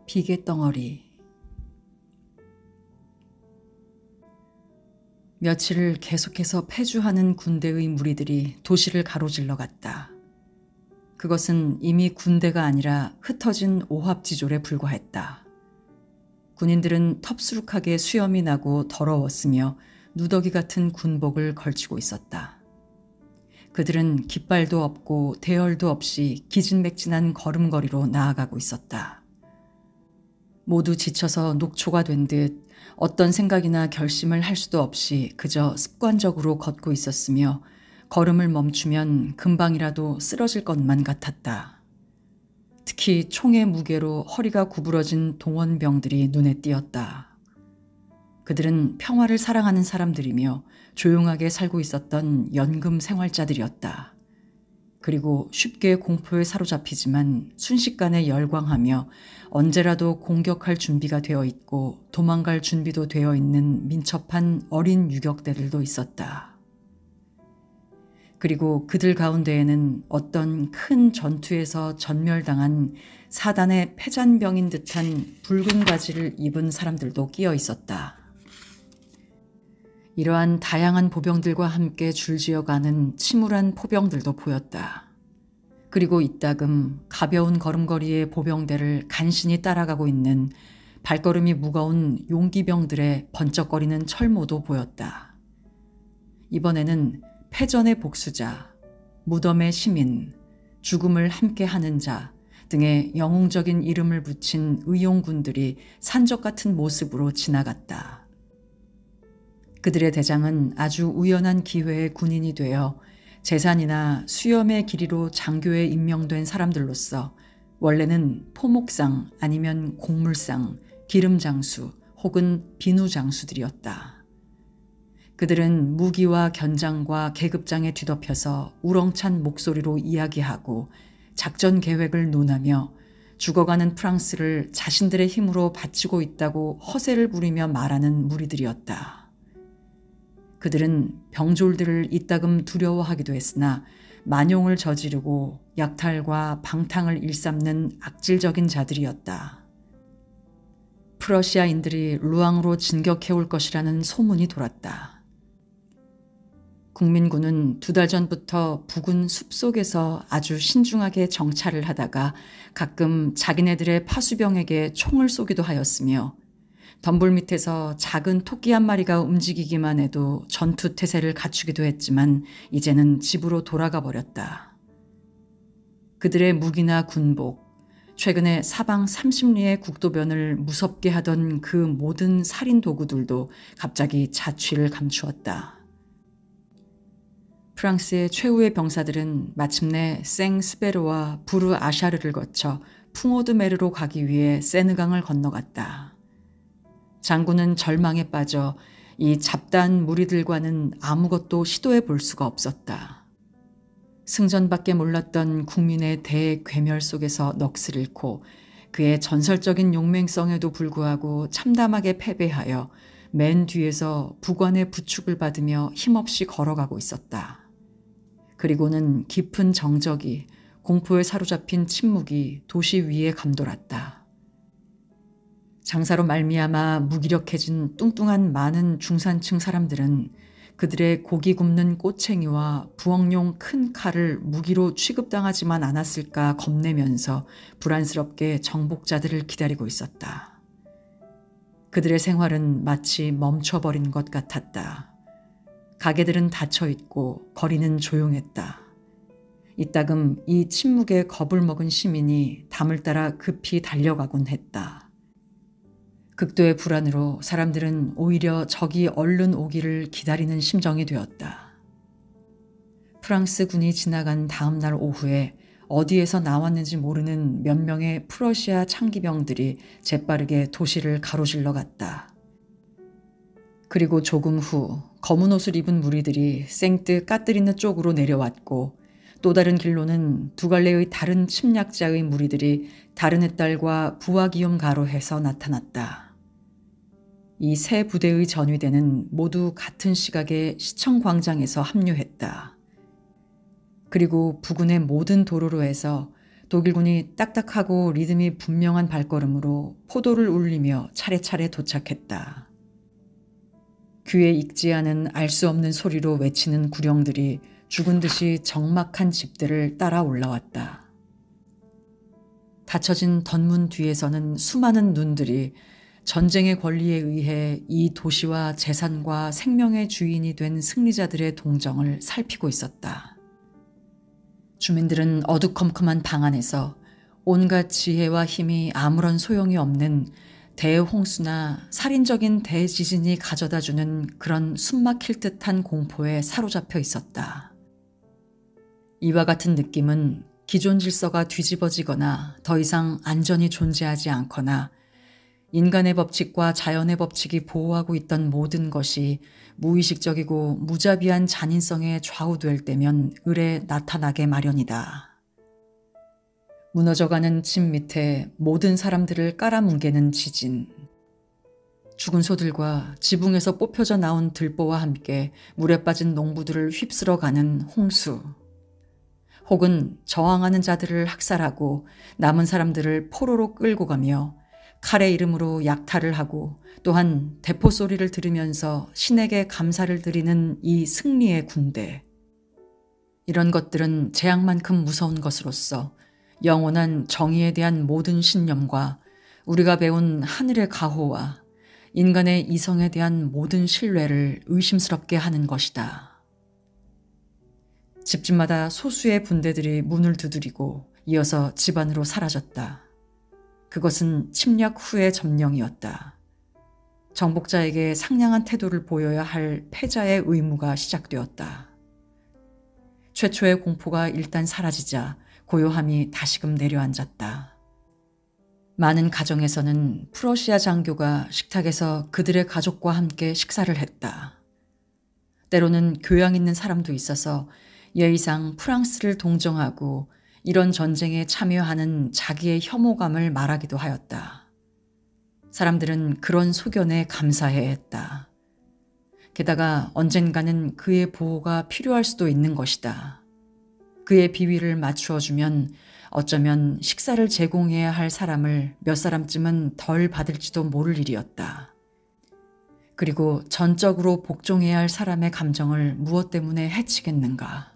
비계덩어리. 며칠을 계속해서 패주하는 군대의 무리들이 도시를 가로질러 갔다. 그것은 이미 군대가 아니라 흩어진 오합지졸에 불과했다. 군인들은 텁수룩하게 수염이 나고 더러웠으며 누더기 같은 군복을 걸치고 있었다. 그들은 깃발도 없고 대열도 없이 기진맥진한 걸음걸이로 나아가고 있었다. 모두 지쳐서 녹초가 된 듯 어떤 생각이나 결심을 할 수도 없이 그저 습관적으로 걷고 있었으며 걸음을 멈추면 금방이라도 쓰러질 것만 같았다. 특히 총의 무게로 허리가 구부러진 동원병들이 눈에 띄었다. 그들은 평화를 사랑하는 사람들이며 조용하게 살고 있었던 연금 생활자들이었다. 그리고 쉽게 공포에 사로잡히지만 순식간에 열광하며 언제라도 공격할 준비가 되어 있고 도망갈 준비도 되어 있는 민첩한 어린 유격대들도 있었다. 그리고 그들 가운데에는 어떤 큰 전투에서 전멸당한 사단의 패잔병인 듯한 붉은 바지를 입은 사람들도 끼어 있었다. 이러한 다양한 보병들과 함께 줄지어가는 침울한 포병들도 보였다. 그리고 이따금 가벼운 걸음걸이의 보병대를 간신히 따라가고 있는 발걸음이 무거운 용기병들의 번쩍거리는 철모도 보였다. 이번에는 패전의 복수자, 무덤의 시민, 죽음을 함께하는 자 등의 영웅적인 이름을 붙인 의용군들이 산적 같은 모습으로 지나갔다. 그들의 대장은 아주 우연한 기회에 군인이 되어 재산이나 수염의 길이로 장교에 임명된 사람들로서 원래는 포목상 아니면 곡물상, 기름장수 혹은 비누장수들이었다. 그들은 무기와 견장과 계급장에 뒤덮여서 우렁찬 목소리로 이야기하고 작전 계획을 논하며 죽어가는 프랑스를 자신들의 힘으로 바치고 있다고 허세를 부리며 말하는 무리들이었다. 그들은 병졸들을 이따금 두려워하기도 했으나 만용을 저지르고 약탈과 방탕을 일삼는 악질적인 자들이었다. 프러시아인들이 루앙으로 진격해올 것이라는 소문이 돌았다. 국민군은 2달 전부터 북은 숲속에서 아주 신중하게 정찰을 하다가 가끔 자기네들의 파수병에게 총을 쏘기도 하였으며 덤불 밑에서 작은 토끼 한 마리가 움직이기만 해도 전투 태세를 갖추기도 했지만 이제는 집으로 돌아가 버렸다. 그들의 무기나 군복, 최근에 사방 30리의 국도변을 무섭게 하던 그 모든 살인 도구들도 갑자기 자취를 감추었다. 프랑스의 최후의 병사들은 마침내 생스베르와 부르 아샤르를 거쳐 풍오드메르로 가기 위해 세느강을 건너갔다. 장군은 절망에 빠져 이 잡다한 무리들과는 아무것도 시도해 볼 수가 없었다. 승전밖에 몰랐던 국민의 대괴멸 속에서 넋을 잃고 그의 전설적인 용맹성에도 불구하고 참담하게 패배하여 맨 뒤에서 부관의 부축을 받으며 힘없이 걸어가고 있었다. 그리고는 깊은 정적이, 공포에 사로잡힌 침묵이 도시 위에 감돌았다. 장사로 말미암아 무기력해진 뚱뚱한 많은 중산층 사람들은 그들의 고기 굽는 꼬챙이와 부엌용 큰 칼을 무기로 취급당하지만 않았을까 겁내면서 불안스럽게 정복자들을 기다리고 있었다. 그들의 생활은 마치 멈춰버린 것 같았다. 가게들은 닫혀있고 거리는 조용했다. 이따금 이 침묵에 겁을 먹은 시민이 담을 따라 급히 달려가곤 했다. 극도의 불안으로 사람들은 오히려 적이 얼른 오기를 기다리는 심정이 되었다. 프랑스 군이 지나간 다음 날 오후에 어디에서 나왔는지 모르는 몇 명의 프러시아 창기병들이 재빠르게 도시를 가로질러 갔다. 그리고 조금 후 검은 옷을 입은 무리들이 생뜨 까뜨리느 쪽으로 내려왔고 또 다른 길로는 두 갈래의 다른 침략자의 무리들이 다른 햇달과 부하기욤 가로해서 나타났다. 이 세 부대의 전위대는 모두 같은 시각에 시청 광장에서 합류했다. 그리고 부근의 모든 도로로 해서 독일군이 딱딱하고 리듬이 분명한 발걸음으로 포도를 울리며 차례차례 도착했다. 귀에 익지 않은 알 수 없는 소리로 외치는 구령들이 죽은 듯이 적막한 집들을 따라 올라왔다. 닫혀진 덧문 뒤에서는 수많은 눈들이 전쟁의 권리에 의해 이 도시와 재산과 생명의 주인이 된 승리자들의 동정을 살피고 있었다. 주민들은 어두컴컴한 방 안에서 온갖 지혜와 힘이 아무런 소용이 없는 대홍수나 살인적인 대지진이 가져다주는 그런 숨막힐 듯한 공포에 사로잡혀 있었다. 이와 같은 느낌은 기존 질서가 뒤집어지거나 더 이상 안전이 존재하지 않거나 인간의 법칙과 자연의 법칙이 보호하고 있던 모든 것이 무의식적이고 무자비한 잔인성에 좌우될 때면 을에 나타나게 마련이다. 무너져가는 집 밑에 모든 사람들을 깔아뭉개는 지진. 죽은 소들과 지붕에서 뽑혀져 나온 들보와 함께 물에 빠진 농부들을 휩쓸어가는 홍수. 혹은 저항하는 자들을 학살하고 남은 사람들을 포로로 끌고 가며 칼의 이름으로 약탈을 하고 또한 대포 소리를 들으면서 신에게 감사를 드리는 이 승리의 군대. 이런 것들은 재앙만큼 무서운 것으로서 영원한 정의에 대한 모든 신념과 우리가 배운 하늘의 가호와 인간의 이성에 대한 모든 신뢰를 의심스럽게 하는 것이다. 집집마다 소수의 군대들이 문을 두드리고 이어서 집 안으로 사라졌다. 그것은 침략 후의 점령이었다. 정복자에게 상냥한 태도를 보여야 할 패자의 의무가 시작되었다. 최초의 공포가 일단 사라지자 고요함이 다시금 내려앉았다. 많은 가정에서는 프러시아 장교가 식탁에서 그들의 가족과 함께 식사를 했다. 때로는 교양 있는 사람도 있어서 예의상 프랑스를 동정하고 이런 전쟁에 참여하는 자기의 혐오감을 말하기도 하였다. 사람들은 그런 소견에 감사해 했다. 게다가 언젠가는 그의 보호가 필요할 수도 있는 것이다. 그의 비위를 맞추어주면 어쩌면 식사를 제공해야 할 사람을 몇 사람쯤은 덜 받을지도 모를 일이었다. 그리고 전적으로 복종해야 할 사람의 감정을 무엇 때문에 해치겠는가.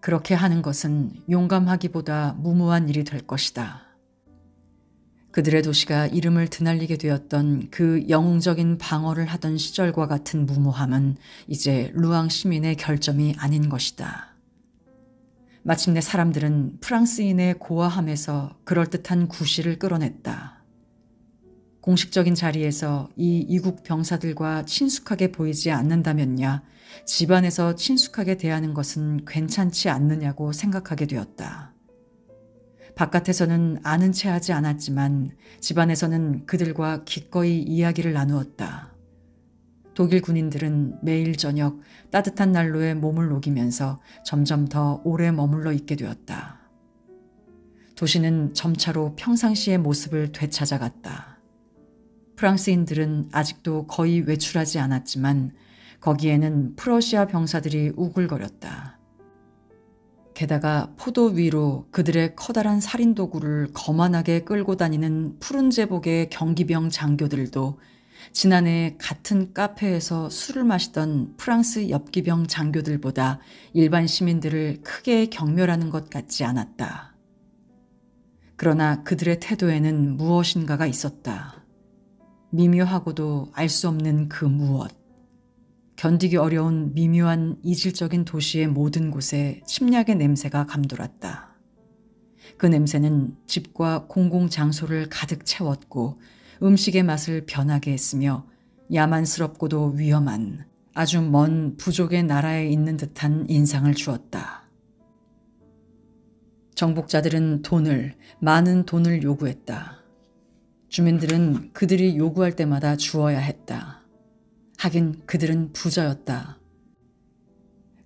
그렇게 하는 것은 용감하기보다 무모한 일이 될 것이다. 그들의 도시가 이름을 드날리게 되었던 그 영웅적인 방어를 하던 시절과 같은 무모함은 이제 루앙 시민의 결점이 아닌 것이다. 마침내 사람들은 프랑스인의 고아함에서 그럴듯한 구실을 끌어냈다. 공식적인 자리에서 이 이국 병사들과 친숙하게 보이지 않는다면야 집안에서 친숙하게 대하는 것은 괜찮지 않느냐고 생각하게 되었다. 바깥에서는 아는 체 하지 않았지만 집안에서는 그들과 기꺼이 이야기를 나누었다. 독일 군인들은 매일 저녁 따뜻한 난로에 몸을 녹이면서 점점 더 오래 머물러 있게 되었다. 도시는 점차로 평상시의 모습을 되찾아갔다. 프랑스인들은 아직도 거의 외출하지 않았지만 거기에는 프러시아 병사들이 우글거렸다. 게다가 포도 위로 그들의 커다란 살인도구를 거만하게 끌고 다니는 푸른 제복의 경기병 장교들도 지난해 같은 카페에서 술을 마시던 프랑스 엽기병 장교들보다 일반 시민들을 크게 경멸하는 것 같지 않았다. 그러나 그들의 태도에는 무엇인가가 있었다. 미묘하고도 알 수 없는 그 무엇. 견디기 어려운 미묘한 이질적인 도시의 모든 곳에 침략의 냄새가 감돌았다. 그 냄새는 집과 공공장소를 가득 채웠고 음식의 맛을 변하게 했으며 야만스럽고도 위험한 아주 먼 부족의 나라에 있는 듯한 인상을 주었다. 정복자들은 많은 돈을 요구했다. 주민들은 그들이 요구할 때마다 주어야 했다. 하긴 그들은 부자였다.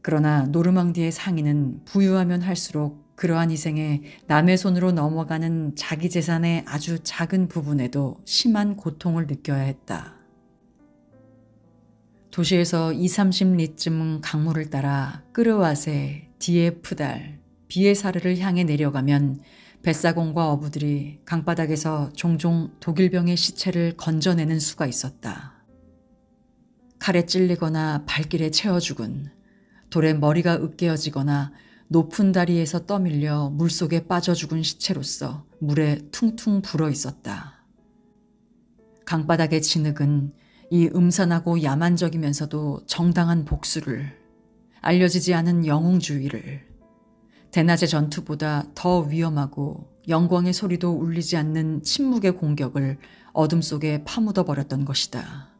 그러나 노르망디의 상인은 부유하면 할수록 그러한 희생에 남의 손으로 넘어가는 자기 재산의 아주 작은 부분에도 심한 고통을 느껴야 했다. 도시에서 20-30리쯤 강물을 따라 끄르와세, 디에프달, 비에사르를 향해 내려가면 뱃사공과 어부들이 강바닥에서 종종 독일병의 시체를 건져내는 수가 있었다. 칼에 찔리거나 발길에 채워 죽은, 돌에 머리가 으깨어지거나 높은 다리에서 떠밀려 물속에 빠져 죽은 시체로서 물에 퉁퉁 불어 있었다. 강바닥의 진흙은 이 음산하고 야만적이면서도 정당한 복수를, 알려지지 않은 영웅주의를, 대낮의 전투보다 더 위험하고 영광의 소리도 울리지 않는 침묵의 공격을 어둠 속에 파묻어 버렸던 것이다.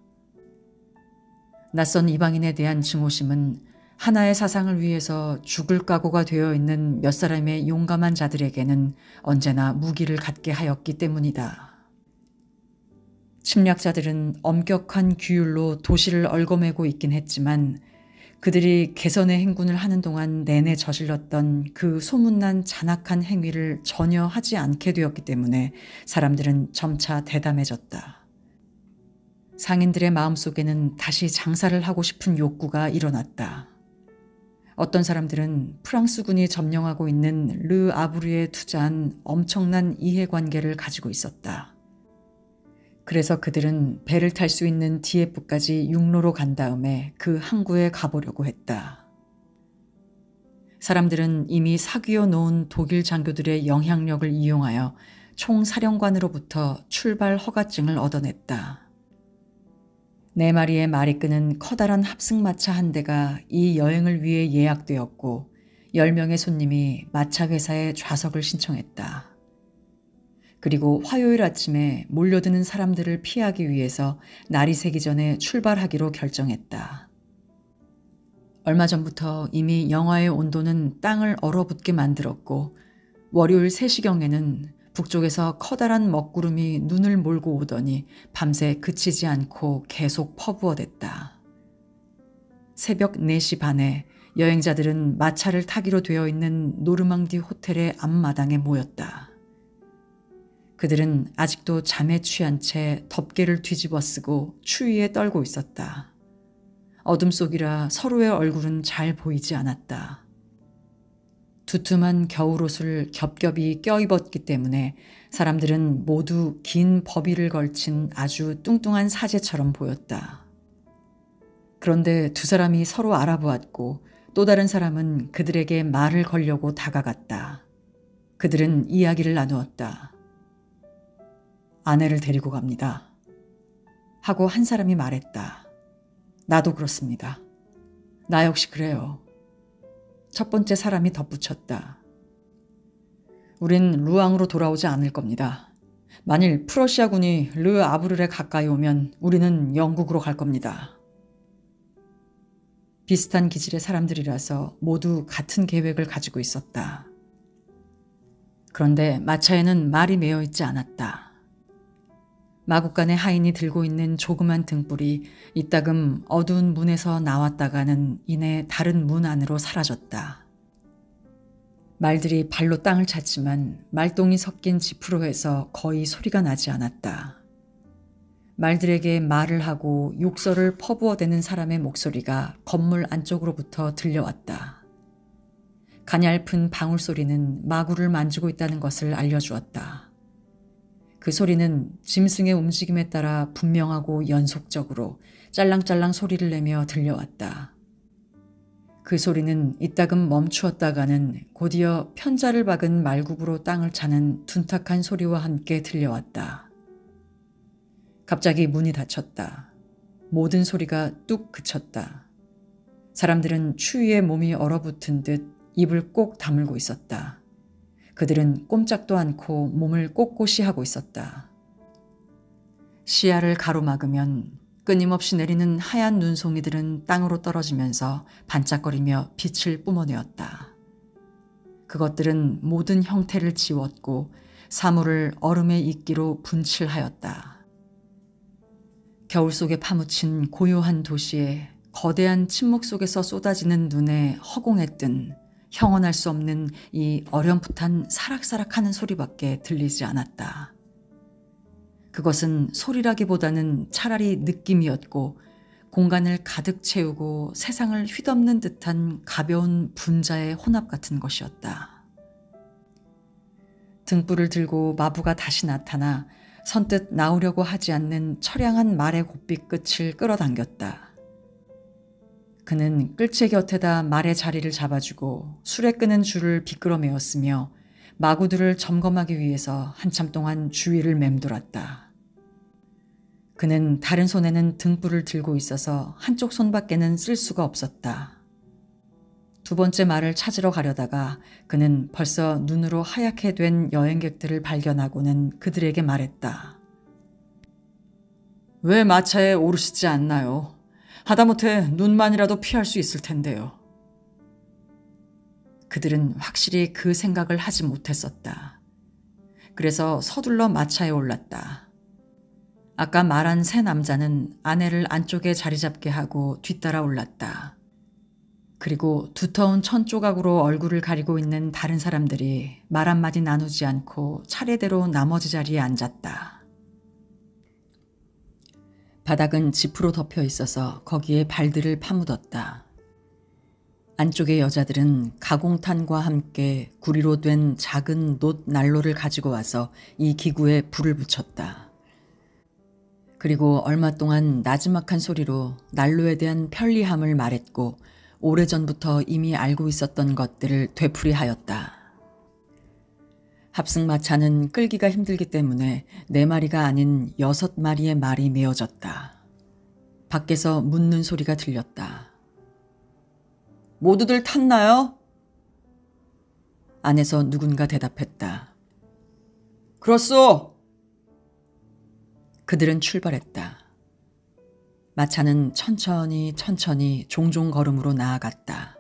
낯선 이방인에 대한 증오심은 하나의 사상을 위해서 죽을 각오가 되어 있는 몇 사람의 용감한 자들에게는 언제나 무기를 갖게 하였기 때문이다. 침략자들은 엄격한 규율로 도시를 얽어매고 있긴 했지만 그들이 개선의 행군을 하는 동안 내내 저질렀던 그 소문난 잔악한 행위를 전혀 하지 않게 되었기 때문에 사람들은 점차 대담해졌다. 상인들의 마음속에는 다시 장사를 하고 싶은 욕구가 일어났다. 어떤 사람들은 프랑스군이 점령하고 있는 르 아브르에 투자한 엄청난 이해관계를 가지고 있었다. 그래서 그들은 배를 탈 수 있는 디에프까지 육로로 간 다음에 그 항구에 가보려고 했다. 사람들은 이미 사귀어 놓은 독일 장교들의 영향력을 이용하여 총사령관으로부터 출발 허가증을 얻어냈다. 4마리의 말이 끄는 커다란 합승마차 한 대가 이 여행을 위해 예약되었고 10명의 손님이 마차 회사에 좌석을 신청했다. 그리고 화요일 아침에 몰려드는 사람들을 피하기 위해서 날이 새기 전에 출발하기로 결정했다. 얼마 전부터 이미 영하의 온도는 땅을 얼어붙게 만들었고 월요일 3시경에는 북쪽에서 커다란 먹구름이 눈을 몰고 오더니 밤새 그치지 않고 계속 퍼부어댔다. 새벽 4시 반에 여행자들은 마차를 타기로 되어 있는 노르망디 호텔의 앞마당에 모였다. 그들은 아직도 잠에 취한 채 덮개를 뒤집어 쓰고 추위에 떨고 있었다. 어둠 속이라 서로의 얼굴은 잘 보이지 않았다. 두툼한 겨울옷을 겹겹이 껴입었기 때문에 사람들은 모두 긴 버비를 걸친 아주 뚱뚱한 사제처럼 보였다. 그런데 두 사람이 서로 알아보았고 또 다른 사람은 그들에게 말을 걸려고 다가갔다. 그들은 이야기를 나누었다. 아내를 데리고 갑니다. 하고 한 사람이 말했다. 나도 그렇습니다. 나 역시 그래요. 첫 번째 사람이 덧붙였다. 우린 루앙으로 돌아오지 않을 겁니다. 만일 프러시아군이 르 아브르에 가까이 오면 우리는 영국으로 갈 겁니다. 비슷한 기질의 사람들이라서 모두 같은 계획을 가지고 있었다. 그런데 마차에는 말이 메어 있지 않았다. 마구간의 하인이 들고 있는 조그만 등불이 이따금 어두운 문에서 나왔다가는 이내 다른 문 안으로 사라졌다. 말들이 발로 땅을 찼지만 말똥이 섞인 지프로 해서 거의 소리가 나지 않았다. 말들에게 말을 하고 욕설을 퍼부어대는 사람의 목소리가 건물 안쪽으로부터 들려왔다. 가냘픈 방울소리는 마구를 만지고 있다는 것을 알려주었다. 그 소리는 짐승의 움직임에 따라 분명하고 연속적으로 짤랑짤랑 소리를 내며 들려왔다. 그 소리는 이따금 멈추었다가는 곧이어 편자를 박은 말굽으로 땅을 차는 둔탁한 소리와 함께 들려왔다. 갑자기 문이 닫혔다. 모든 소리가 뚝 그쳤다. 사람들은 추위에 몸이 얼어붙은 듯 입을 꼭 다물고 있었다. 그들은 꼼짝도 않고 몸을 꼿꼿이 하고 있었다. 시야를 가로막으면 끊임없이 내리는 하얀 눈송이들은 땅으로 떨어지면서 반짝거리며 빛을 뿜어내었다. 그것들은 모든 형태를 지웠고 사물을 얼음의 이끼로 분칠하였다. 겨울 속에 파묻힌 고요한 도시에 거대한 침묵 속에서 쏟아지는 눈에 허공에 뜬 형언할 수 없는 이 어렴풋한 사락사락하는 소리밖에 들리지 않았다. 그것은 소리라기보다는 차라리 느낌이었고 공간을 가득 채우고 세상을 휘덮는 듯한 가벼운 분자의 혼합 같은 것이었다. 등불을 들고 마부가 다시 나타나 선뜻 나오려고 하지 않는 처량한 말의 곱비 끝을 끌어당겼다. 그는 끌채 곁에다 말의 자리를 잡아주고 술에 끄는 줄을 비끄러매었으며 마구들을 점검하기 위해서 한참 동안 주위를 맴돌았다. 그는 다른 손에는 등불을 들고 있어서 한쪽 손밖에는 쓸 수가 없었다. 두 번째 말을 찾으러 가려다가 그는 벌써 눈으로 하얗게 된 여행객들을 발견하고는 그들에게 말했다. 왜 마차에 오르시지 않나요? 하다못해 눈만이라도 피할 수 있을 텐데요. 그들은 확실히 그 생각을 하지 못했었다. 그래서 서둘러 마차에 올랐다. 아까 말한 세 남자는 아내를 안쪽에 자리 잡게 하고 뒤따라 올랐다. 그리고 두터운 천 조각으로 얼굴을 가리고 있는 다른 사람들이 말 한마디 나누지 않고 차례대로 나머지 자리에 앉았다. 바닥은 지프로 덮여 있어서 거기에 발들을 파묻었다. 안쪽의 여자들은 가공탄과 함께 구리로 된 작은 놋 난로를 가지고 와서 이 기구에 불을 붙였다. 그리고 얼마 동안 나지막한 소리로 난로에 대한 편리함을 말했고 오래전부터 이미 알고 있었던 것들을 되풀이하였다. 합승마차는 끌기가 힘들기 때문에 4마리가 아닌 6마리의 말이 메어졌다. 밖에서 묻는 소리가 들렸다. 모두들 탔나요? 안에서 누군가 대답했다. 그렇소! 그들은 출발했다. 마차는 천천히 종종 걸음으로 나아갔다.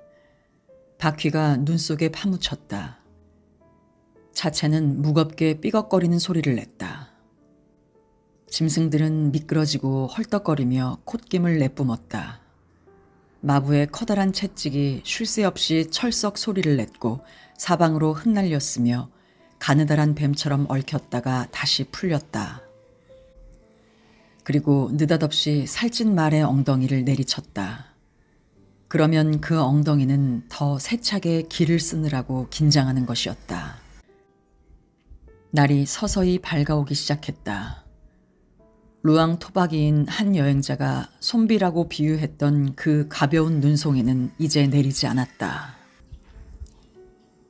바퀴가 눈 속에 파묻혔다. 차체는 무겁게 삐걱거리는 소리를 냈다. 짐승들은 미끄러지고 헐떡거리며 콧김을 내뿜었다. 마부의 커다란 채찍이 쉴 새 없이 철썩 소리를 냈고 사방으로 흩날렸으며 가느다란 뱀처럼 얽혔다가 다시 풀렸다. 그리고 느닷없이 살찐 말의 엉덩이를 내리쳤다. 그러면 그 엉덩이는 더 세차게 길을 쓰느라고 긴장하는 것이었다. 날이 서서히 밝아오기 시작했다. 루앙 토박이인 한 여행자가 손비라고 비유했던 그 가벼운 눈송이는 이제 내리지 않았다.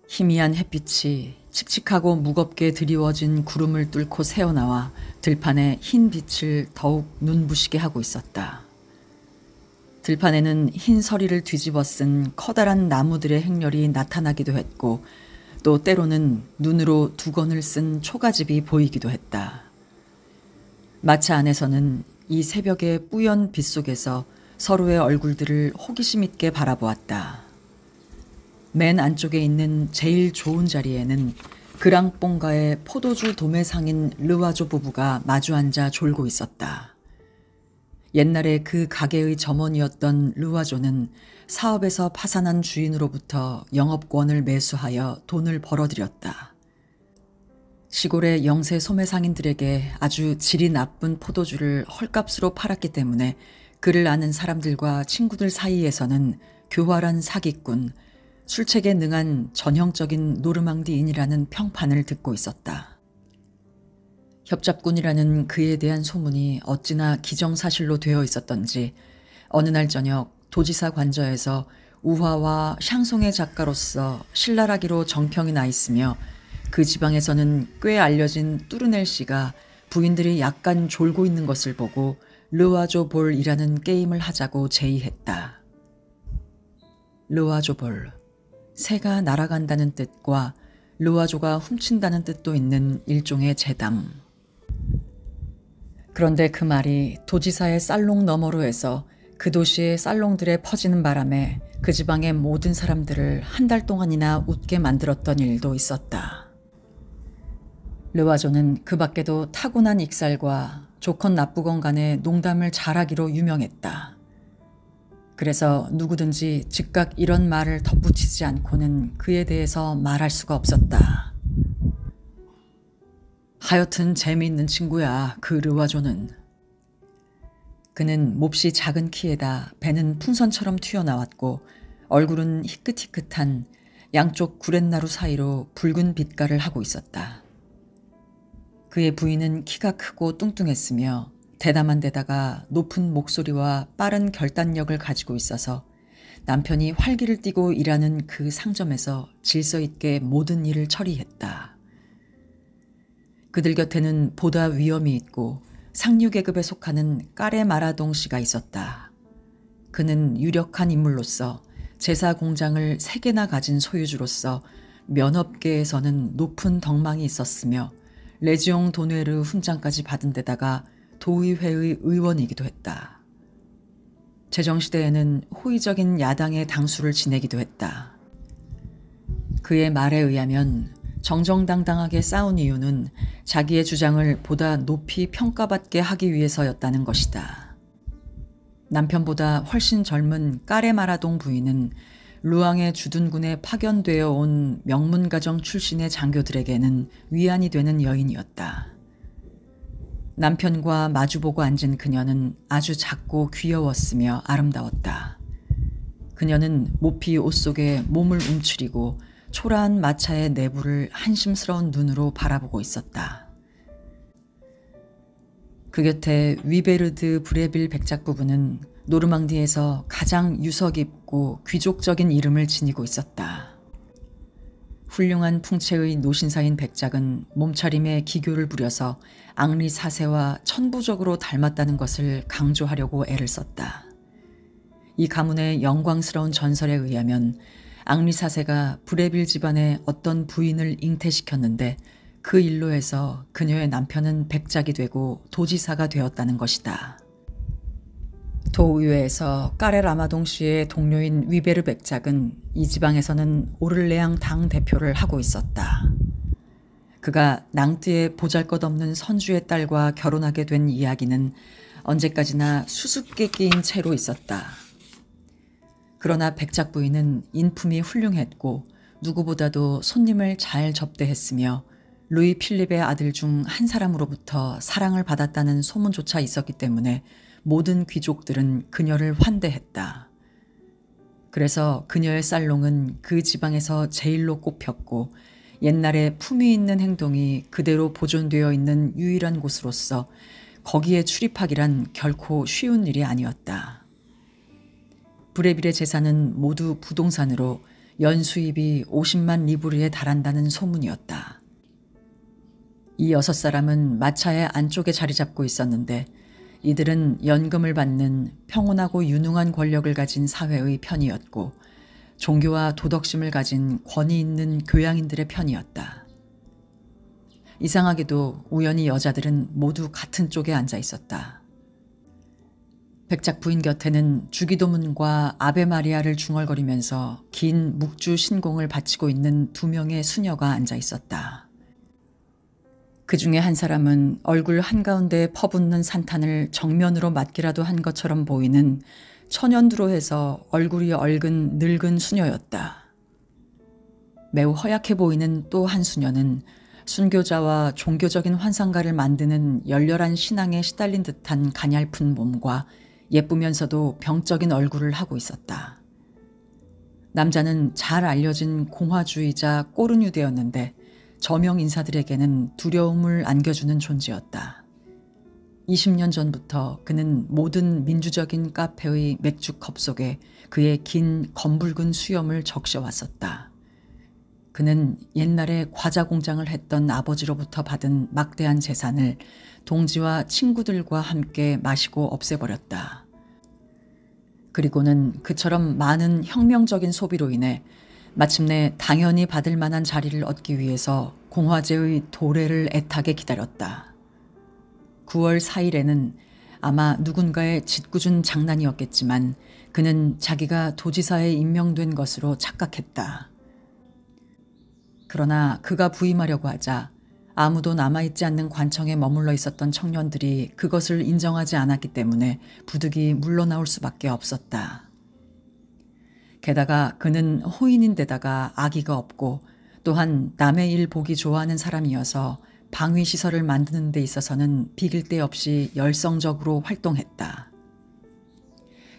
희미한 햇빛이 칙칙하고 무겁게 드리워진 구름을 뚫고 새어나와 들판의 흰 빛을 더욱 눈부시게 하고 있었다. 들판에는 흰 서리를 뒤집어 쓴 커다란 나무들의 행렬이 나타나기도 했고 또 때로는 눈으로 두건을 쓴 초가집이 보이기도 했다. 마차 안에서는 이 새벽의 뿌연 빛 속에서 서로의 얼굴들을 호기심 있게 바라보았다. 맨 안쪽에 있는 제일 좋은 자리에는 그랑뽕가의 포도주 도매상인 르와조 부부가 마주 앉아 졸고 있었다. 옛날에 그 가게의 점원이었던 르와조는 사업에서 파산한 주인으로부터 영업권을 매수하여 돈을 벌어들였다. 시골의 영세 소매상인들에게 아주 질이 나쁜 포도주를 헐값으로 팔았기 때문에 그를 아는 사람들과 친구들 사이에서는 교활한 사기꾼, 술책에 능한 전형적인 노르망디인이라는 평판을 듣고 있었다. 협잡꾼이라는 그에 대한 소문이 어찌나 기정사실로 되어 있었던지 어느 날 저녁 도지사 관저에서 우화와 샹송의 작가로서 신랄하기로 정평이 나 있으며 그 지방에서는 꽤 알려진 뚜르넬 씨가 부인들이 약간 졸고 있는 것을 보고 르와조 볼이라는 게임을 하자고 제의했다. 르와조 볼, 새가 날아간다는 뜻과 르와조가 훔친다는 뜻도 있는 일종의 재담. 그런데 그 말이 도지사의 살롱 너머로 해서 그 도시의 살롱들에 퍼지는 바람에 그 지방의 모든 사람들을 한 달 동안이나 웃게 만들었던 일도 있었다. 르와조는 그 밖에도 타고난 익살과 좋건 나쁘건 간에 농담을 잘하기로 유명했다. 그래서 누구든지 즉각 이런 말을 덧붙이지 않고는 그에 대해서 말할 수가 없었다. 하여튼 재미있는 친구야, 그 르와조는. 그는 몹시 작은 키에다 배는 풍선처럼 튀어나왔고 얼굴은 희끗희끗한 양쪽 구렛나루 사이로 붉은 빛깔을 하고 있었다. 그의 부인은 키가 크고 뚱뚱했으며 대담한 데다가 높은 목소리와 빠른 결단력을 가지고 있어서 남편이 활기를 띠고 일하는 그 상점에서 질서 있게 모든 일을 처리했다. 그들 곁에는 보다 위엄이 있고 상류계급에 속하는 까레 마라동 씨가 있었다. 그는 유력한 인물로서 제사 공장을 3개나 가진 소유주로서 면업계에서는 높은 덕망이 있었으며 레지옹 도네르 훈장까지 받은 데다가 도의회의 의원이기도 했다. 제정시대에는 호의적인 야당의 당수를 지내기도 했다. 그의 말에 의하면 정정당당하게 싸운 이유는 자기의 주장을 보다 높이 평가받게 하기 위해서였다는 것이다. 남편보다 훨씬 젊은 까레마라동 부인은 루앙의 주둔군에 파견되어 온 명문가정 출신의 장교들에게는 위안이 되는 여인이었다. 남편과 마주보고 앉은 그녀는 아주 작고 귀여웠으며 아름다웠다. 그녀는 모피 옷 속에 몸을 움츠리고 초라한 마차의 내부를 한심스러운 눈으로 바라보고 있었다. 그 곁에 위베르드 브레빌 백작 부부는 노르망디에서 가장 유서 깊고 귀족적인 이름을 지니고 있었다. 훌륭한 풍채의 노신사인 백작은 몸차림에 기교를 부려서 앙리 4세와 천부적으로 닮았다는 것을 강조하려고 애를 썼다. 이 가문의 영광스러운 전설에 의하면 앙리 4세가 브레빌 집안의 어떤 부인을 잉태시켰는데 그 일로 해서 그녀의 남편은 백작이 되고 도지사가 되었다는 것이다. 도의회에서 까레 라마동 씨의 동료인 위베르 백작은 이 지방에서는 오를레앙 당 대표를 하고 있었다. 그가 낭뜨의 보잘것없는 선주의 딸과 결혼하게 된 이야기는 언제까지나 수수께끼인 채로 있었다. 그러나 백작 부인은 인품이 훌륭했고 누구보다도 손님을 잘 접대했으며 루이 필립의 아들 중 한 사람으로부터 사랑을 받았다는 소문조차 있었기 때문에 모든 귀족들은 그녀를 환대했다. 그래서 그녀의 살롱은 그 지방에서 제일로 꼽혔고 옛날에 품위 있는 행동이 그대로 보존되어 있는 유일한 곳으로서 거기에 출입하기란 결코 쉬운 일이 아니었다. 브레빌의 재산은 모두 부동산으로 연수입이 50만 리브르에 달한다는 소문이었다. 이 6사람은 마차의 안쪽에 자리 잡고 있었는데 이들은 연금을 받는 평온하고 유능한 권력을 가진 사회의 편이었고 종교와 도덕심을 가진 권위 있는 교양인들의 편이었다. 이상하게도 우연히 여자들은 모두 같은 쪽에 앉아 있었다. 백작 부인 곁에는 주기도문과 아베 마리아를 중얼거리면서 긴 묵주 신공을 바치고 있는 2명의 수녀가 앉아 있었다. 그 중에 한 사람은 얼굴 한가운데에 퍼붓는 산탄을 정면으로 맞기라도 한 것처럼 보이는 천연두로 해서 얼굴이 얽은 늙은 수녀였다. 매우 허약해 보이는 또 한 수녀는 순교자와 종교적인 환상가를 만드는 열렬한 신앙에 시달린 듯한 가냘픈 몸과 예쁘면서도 병적인 얼굴을 하고 있었다. 남자는 잘 알려진 공화주의자 꼬르뉴되었는데 저명 인사들에게는 두려움을 안겨주는 존재였다. 20년 전부터 그는 모든 민주적인 카페의 맥주컵 속에 그의 긴 검붉은 수염을 적셔왔었다. 그는 옛날에 과자 공장을 했던 아버지로부터 받은 막대한 재산을 동지와 친구들과 함께 마시고 없애버렸다. 그리고는 그처럼 많은 혁명적인 소비로 인해 마침내 당연히 받을 만한 자리를 얻기 위해서 공화제의 도래를 애타게 기다렸다. 9월 4일에는 아마 누군가의 짓궂은 장난이었겠지만 그는 자기가 도지사에 임명된 것으로 착각했다. 그러나 그가 부임하려고 하자 아무도 남아있지 않는 관청에 머물러 있었던 청년들이 그것을 인정하지 않았기 때문에 부득이 물러나올 수밖에 없었다. 게다가 그는 호인인데다가 아기가 없고 또한 남의 일 보기 좋아하는 사람이어서 방위시설을 만드는 데 있어서는 비길 데 없이 열성적으로 활동했다.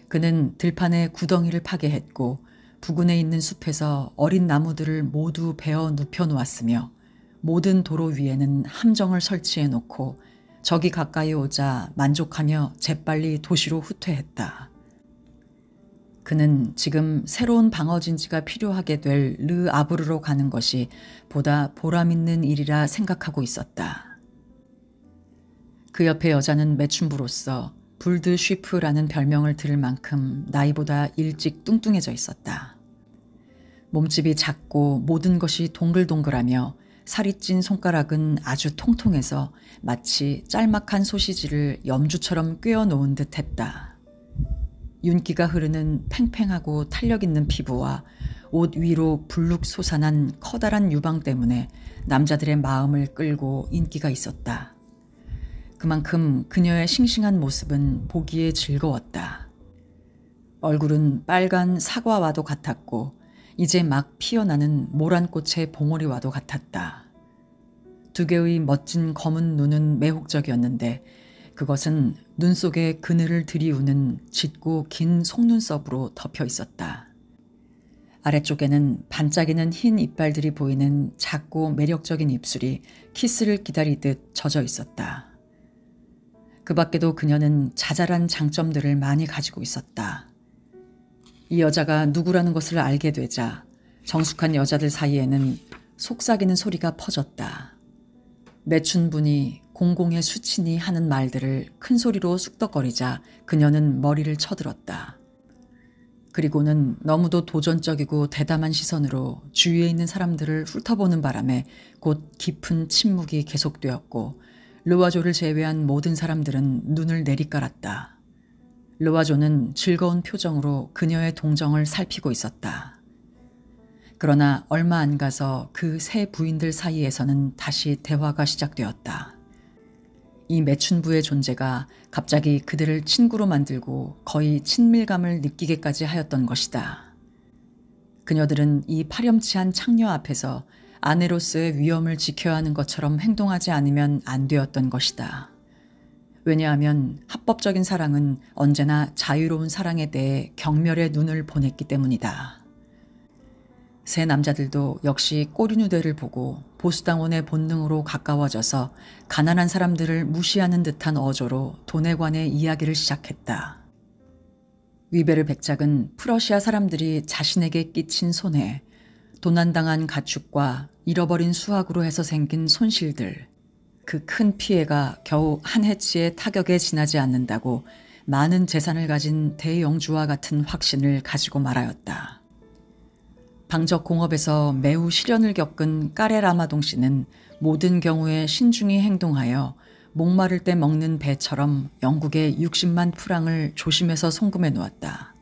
그는 들판에 구덩이를 파괴했고 부근에 있는 숲에서 어린 나무들을 모두 베어 눕혀놓았으며 모든 도로 위에는 함정을 설치해 놓고 적이 가까이 오자 만족하며 재빨리 도시로 후퇴했다. 그는 지금 새로운 방어진지가 필요하게 될 르아브르로 가는 것이 보다 보람있는 일이라 생각하고 있었다. 그 옆에 여자는 매춘부로서 불드 쉬프라는 별명을 들을 만큼 나이보다 일찍 뚱뚱해져 있었다. 몸집이 작고 모든 것이 동글동글하며 살이 찐 손가락은 아주 통통해서 마치 짤막한 소시지를 염주처럼 꿰어놓은 듯 했다. 윤기가 흐르는 팽팽하고 탄력 있는 피부와 옷 위로 불룩 솟아난 커다란 유방 때문에 남자들의 마음을 끌고 인기가 있었다. 그만큼 그녀의 싱싱한 모습은 보기에 즐거웠다. 얼굴은 빨간 사과와도 같았고 이제 막 피어나는 모란꽃의 봉오리와도 같았다. 두 개의 멋진 검은 눈은 매혹적이었는데 그것은 눈 속에 그늘을 들이우는 짙고 긴 속눈썹으로 덮여 있었다. 아래쪽에는 반짝이는 흰 이빨들이 보이는 작고 매력적인 입술이 키스를 기다리듯 젖어 있었다. 그 밖에도 그녀는 자잘한 장점들을 많이 가지고 있었다. 이 여자가 누구라는 것을 알게 되자 정숙한 여자들 사이에는 속삭이는 소리가 퍼졌다. 매춘분이 공공의 수친이 하는 말들을 큰 소리로 쑥덕거리자 그녀는 머리를 쳐들었다. 그리고는 너무도 도전적이고 대담한 시선으로 주위에 있는 사람들을 훑어보는 바람에 곧 깊은 침묵이 계속되었고 르와조를 제외한 모든 사람들은 눈을 내리깔았다. 르와조는 즐거운 표정으로 그녀의 동정을 살피고 있었다. 그러나 얼마 안 가서 그 세 부인들 사이에서는 다시 대화가 시작되었다. 이 매춘부의 존재가 갑자기 그들을 친구로 만들고 거의 친밀감을 느끼게까지 하였던 것이다. 그녀들은 이 파렴치한 창녀 앞에서 아내로서의 위엄을 지켜야 하는 것처럼 행동하지 않으면 안 되었던 것이다. 왜냐하면 합법적인 사랑은 언제나 자유로운 사랑에 대해 경멸의 눈을 보냈기 때문이다. 세 남자들도 역시 꼬리누대를 보고 보수당원의 본능으로 가까워져서 가난한 사람들을 무시하는 듯한 어조로 돈에 관해 이야기를 시작했다. 위베르 백작은 프러시아 사람들이 자신에게 끼친 손해, 도난당한 가축과 잃어버린 수확으로 해서 생긴 손실들, 그 큰 피해가 겨우 한 해치의 타격에 지나지 않는다고 많은 재산을 가진 대영주와 같은 확신을 가지고 말하였다. 방적공업에서 매우 시련을 겪은 까레라마동 씨는 모든 경우에 신중히 행동하여 목마를 때 먹는 배처럼 영국에 60만 프랑을 조심해서 송금해 놓았다.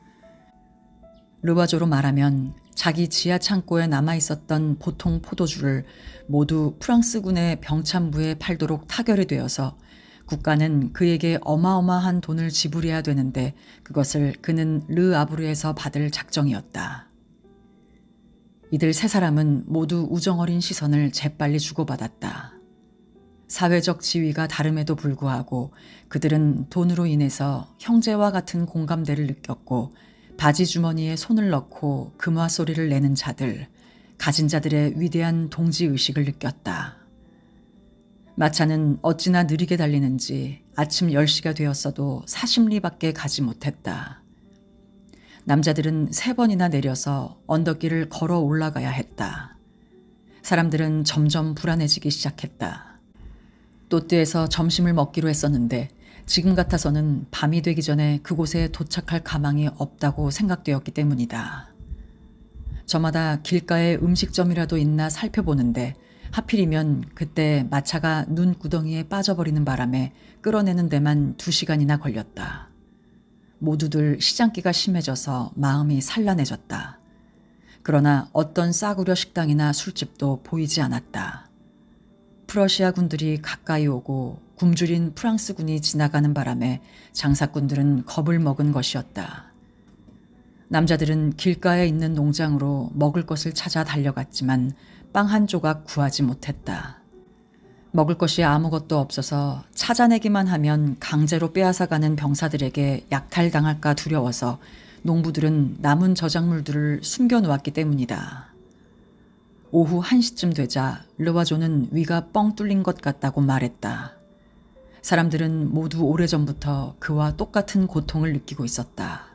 르와조로 말하면 자기 지하 창고에 남아있었던 보통 포도주를 모두 프랑스군의 병참부에 팔도록 타결이 되어서 국가는 그에게 어마어마한 돈을 지불해야 되는데 그것을 그는 르아브르에서 받을 작정이었다. 이들 세 사람은 모두 우정어린 시선을 재빨리 주고받았다. 사회적 지위가 다름에도 불구하고 그들은 돈으로 인해서 형제와 같은 공감대를 느꼈고 바지 주머니에 손을 넣고 금화 소리를 내는 자들, 가진 자들의 위대한 동지의식을 느꼈다. 마차는 어찌나 느리게 달리는지 아침 10시가 되었어도 40리밖에 가지 못했다. 남자들은 3번이나 내려서 언덕길을 걸어 올라가야 했다. 사람들은 점점 불안해지기 시작했다. 또띠에서 점심을 먹기로 했었는데 지금 같아서는 밤이 되기 전에 그곳에 도착할 가망이 없다고 생각되었기 때문이다. 저마다 길가에 음식점이라도 있나 살펴보는데 하필이면 그때 마차가 눈구덩이에 빠져버리는 바람에 끌어내는 데만 2시간이나 걸렸다. 모두들 시장기가 심해져서 마음이 산란해졌다. 그러나 어떤 싸구려 식당이나 술집도 보이지 않았다. 프러시아 군들이 가까이 오고 굶주린 프랑스군이 지나가는 바람에 장사꾼들은 겁을 먹은 것이었다. 남자들은 길가에 있는 농장으로 먹을 것을 찾아 달려갔지만 빵 한 조각 구하지 못했다. 먹을 것이 아무것도 없어서 찾아내기만 하면 강제로 빼앗아가는 병사들에게 약탈당할까 두려워서 농부들은 남은 저작물들을 숨겨놓았기 때문이다. 오후 1시쯤 되자 르와조는 위가 뻥 뚫린 것 같다고 말했다. 사람들은 모두 오래전부터 그와 똑같은 고통을 느끼고 있었다.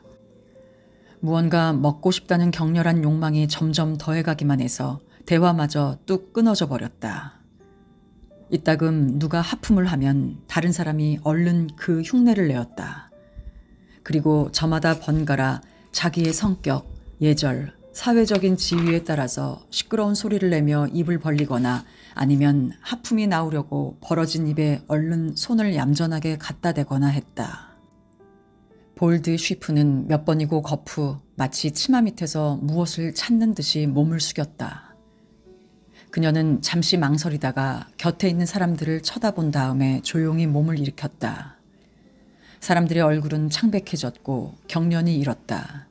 무언가 먹고 싶다는 격렬한 욕망이 점점 더해가기만 해서 대화마저 뚝 끊어져 버렸다. 이따금 누가 하품을 하면 다른 사람이 얼른 그 흉내를 내었다. 그리고 저마다 번갈아 자기의 성격, 예절, 사회적인 지위에 따라서 시끄러운 소리를 내며 입을 벌리거나 아니면 하품이 나오려고 벌어진 입에 얼른 손을 얌전하게 갖다 대거나 했다. 볼드 쉬프는 몇 번이고 거푸 마치 치마 밑에서 무엇을 찾는 듯이 몸을 숙였다. 그녀는 잠시 망설이다가 곁에 있는 사람들을 쳐다본 다음에 조용히 몸을 일으켰다. 사람들의 얼굴은 창백해졌고 경련이 일었다.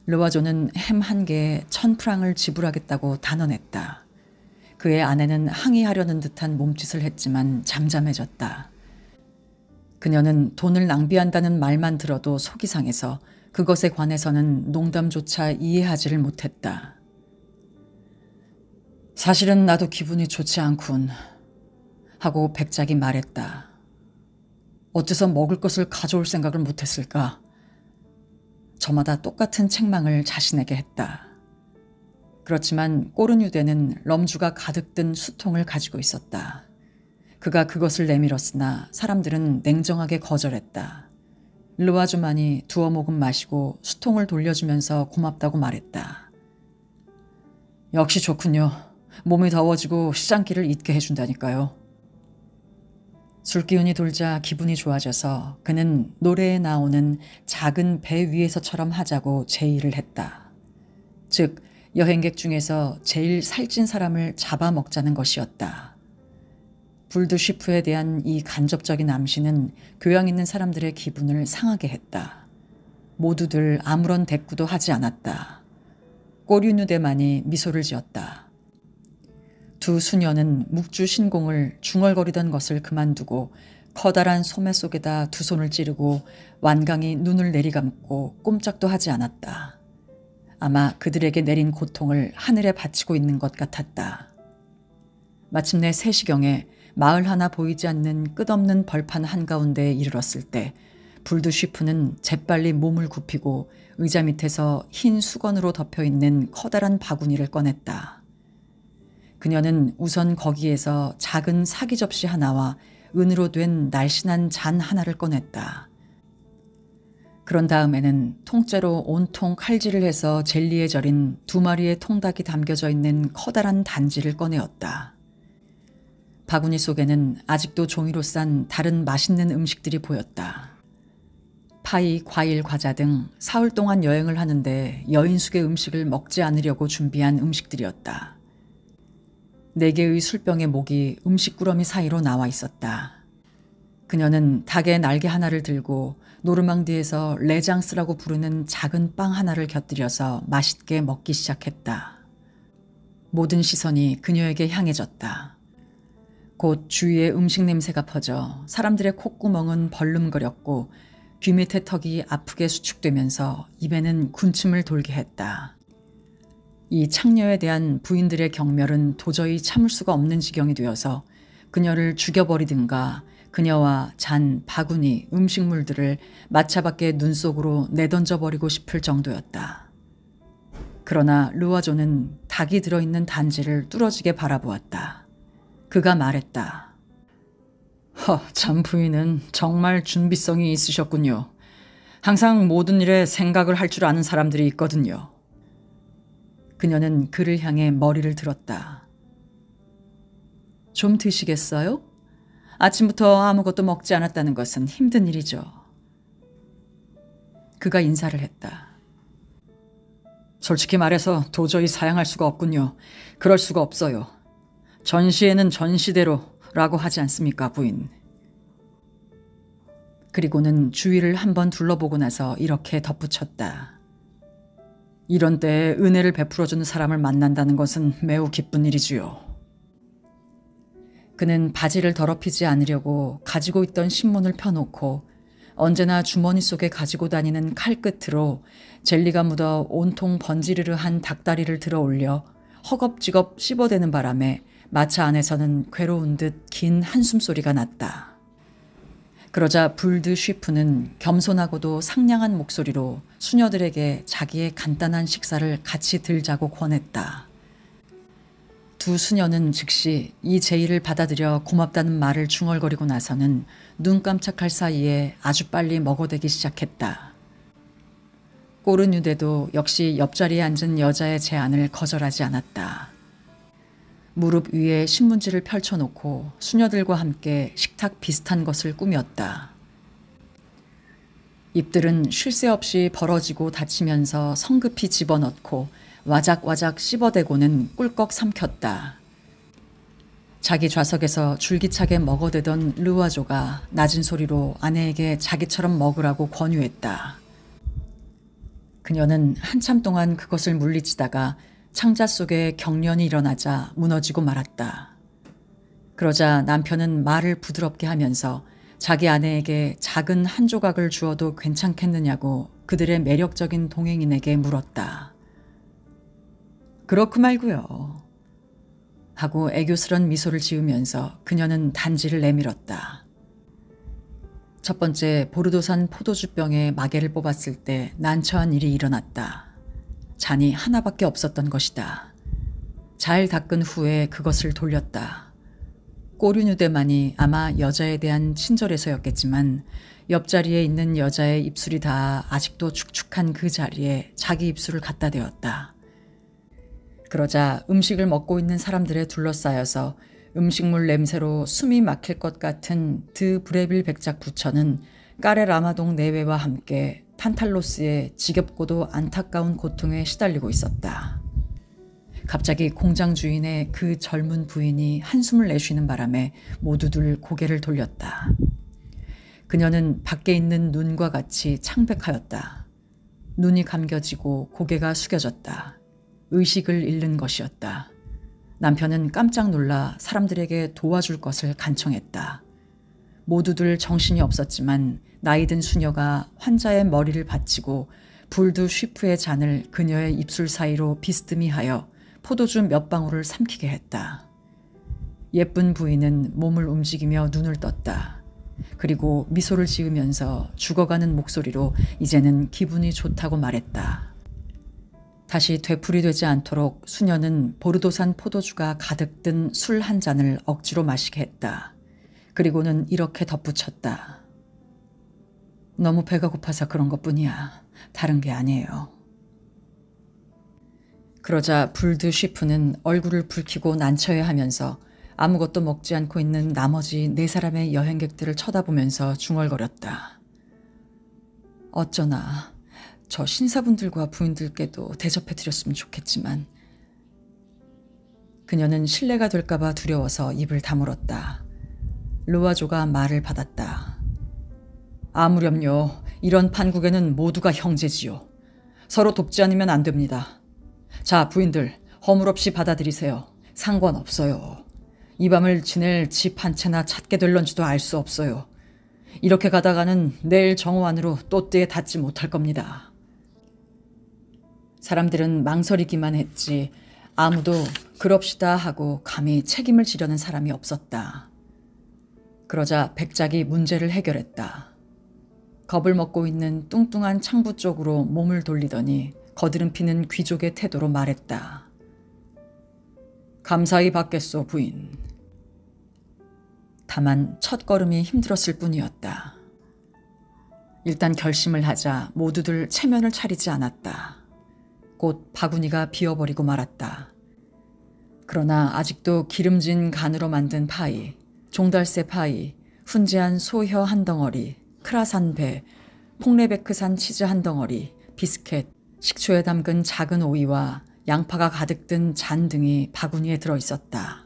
르와조는 햄 한 개에 1000프랑을 지불하겠다고 단언했다. 그의 아내는 항의하려는 듯한 몸짓을 했지만 잠잠해졌다. 그녀는 돈을 낭비한다는 말만 들어도 속이 상해서 그것에 관해서는 농담조차 이해하지를 못했다. 사실은 나도 기분이 좋지 않군 하고 백작이 말했다. 어째서 먹을 것을 가져올 생각을 못했을까? 저마다 똑같은 책망을 자신에게 했다. 그렇지만 꼬르뉴대는 럼주가 가득 든 수통을 가지고 있었다. 그가 그것을 내밀었으나 사람들은 냉정하게 거절했다. 르와조만이 두어 모금 마시고 수통을 돌려주면서 고맙다고 말했다. 역시 좋군요. 몸이 더워지고 시장길을 잊게 해준다니까요. 술기운이 돌자 기분이 좋아져서 그는 노래에 나오는 작은 배 위에서처럼 하자고 제의를 했다. 즉 여행객 중에서 제일 살찐 사람을 잡아먹자는 것이었다. 불드 쉬프에 대한 이 간접적인 암시는 교양 있는 사람들의 기분을 상하게 했다. 모두들 아무런 대꾸도 하지 않았다. 꼬류누대만이 미소를 지었다. 두 수녀는 묵주 신공을 중얼거리던 것을 그만두고 커다란 소매 속에다 두 손을 찌르고 완강히 눈을 내리감고 꼼짝도 하지 않았다. 아마 그들에게 내린 고통을 하늘에 바치고 있는 것 같았다. 마침내 3시경에 마을 하나 보이지 않는 끝없는 벌판 한가운데에 이르렀을 때 불드 쉬프는 재빨리 몸을 굽히고 의자 밑에서 흰 수건으로 덮여있는 커다란 바구니를 꺼냈다. 그녀는 우선 거기에서 작은 사기 접시 하나와 은으로 된 날씬한 잔 하나를 꺼냈다. 그런 다음에는 통째로 온통 칼질을 해서 젤리에 절인 2마리의 통닭이 담겨져 있는 커다란 단지를 꺼내었다. 바구니 속에는 아직도 종이로 싼 다른 맛있는 음식들이 보였다. 파이, 과일, 과자 등 사흘 동안 여행을 하는데 여인숙의 음식을 먹지 않으려고 준비한 음식들이었다. 4개의 술병의 목이 음식구러미 사이로 나와 있었다. 그녀는 닭의 날개 하나를 들고 노르망디에서 레장스라고 부르는 작은 빵 하나를 곁들여서 맛있게 먹기 시작했다. 모든 시선이 그녀에게 향해졌다. 곧 주위에 음식 냄새가 퍼져 사람들의 콧구멍은 벌름거렸고 귀 밑의 턱이 아프게 수축되면서 입에는 군침을 돌게 했다. 이 창녀에 대한 부인들의 경멸은 도저히 참을 수가 없는 지경이 되어서 그녀를 죽여버리든가 그녀와 잔, 바구니, 음식물들을 마차 밖에 눈 속으로 내던져버리고 싶을 정도였다. 그러나 르와조는 닭이 들어있는 단지를 뚫어지게 바라보았다. 그가 말했다. 참 부인은 정말 준비성이 있으셨군요. 항상 모든 일에 생각을 할 줄 아는 사람들이 있거든요. 그녀는 그를 향해 머리를 들었다. 좀 드시겠어요? 아침부터 아무것도 먹지 않았다는 것은 힘든 일이죠. 그가 인사를 했다. 솔직히 말해서 도저히 사양할 수가 없군요. 그럴 수가 없어요. 전시에는 전시대로라고 하지 않습니까, 부인? 그리고는 주위를 한번 둘러보고 나서 이렇게 덧붙였다. 이런 때에 은혜를 베풀어주는 사람을 만난다는 것은 매우 기쁜 일이지요. 그는 바지를 더럽히지 않으려고 가지고 있던 신문을 펴놓고 언제나 주머니 속에 가지고 다니는 칼끝으로 젤리가 묻어 온통 번지르르한 닭다리를 들어 올려 허겁지겁 씹어대는 바람에 마차 안에서는 괴로운 듯 긴 한숨 소리가 났다. 그러자 불드 쉬프는 겸손하고도 상냥한 목소리로 수녀들에게 자기의 간단한 식사를 같이 들자고 권했다. 두 수녀는 즉시 이 제의를 받아들여 고맙다는 말을 중얼거리고 나서는 눈 깜짝할 사이에 아주 빨리 먹어대기 시작했다. 꼬르뉴데도 역시 옆자리에 앉은 여자의 제안을 거절하지 않았다. 무릎 위에 신문지를 펼쳐놓고 수녀들과 함께 식탁 비슷한 것을 꾸몄다. 입들은 쉴 새 없이 벌어지고 닫히면서 성급히 집어넣고 와작와작 씹어대고는 꿀꺽 삼켰다. 자기 좌석에서 줄기차게 먹어대던 르와조가 낮은 소리로 아내에게 자기처럼 먹으라고 권유했다. 그녀는 한참 동안 그것을 물리치다가 창자 속에 경련이 일어나자 무너지고 말았다. 그러자 남편은 말을 부드럽게 하면서 자기 아내에게 작은 한 조각을 주어도 괜찮겠느냐고 그들의 매력적인 동행인에게 물었다. 그렇고 말고요. 하고 애교스런 미소를 지으면서 그녀는 단지를 내밀었다. 첫 번째 보르도산 포도주병에 마개를 뽑았을 때 난처한 일이 일어났다. 잔이 하나밖에 없었던 것이다. 잘 닦은 후에 그것을 돌렸다. 꼬르뉴데만이 아마 여자에 대한 친절에서였겠지만 옆자리에 있는 여자의 입술이 다 아직도 축축한 그 자리에 자기 입술을 갖다 대었다. 그러자 음식을 먹고 있는 사람들에 둘러싸여서 음식물 냄새로 숨이 막힐 것 같은 드 브레빌 백작 부처는 까레 라마동 내외와 함께 탄탈로스의 지겹고도 안타까운 고통에 시달리고 있었다. 갑자기 공장 주인의 그 젊은 부인이 한숨을 내쉬는 바람에 모두들 고개를 돌렸다. 그녀는 밖에 있는 눈과 같이 창백하였다. 눈이 감겨지고 고개가 숙여졌다. 의식을 잃는 것이었다. 남편은 깜짝 놀라 사람들에게 도와줄 것을 간청했다. 모두들 정신이 없었지만 나이든 수녀가 환자의 머리를 받치고 불드 쉬프의 잔을 그녀의 입술 사이로 비스듬히 하여 포도주 몇 방울을 삼키게 했다. 예쁜 부인은 몸을 움직이며 눈을 떴다. 그리고 미소를 지으면서 죽어가는 목소리로 이제는 기분이 좋다고 말했다. 다시 되풀이되지 않도록 수녀는 보르도산 포도주가 가득 든 술 한 잔을 억지로 마시게 했다. 그리고는 이렇게 덧붙였다. 너무 배가 고파서 그런 것뿐이야. 다른 게 아니에요. 그러자 불드 쉬프는 얼굴을 붉히고 난처해하면서 아무것도 먹지 않고 있는 나머지 4사람의 여행객들을 쳐다보면서 중얼거렸다. 어쩌나 저 신사분들과 부인들께도 대접해드렸으면 좋겠지만. 그녀는 실례가 될까봐 두려워서 입을 다물었다. 르와조가 말을 받았다. 아무렴요. 이런 판국에는 모두가 형제지요. 서로 돕지 않으면 안 됩니다. 자, 부인들, 허물없이 받아들이세요. 상관없어요. 이 밤을 지낼 집 한 채나 찾게 될런지도 알 수 없어요. 이렇게 가다가는 내일 정오 안으로 또띠에 닿지 못할 겁니다. 사람들은 망설이기만 했지 아무도 그럽시다 하고 감히 책임을 지려는 사람이 없었다. 그러자 백작이 문제를 해결했다. 겁을 먹고 있는 뚱뚱한 창부 쪽으로 몸을 돌리더니 거드름 피는 귀족의 태도로 말했다. 감사히 받겠소, 부인. 다만 첫걸음이 힘들었을 뿐이었다. 일단 결심을 하자 모두들 체면을 차리지 않았다. 곧 바구니가 비어버리고 말았다. 그러나 아직도 기름진 간으로 만든 파이, 종달새 파이, 훈제한 소혀 한 덩어리, 크라산 배, 퐁레베크산 치즈 한 덩어리, 비스켓, 식초에 담근 작은 오이와 양파가 가득 든 잔 등이 바구니에 들어있었다.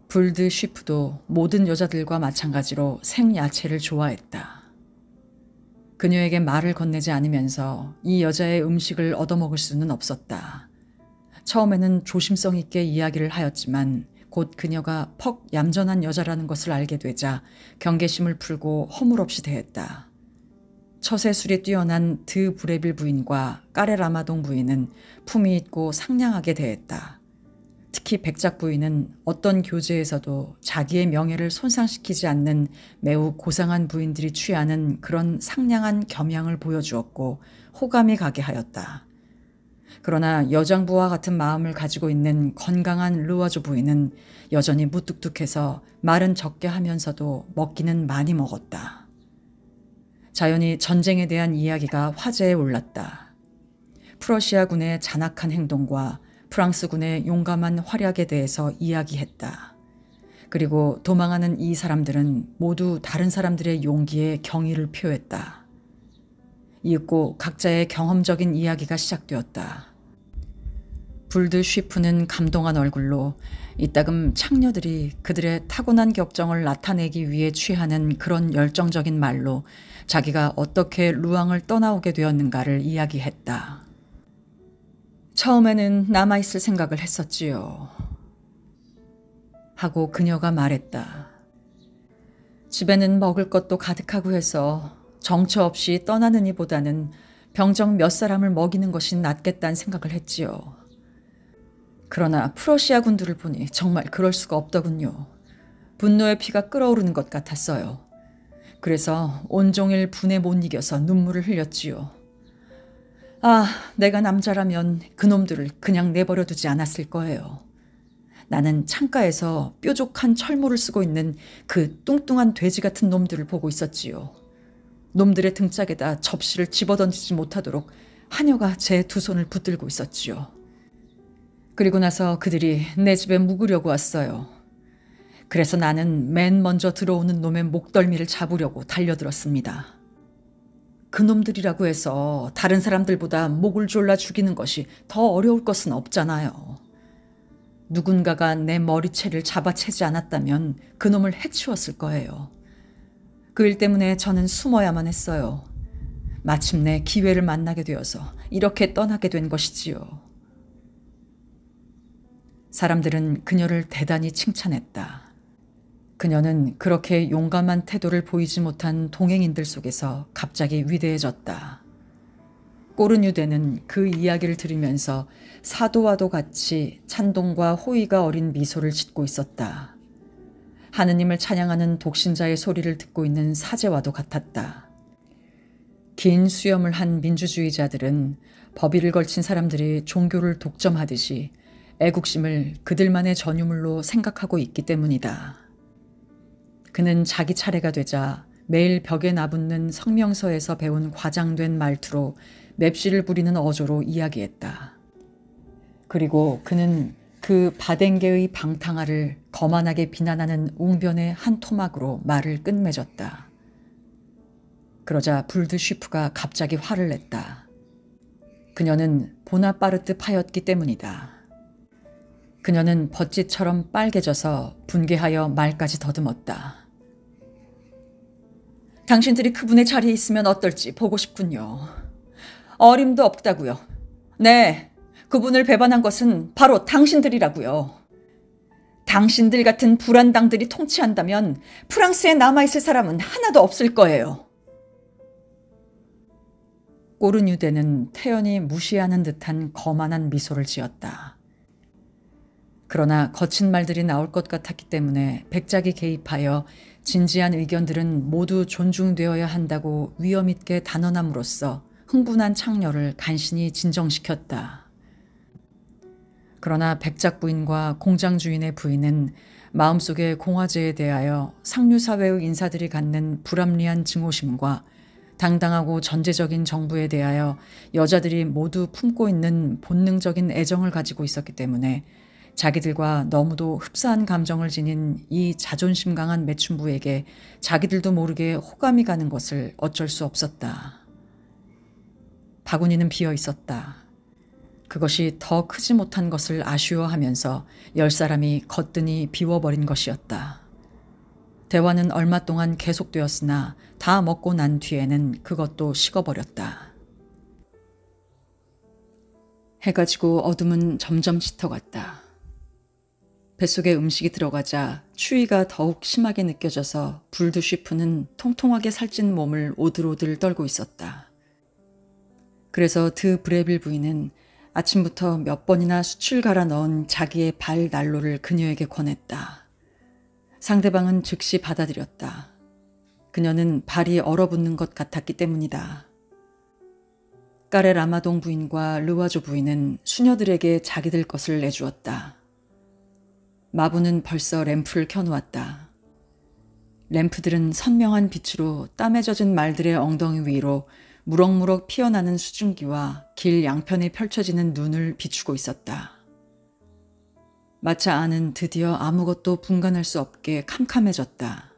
불드 쉬프도 모든 여자들과 마찬가지로 생야채를 좋아했다. 그녀에게 말을 건네지 않으면서 이 여자의 음식을 얻어먹을 수는 없었다. 처음에는 조심성 있게 이야기를 하였지만 곧 그녀가 퍽 얌전한 여자라는 것을 알게 되자 경계심을 풀고 허물없이 대했다. 처세술이 뛰어난 드 브레빌 부인과 까레라마동 부인은 품위 있고 상냥하게 대했다. 특히 백작 부인은 어떤 교제에서도 자기의 명예를 손상시키지 않는 매우 고상한 부인들이 취하는 그런 상냥한 겸양을 보여주었고 호감이 가게 하였다. 그러나 여장부와 같은 마음을 가지고 있는 건강한 르와조 부인은 여전히 무뚝뚝해서 말은 적게 하면서도 먹기는 많이 먹었다. 자연히 전쟁에 대한 이야기가 화제에 올랐다. 프러시아군의 잔악한 행동과 프랑스군의 용감한 활약에 대해서 이야기했다. 그리고 도망하는 이 사람들은 모두 다른 사람들의 용기에 경의를 표했다. 이윽고 각자의 경험적인 이야기가 시작되었다. 불드 쉬프는 감동한 얼굴로 이따금 창녀들이 그들의 타고난 격정을 나타내기 위해 취하는 그런 열정적인 말로 자기가 어떻게 루앙을 떠나오게 되었는가를 이야기했다. 처음에는 남아있을 생각을 했었지요. 하고 그녀가 말했다. 집에는 먹을 것도 가득하고 해서 정처 없이 떠나는 이보다는 병정 몇 사람을 먹이는 것이 낫겠다는 생각을 했지요. 그러나 프러시아 군들을 보니 정말 그럴 수가 없더군요. 분노의 피가 끓어오르는 것 같았어요. 그래서 온종일 분에 못 이겨서 눈물을 흘렸지요. 아, 내가 남자라면 그놈들을 그냥 내버려두지 않았을 거예요. 나는 창가에서 뾰족한 철모를 쓰고 있는 그 뚱뚱한 돼지 같은 놈들을 보고 있었지요. 놈들의 등짝에다 접시를 집어던지지 못하도록 하녀가 제 두 손을 붙들고 있었지요. 그리고 나서 그들이 내 집에 묵으려고 왔어요. 그래서 나는 맨 먼저 들어오는 놈의 목덜미를 잡으려고 달려들었습니다. 그놈들이라고 해서 다른 사람들보다 목을 졸라 죽이는 것이 더 어려울 것은 없잖아요. 누군가가 내 머리채를 잡아채지 않았다면 그놈을 해치웠을 거예요. 그 일 때문에 저는 숨어야만 했어요. 마침내 기회를 만나게 되어서 이렇게 떠나게 된 것이지요. 사람들은 그녀를 대단히 칭찬했다. 그녀는 그렇게 용감한 태도를 보이지 못한 동행인들 속에서 갑자기 위대해졌다. 꼬르뉴데는 그 이야기를 들으면서 사도와도 같이 찬동과 호의가 어린 미소를 짓고 있었다. 하느님을 찬양하는 독신자의 소리를 듣고 있는 사제와도 같았다. 긴 수염을 한 민주주의자들은 법의를 걸친 사람들이 종교를 독점하듯이 애국심을 그들만의 전유물로 생각하고 있기 때문이다. 그는 자기 차례가 되자 매일 벽에 나붙는 성명서에서 배운 과장된 말투로 맵시를 부리는 어조로 이야기했다. 그리고 그는 그 바댕게의 방탕아를 거만하게 비난하는 웅변의 한 토막으로 말을 끝맺었다. 그러자 불드 쉬프가 갑자기 화를 냈다. 그녀는 보나파르트 파였기 때문이다. 그녀는 벗짓처럼 빨개져서 분개하여 말까지 더듬었다. 당신들이 그분의 자리에 있으면 어떨지 보고 싶군요. 어림도 없다고요. 네, 그분을 배반한 것은 바로 당신들이라고요. 당신들 같은 불안당들이 통치한다면 프랑스에 남아있을 사람은 하나도 없을 거예요. 꼬르뉴데는 태연히 무시하는 듯한 거만한 미소를 지었다. 그러나 거친 말들이 나올 것 같았기 때문에 백작이 개입하여 진지한 의견들은 모두 존중되어야 한다고 위엄 있게 단언함으로써 흥분한 창녀를 간신히 진정시켰다. 그러나 백작 부인과 공장 주인의 부인은 마음속에 공화제에 대하여 상류사회의 인사들이 갖는 불합리한 증오심과 당당하고 전제적인 정부에 대하여 여자들이 모두 품고 있는 본능적인 애정을 가지고 있었기 때문에 자기들과 너무도 흡사한 감정을 지닌 이 자존심 강한 매춘부에게 자기들도 모르게 호감이 가는 것을 어쩔 수 없었다. 바구니는 비어 있었다. 그것이 더 크지 못한 것을 아쉬워하면서 10사람이 거뜬히 비워버린 것이었다. 대화는 얼마 동안 계속되었으나 다 먹고 난 뒤에는 그것도 식어버렸다. 해가 지고 어둠은 점점 짙어갔다. 뱃속에 음식이 들어가자 추위가 더욱 심하게 느껴져서 불드 쉬프는 통통하게 살찐 몸을 오들오들 떨고 있었다. 그래서 드 브레빌 부인은 아침부터 몇 번이나 숯을 갈아 넣은 자기의 발 난로를 그녀에게 권했다. 상대방은 즉시 받아들였다. 그녀는 발이 얼어붙는 것 같았기 때문이다. 까레 라마동 부인과 르와조 부인은 수녀들에게 자기들 것을 내주었다. 마부는 벌써 램프를 켜놓았다. 램프들은 선명한 빛으로 땀에 젖은 말들의 엉덩이 위로 무럭무럭 피어나는 수증기와 길 양편에 펼쳐지는 눈을 비추고 있었다. 마차 안은 드디어 아무것도 분간할 수 없게 캄캄해졌다.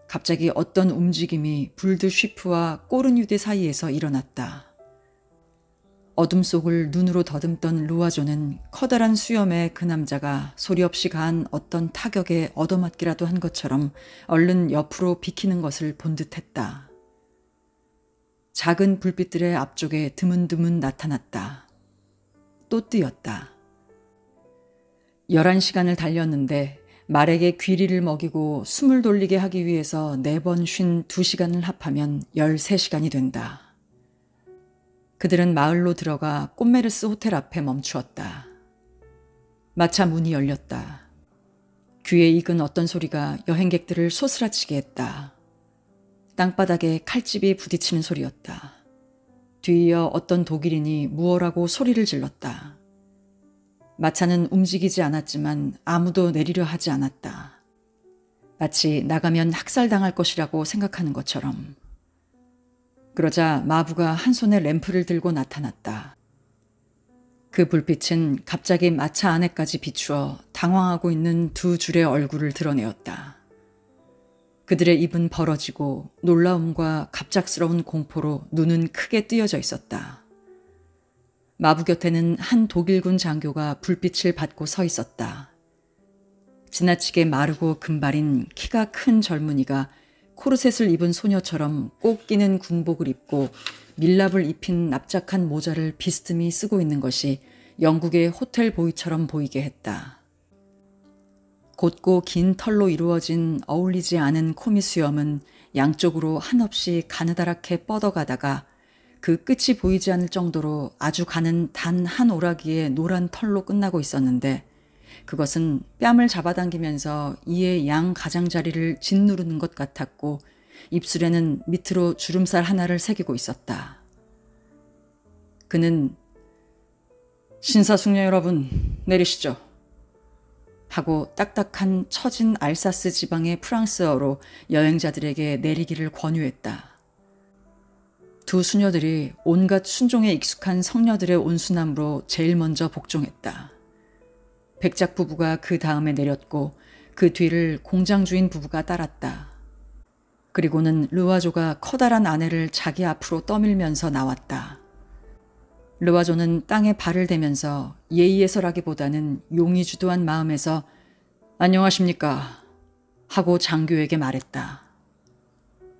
갑자기 어떤 움직임이 불드 쉬프와 꼬르뉴데 사이에서 일어났다. 어둠 속을 눈으로 더듬던 루아조는 커다란 수염의 그 남자가 소리 없이 가한 어떤 타격에 얻어맞기라도 한 것처럼 얼른 옆으로 비키는 것을 본 듯했다. 작은 불빛들의 앞쪽에 드문드문 나타났다. 또 뛰었다. 11시간을 달렸는데 말에게 귀리를 먹이고 숨을 돌리게 하기 위해서 4번 쉰 2시간을 합하면 13시간이 된다. 그들은 마을로 들어가 꽃메르스 호텔 앞에 멈추었다. 마차 문이 열렸다. 귀에 익은 어떤 소리가 여행객들을 소스라치게 했다. 땅바닥에 칼집이 부딪히는 소리였다. 뒤이어 어떤 독일인이 무어라고 소리를 질렀다. 마차는 움직이지 않았지만 아무도 내리려 하지 않았다. 마치 나가면 학살당할 것이라고 생각하는 것처럼. 그러자 마부가 한 손에 램프를 들고 나타났다. 그 불빛은 갑자기 마차 안에까지 비추어 당황하고 있는 2줄의 얼굴을 드러내었다. 그들의 입은 벌어지고 놀라움과 갑작스러운 공포로 눈은 크게 띄어져 있었다. 마부 곁에는 한 독일군 장교가 불빛을 받고 서 있었다. 지나치게 마르고 금발인 키가 큰 젊은이가 코르셋을 입은 소녀처럼 꼭 끼는 군복을 입고 밀랍을 입힌 납작한 모자를 비스듬히 쓰고 있는 것이 영국의 호텔 보이처럼 보이게 했다. 곧고 긴 털로 이루어진 어울리지 않은 코미 수염은 양쪽으로 한없이 가느다랗게 뻗어가다가 그 끝이 보이지 않을 정도로 아주 가는 단 한 오라기의 노란 털로 끝나고 있었는데 그것은 뺨을 잡아당기면서 이의 양 가장자리를 짓누르는 것 같았고 입술에는 밑으로 주름살 하나를 새기고 있었다. 그는 신사숙녀 여러분 내리시죠. 하고 딱딱한 처진 알사스 지방의 프랑스어로 여행자들에게 내리기를 권유했다. 2 수녀들이 온갖 순종에 익숙한 성녀들의 온순함으로 제일 먼저 복종했다. 백작 부부가 그 다음에 내렸고 그 뒤를 공장 주인 부부가 따랐다. 그리고는 르와조가 커다란 아내를 자기 앞으로 떠밀면서 나왔다. 르와조는 땅에 발을 대면서 예의에서라기보다는 용이 주도한 마음에서 안녕하십니까 하고 장교에게 말했다.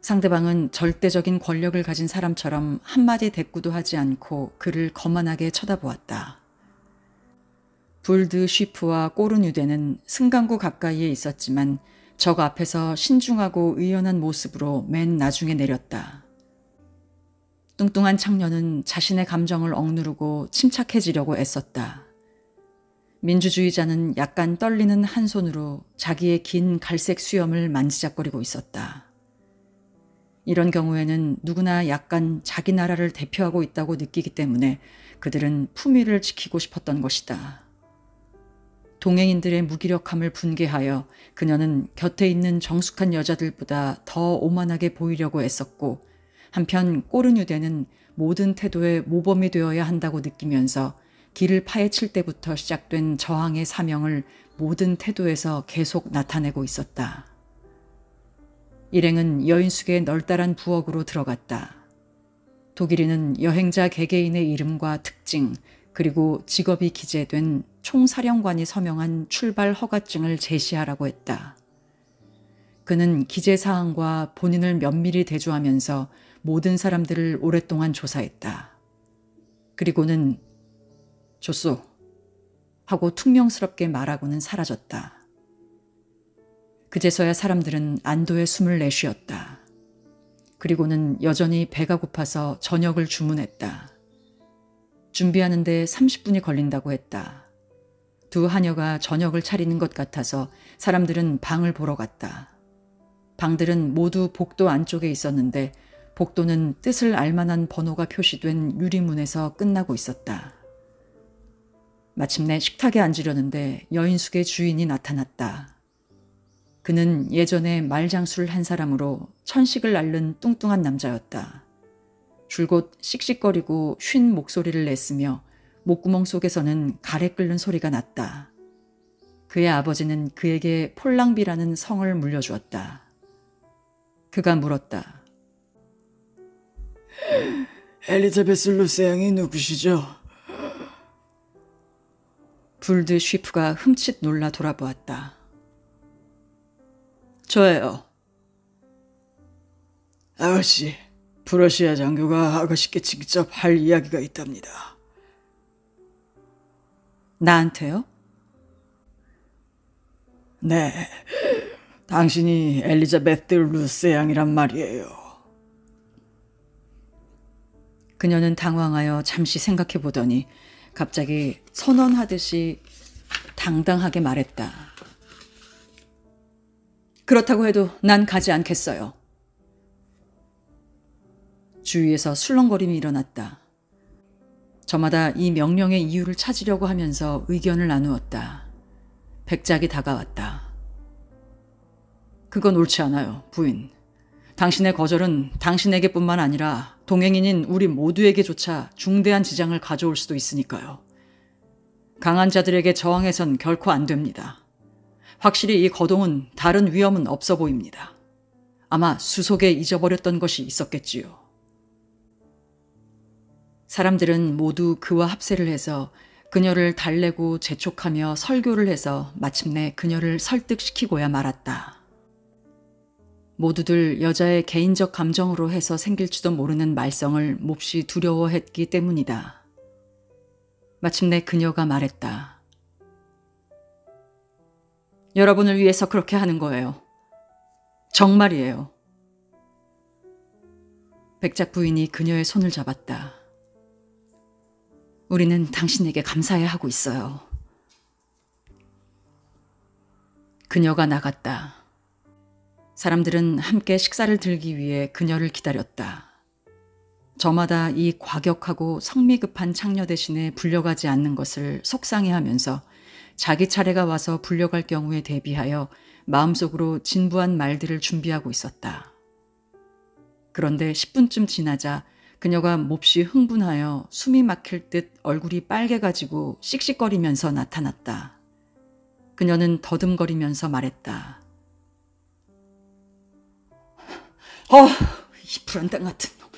상대방은 절대적인 권력을 가진 사람처럼 한마디 대꾸도 하지 않고 그를 거만하게 쳐다보았다. 불드 쉬프와 꼬르뉴데는 승강구 가까이에 있었지만 적 앞에서 신중하고 의연한 모습으로 맨 나중에 내렸다. 뚱뚱한 창녀는 자신의 감정을 억누르고 침착해지려고 애썼다. 민주주의자는 약간 떨리는 한 손으로 자기의 긴 갈색 수염을 만지작거리고 있었다. 이런 경우에는 누구나 약간 자기 나라를 대표하고 있다고 느끼기 때문에 그들은 품위를 지키고 싶었던 것이다. 동행인들의 무기력함을 분개하여 그녀는 곁에 있는 정숙한 여자들보다 더 오만하게 보이려고 애썼고 한편 꼬르뉴데는 모든 태도의 모범이 되어야 한다고 느끼면서 길을 파헤칠 때부터 시작된 저항의 사명을 모든 태도에서 계속 나타내고 있었다. 일행은 여인숙의 널따란 부엌으로 들어갔다. 독일인은 여행자 개개인의 이름과 특징 그리고 직업이 기재된 총사령관이 서명한 출발 허가증을 제시하라고 했다. 그는 기재사항과 본인을 면밀히 대조하면서 모든 사람들을 오랫동안 조사했다. 그리고는 좋소 하고 퉁명스럽게 말하고는 사라졌다. 그제서야 사람들은 안도의 숨을 내쉬었다. 그리고는 여전히 배가 고파서 저녁을 주문했다. 준비하는데 30분이 걸린다고 했다. 두 하녀가 저녁을 차리는 것 같아서 사람들은 방을 보러 갔다. 방들은 모두 복도 안쪽에 있었는데 복도는 뜻을 알만한 번호가 표시된 유리문에서 끝나고 있었다. 마침내 식탁에 앉으려는데 여인숙의 주인이 나타났다. 그는 예전에 말장수를 한 사람으로 천식을 앓는 뚱뚱한 남자였다. 줄곧 씩씩거리고 쉰 목소리를 냈으며 목구멍 속에서는 가래 끓는 소리가 났다. 그의 아버지는 그에게 폴랑비라는 성을 물려주었다. 그가 물었다. 엘리자베스 루세 양이 누구시죠? 불드 쉬프가 흠칫 놀라 돌아보았다. 저예요. 아가씨, 프러시아 장교가 아가씨께 직접 할 이야기가 있답니다. 나한테요? 네, 당신이 엘리자베스 루세 양이란 말이에요. 그녀는 당황하여 잠시 생각해 보더니 갑자기 선언하듯이 당당하게 말했다. 그렇다고 해도 난 가지 않겠어요. 주위에서 술렁거림이 일어났다. 저마다 이 명령의 이유를 찾으려고 하면서 의견을 나누었다. 백작이 다가왔다. 그건 옳지 않아요, 부인. 당신의 거절은 당신에게뿐만 아니라 동행인인 우리 모두에게조차 중대한 지장을 가져올 수도 있으니까요. 강한 자들에게 저항해선 결코 안 됩니다. 확실히 이 거동은 다른 위험은 없어 보입니다. 아마 수속에 잊어버렸던 것이 있었겠지요. 사람들은 모두 그와 합세를 해서 그녀를 달래고 재촉하며 설교를 해서 마침내 그녀를 설득시키고야 말았다. 모두들 여자의 개인적 감정으로 해서 생길지도 모르는 말썽을 몹시 두려워했기 때문이다. 마침내 그녀가 말했다. 여러분을 위해서 그렇게 하는 거예요. 정말이에요. 백작 부인이 그녀의 손을 잡았다. 우리는 당신에게 감사해야 하고 있어요. 그녀가 나갔다. 사람들은 함께 식사를 들기 위해 그녀를 기다렸다. 저마다 이 과격하고 성미급한 창녀 대신에 불려가지 않는 것을 속상해하면서 자기 차례가 와서 불려갈 경우에 대비하여 마음속으로 진부한 말들을 준비하고 있었다. 그런데 10분쯤 지나자 그녀가 몹시 흥분하여 숨이 막힐 듯 얼굴이 빨개가지고 씩씩거리면서 나타났다. 그녀는 더듬거리면서 말했다. 이 불안당 같은 놈,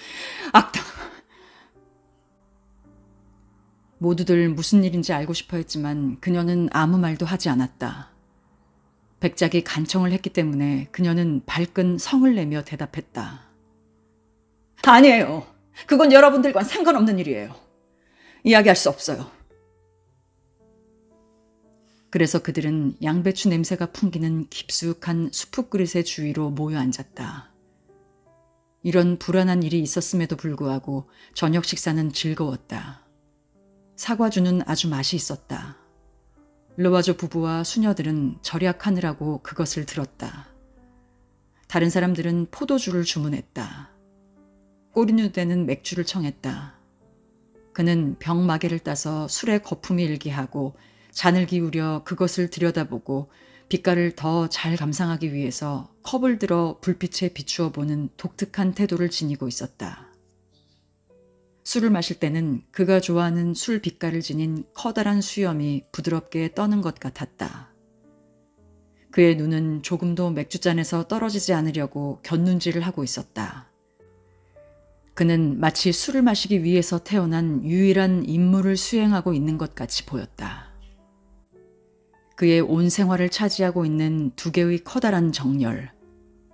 악당. 모두들 무슨 일인지 알고 싶어 했지만 그녀는 아무 말도 하지 않았다. 백작이 간청을 했기 때문에 그녀는 발끈 성을 내며 대답했다. 아니에요. 그건 여러분들과는 상관없는 일이에요. 이야기할 수 없어요. 그래서 그들은 양배추 냄새가 풍기는 깊숙한 수프 그릇의 주위로 모여 앉았다. 이런 불안한 일이 있었음에도 불구하고 저녁 식사는 즐거웠다. 사과주는 아주 맛이 있었다. 르와조 부부와 수녀들은 절약하느라고 그것을 들었다. 다른 사람들은 포도주를 주문했다. 꼬리누대는 맥주를 청했다. 그는 병마개를 따서 술의 거품이 일게 하고 잔을 기울여 그것을 들여다보고 빛깔을 더 잘 감상하기 위해서 컵을 들어 불빛에 비추어 보는 독특한 태도를 지니고 있었다. 술을 마실 때는 그가 좋아하는 술 빛깔을 지닌 커다란 수염이 부드럽게 떠는 것 같았다. 그의 눈은 조금도 맥주잔에서 떨어지지 않으려고 곁눈질을 하고 있었다. 그는 마치 술을 마시기 위해서 태어난 유일한 임무를 수행하고 있는 것 같이 보였다. 그의 온 생활을 차지하고 있는 두 개의 커다란 정열,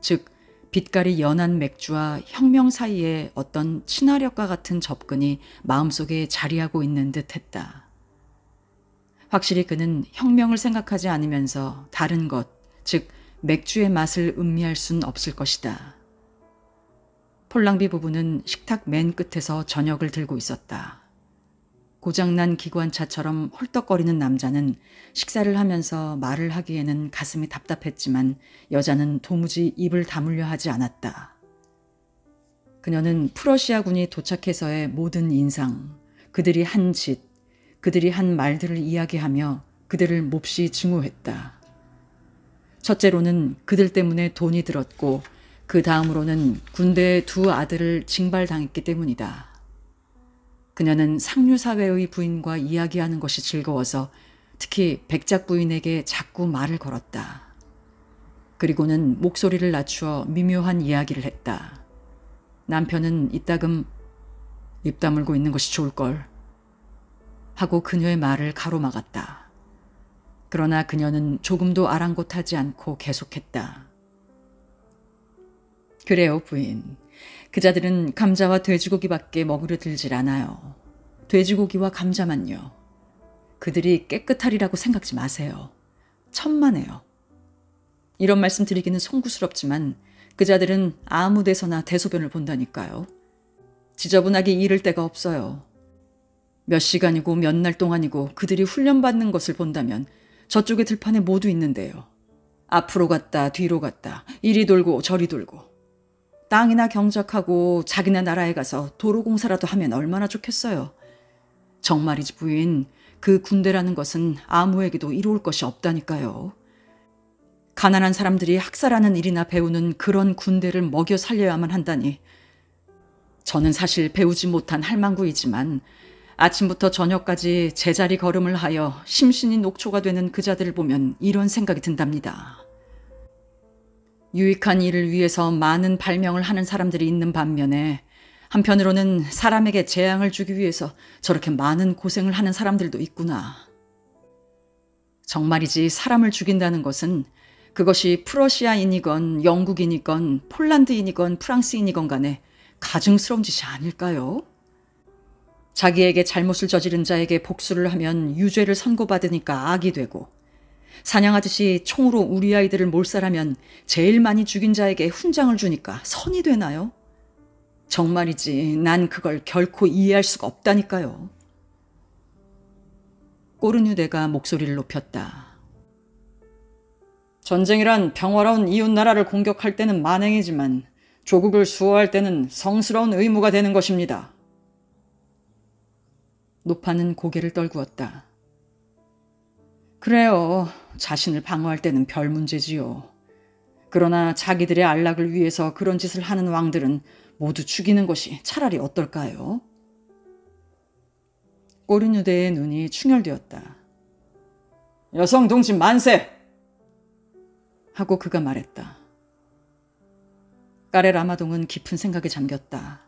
즉 빛깔이 연한 맥주와 혁명 사이에 어떤 친화력과 같은 접근이 마음속에 자리하고 있는 듯 했다. 확실히 그는 혁명을 생각하지 않으면서 다른 것, 즉 맥주의 맛을 음미할 순 없을 것이다. 폴랑비 부부는 식탁 맨 끝에서 저녁을 들고 있었다. 고장난 기관차처럼 헐떡거리는 남자는 식사를 하면서 말을 하기에는 가슴이 답답했지만 여자는 도무지 입을 다물려 하지 않았다. 그녀는 프러시아군이 도착해서의 모든 인상, 그들이 한 짓, 그들이 한 말들을 이야기하며 그들을 몹시 증오했다. 첫째로는 그들 때문에 돈이 들었고 그 다음으로는 군대의 두 아들을 징발당했기 때문이다. 그녀는 상류사회의 부인과 이야기하는 것이 즐거워서 특히 백작 부인에게 자꾸 말을 걸었다. 그리고는 목소리를 낮추어 미묘한 이야기를 했다. 남편은 이따금 입 다물고 있는 것이 좋을걸 하고 그녀의 말을 가로막았다. 그러나 그녀는 조금도 아랑곳하지 않고 계속했다. 그래요, 부인. 그자들은 감자와 돼지고기밖에 먹으려 들질 않아요. 돼지고기와 감자만요. 그들이 깨끗하리라고 생각지 마세요. 천만에요. 이런 말씀 드리기는 송구스럽지만 그자들은 아무 데서나 대소변을 본다니까요. 지저분하게 이를 데가 없어요. 몇 시간이고 몇 날 동안이고 그들이 훈련받는 것을 본다면 저쪽의 들판에 모두 있는데요. 앞으로 갔다 뒤로 갔다 이리 돌고 저리 돌고. 땅이나 경작하고 자기네 나라에 가서 도로공사라도 하면 얼마나 좋겠어요. 정말이지 부인, 그 군대라는 것은 아무에게도 이로울 것이 없다니까요. 가난한 사람들이 학살하는 일이나 배우는 그런 군대를 먹여 살려야만 한다니. 저는 사실 배우지 못한 할망구이지만 아침부터 저녁까지 제자리 걸음을 하여 심신이 녹초가 되는 그자들을 보면 이런 생각이 든답니다. 유익한 일을 위해서 많은 발명을 하는 사람들이 있는 반면에 한편으로는 사람에게 재앙을 주기 위해서 저렇게 많은 고생을 하는 사람들도 있구나. 정말이지 사람을 죽인다는 것은 그것이 프러시아인이건 영국인이건 폴란드인이건 프랑스인이건 간에 가증스러운 짓이 아닐까요? 자기에게 잘못을 저지른 자에게 복수를 하면 유죄를 선고받으니까 악이 되고 사냥하듯이 총으로 우리 아이들을 몰살하면 제일 많이 죽인 자에게 훈장을 주니까 선이 되나요? 정말이지 난 그걸 결코 이해할 수가 없다니까요. 꼬르뉴데가 목소리를 높였다. 전쟁이란 평화로운 이웃나라를 공격할 때는 만행이지만 조국을 수호할 때는 성스러운 의무가 되는 것입니다. 노파는 고개를 떨구었다. 그래요. 자신을 방어할 때는 별 문제지요. 그러나 자기들의 안락을 위해서 그런 짓을 하는 왕들은 모두 죽이는 것이 차라리 어떨까요? 꼬르뉴데의 눈이 충혈되었다. 여성 동지 만세! 하고 그가 말했다. 까레 라마동은 깊은 생각에 잠겼다.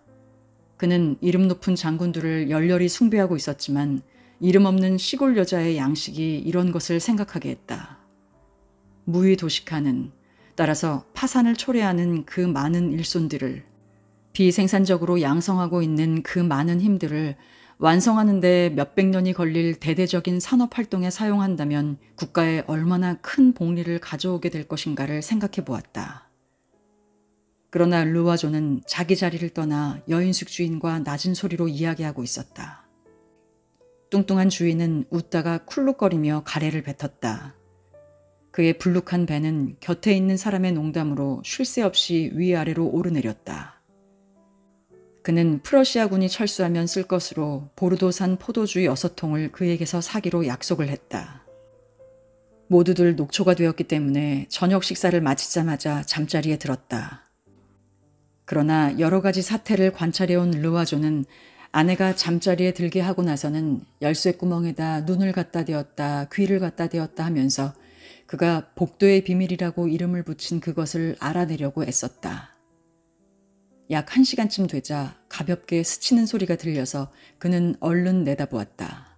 그는 이름 높은 장군들을 열렬히 숭배하고 있었지만 이름 없는 시골 여자의 양식이 이런 것을 생각하게 했다. 무의도식하는, 따라서 파산을 초래하는 그 많은 일손들을, 비생산적으로 양성하고 있는 그 많은 힘들을 완성하는 데 몇백 년이 걸릴 대대적인 산업활동에 사용한다면 국가에 얼마나 큰 복리를 가져오게 될 것인가를 생각해 보았다. 그러나 르와조는 자기 자리를 떠나 여인숙 주인과 낮은 소리로 이야기하고 있었다. 뚱뚱한 주인은 웃다가 쿨룩거리며 가래를 뱉었다. 그의 불룩한 배는 곁에 있는 사람의 농담으로 쉴 새 없이 위아래로 오르내렸다. 그는 프러시아군이 철수하면 쓸 것으로 보르도산 포도주 6통을 그에게서 사기로 약속을 했다. 모두들 녹초가 되었기 때문에 저녁 식사를 마치자마자 잠자리에 들었다. 그러나 여러 가지 사태를 관찰해온 르와조는 아내가 잠자리에 들게 하고 나서는 열쇠구멍에다 눈을 갖다 대었다 귀를 갖다 대었다 하면서 그가 복도의 비밀이라고 이름을 붙인 그것을 알아내려고 애썼다. 약 1시간쯤 되자 가볍게 스치는 소리가 들려서 그는 얼른 내다보았다.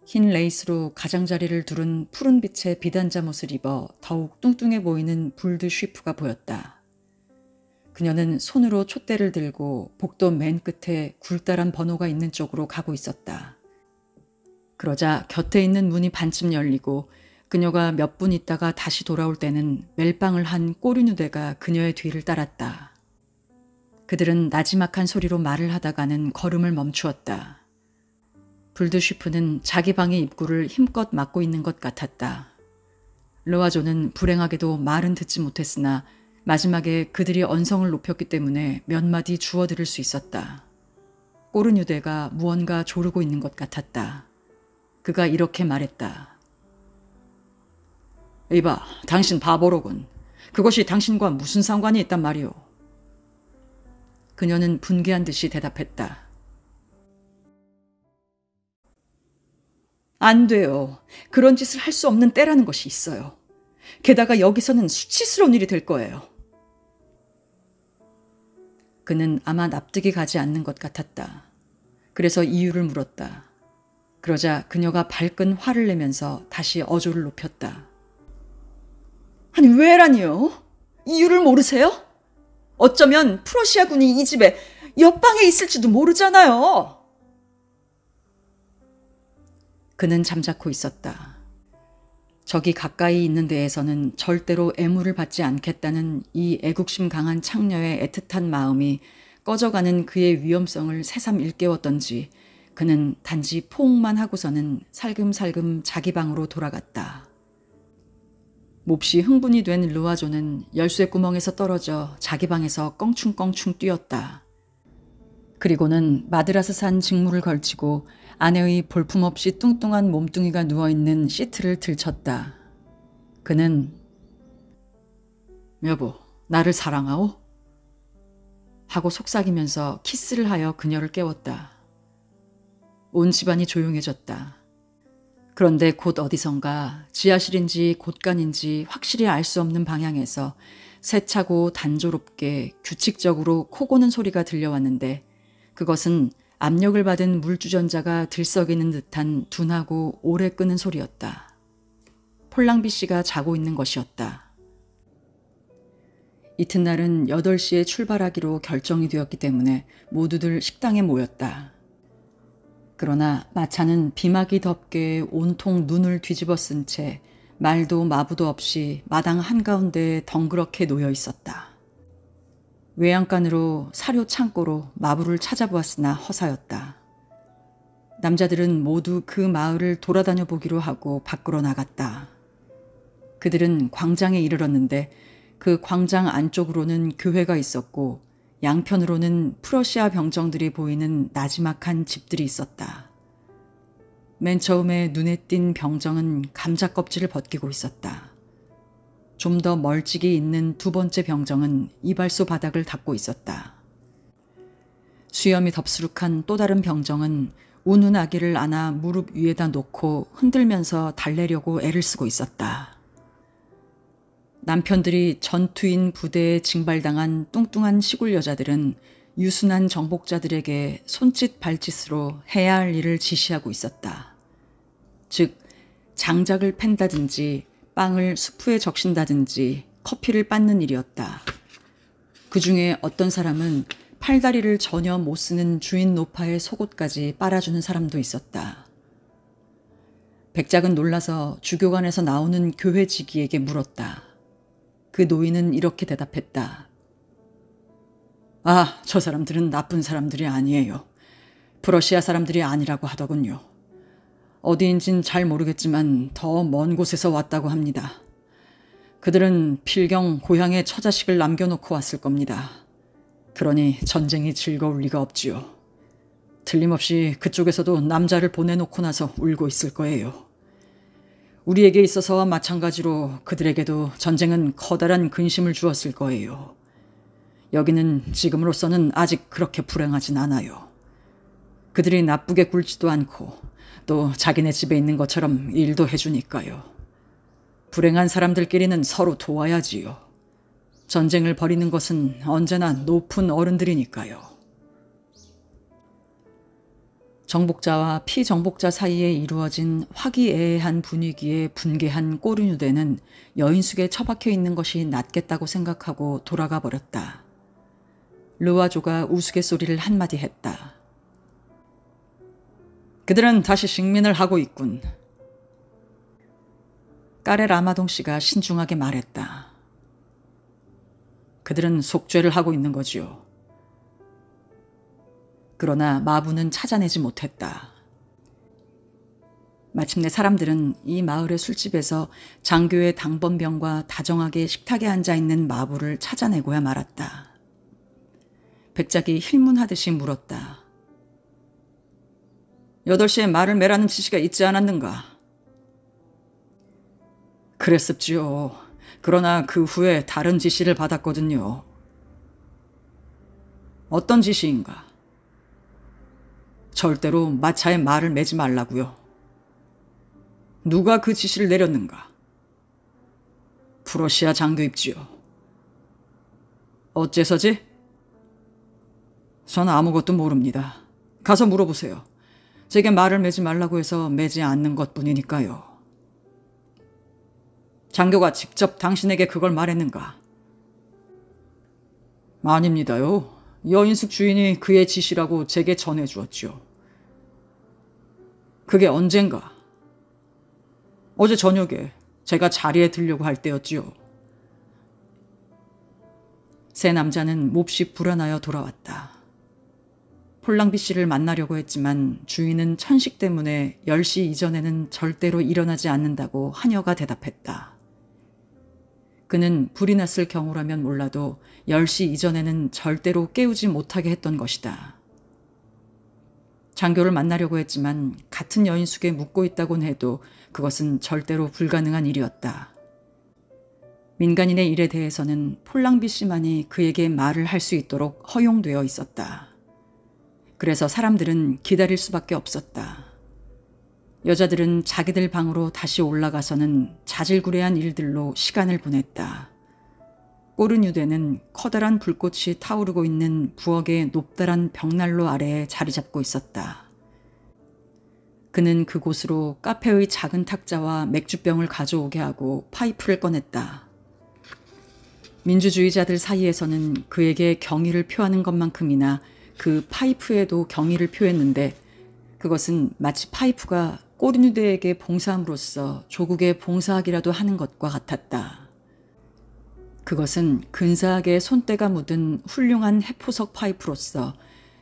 흰 레이스로 가장자리를 두른 푸른 빛의 비단 잠옷을 입어 더욱 뚱뚱해 보이는 불드 쉬프가 보였다. 그녀는 손으로 촛대를 들고 복도 맨 끝에 굴다란 번호가 있는 쪽으로 가고 있었다. 그러자 곁에 있는 문이 반쯤 열리고 그녀가 몇 분 있다가 다시 돌아올 때는 멜빵을 한 꼬리누대가 그녀의 뒤를 따랐다. 그들은 나지막한 소리로 말을 하다가는 걸음을 멈추었다. 불드슈프는 자기 방의 입구를 힘껏 막고 있는 것 같았다. 르와조는 불행하게도 말은 듣지 못했으나 마지막에 그들이 언성을 높였기 때문에 몇 마디 주워들을 수 있었다. 꼬르뉴대가 무언가 조르고 있는 것 같았다. 그가 이렇게 말했다. 이봐, 당신 바보로군. 그것이 당신과 무슨 상관이 있단 말이오. 그녀는 분개한 듯이 대답했다. 안 돼요. 그런 짓을 할 수 없는 때라는 것이 있어요. 게다가 여기서는 수치스러운 일이 될 거예요. 그는 아마 납득이 가지 않는 것 같았다. 그래서 이유를 물었다. 그러자 그녀가 발끈 화를 내면서 다시 어조를 높였다. 아니 왜라니요? 이유를 모르세요? 어쩌면 프러시아군이 이 집에 옆방에 있을지도 모르잖아요. 그는 잠자코 있었다. 저기 가까이 있는 데에서는 절대로 애무를 받지 않겠다는 이 애국심 강한 창녀의 애틋한 마음이 꺼져가는 그의 위험성을 새삼 일깨웠던지 그는 단지 포옹만 하고서는 살금살금 자기 방으로 돌아갔다. 몹시 흥분이 된 르와조는 열쇠 구멍에서 떨어져 자기 방에서 껑충껑충 뛰었다. 그리고는 마드라스 산 직무를 걸치고 아내의 볼품없이 뚱뚱한 몸뚱이가 누워있는 시트를 들쳤다. 그는 여보, 나를 사랑하오? 하고 속삭이면서 키스를 하여 그녀를 깨웠다. 온 집안이 조용해졌다. 그런데 곧 어디선가 지하실인지 곳간인지 확실히 알 수 없는 방향에서 세차고 단조롭게 규칙적으로 코 고는 소리가 들려왔는데 그것은 압력을 받은 물주전자가 들썩이는 듯한 둔하고 오래 끄는 소리였다. 폴랑비 씨가 자고 있는 것이었다. 이튿날은 8시에 출발하기로 결정이 되었기 때문에 모두들 식당에 모였다. 그러나 마차는 비막이 덮게 온통 눈을 뒤집어 쓴 채 말도 마부도 없이 마당 한가운데에 덩그렇게 놓여 있었다. 외양간으로 사료 창고로 마부를 찾아보았으나 허사였다. 남자들은 모두 그 마을을 돌아다녀 보기로 하고 밖으로 나갔다. 그들은 광장에 이르렀는데 그 광장 안쪽으로는 교회가 있었고 양편으로는 프러시아 병정들이 보이는 나지막한 집들이 있었다. 맨 처음에 눈에 띈 병정은 감자 껍질을 벗기고 있었다. 좀 더 멀찍이 있는 두 번째 병정은 이발소 바닥을 닦고 있었다. 수염이 덥수룩한 또 다른 병정은 우는 아기를 안아 무릎 위에다 놓고 흔들면서 달래려고 애를 쓰고 있었다. 남편들이 전투인 부대에 징발당한 뚱뚱한 시골 여자들은 유순한 정복자들에게 손짓 발짓으로 해야 할 일을 지시하고 있었다. 즉 장작을 팬다든지 빵을 수프에 적신다든지 커피를 빻는 일이었다. 그 중에 어떤 사람은 팔다리를 전혀 못 쓰는 주인 노파의 속옷까지 빨아주는 사람도 있었다. 백작은 놀라서 주교관에서 나오는 교회지기에게 물었다. 그 노인은 이렇게 대답했다. 아, 저 사람들은 나쁜 사람들이 아니에요. 프러시아 사람들이 아니라고 하더군요. 어디인진 잘 모르겠지만 더 먼 곳에서 왔다고 합니다. 그들은 필경 고향에 처자식을 남겨놓고 왔을 겁니다. 그러니 전쟁이 즐거울 리가 없지요. 틀림없이 그쪽에서도 남자를 보내놓고 나서 울고 있을 거예요. 우리에게 있어서와 마찬가지로 그들에게도 전쟁은 커다란 근심을 주었을 거예요. 여기는 지금으로서는 아직 그렇게 불행하진 않아요. 그들이 나쁘게 굴지도 않고 또 자기네 집에 있는 것처럼 일도 해주니까요. 불행한 사람들끼리는 서로 도와야지요. 전쟁을 벌이는 것은 언제나 높은 어른들이니까요. 정복자와 피정복자 사이에 이루어진 화기애애한 분위기에 분개한 꼬르뉴대는 여인숙에 처박혀 있는 것이 낫겠다고 생각하고 돌아가 버렸다. 르와조가 우스갯소리를 한마디 했다. 그들은 다시 식민을 하고 있군. 까레 라마동 씨가 신중하게 말했다. 그들은 속죄를 하고 있는 거지요. 그러나 마부는 찾아내지 못했다. 마침내 사람들은 이 마을의 술집에서 장교의 당번병과 다정하게 식탁에 앉아있는 마부를 찾아내고야 말았다. 백작이 힐문하듯이 물었다. 8시에 말을 매라는 지시가 있지 않았는가? 그랬습지요. 그러나 그 후에 다른 지시를 받았거든요. 어떤 지시인가? 절대로 마차에 말을 매지 말라고요. 누가 그 지시를 내렸는가? 프로시아 장교입지요. 어째서지? 전 아무것도 모릅니다. 가서 물어보세요. 제게 말을 매지 말라고 해서 매지 않는 것뿐이니까요. 장교가 직접 당신에게 그걸 말했는가? 아닙니다요. 여인숙 주인이 그의 지시라고 제게 전해주었지요. 그게 언젠가? 어제 저녁에 제가 자리에 들려고 할 때였지요. 세 남자는 몹시 불안하여 돌아왔다. 폴랑비 씨를 만나려고 했지만 주인은 천식 때문에 10시 이전에는 절대로 일어나지 않는다고 하녀가 대답했다. 그는 불이 났을 경우라면 몰라도 10시 이전에는 절대로 깨우지 못하게 했던 것이다. 장교를 만나려고 했지만 같은 여인숙에 묵고 있다곤 해도 그것은 절대로 불가능한 일이었다. 민간인의 일에 대해서는 폴랑비 씨만이 그에게 말을 할 수 있도록 허용되어 있었다. 그래서 사람들은 기다릴 수밖에 없었다. 여자들은 자기들 방으로 다시 올라가서는 자질구레한 일들로 시간을 보냈다. 꼬르뉴데는 커다란 불꽃이 타오르고 있는 부엌의 높다란 벽난로 아래에 자리 잡고 있었다. 그는 그곳으로 카페의 작은 탁자와 맥주병을 가져오게 하고 파이프를 꺼냈다. 민주주의자들 사이에서는 그에게 경의를 표하는 것만큼이나 그 파이프에도 경의를 표했는데 그것은 마치 파이프가 꼬르뉴데에게 봉사함으로써 조국에 봉사하기라도 하는 것과 같았다. 그것은 근사하게 손때가 묻은 훌륭한 해포석 파이프로서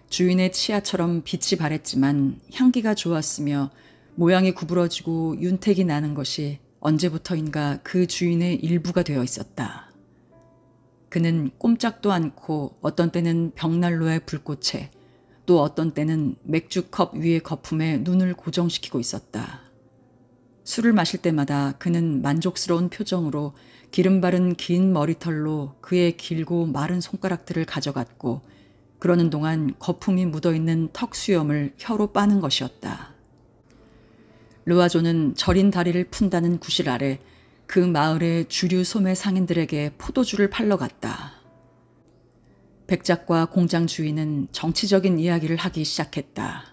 주인의 치아처럼 빛이 바랬지만 향기가 좋았으며 모양이 구부러지고 윤택이 나는 것이 언제부터인가 그 주인의 일부가 되어 있었다. 그는 꼼짝도 않고 어떤 때는 벽난로의 불꽃에 또 어떤 때는 맥주컵 위의 거품에 눈을 고정시키고 있었다. 술을 마실 때마다 그는 만족스러운 표정으로 기름 바른 긴 머리털로 그의 길고 마른 손가락들을 가져갔고 그러는 동안 거품이 묻어있는 턱 수염을 혀로 빠는 것이었다. 르와조는 저린 다리를 푼다는 구실 아래 그 마을의 주류 소매 상인들에게 포도주를 팔러 갔다. 백작과 공장 주인은 정치적인 이야기를 하기 시작했다.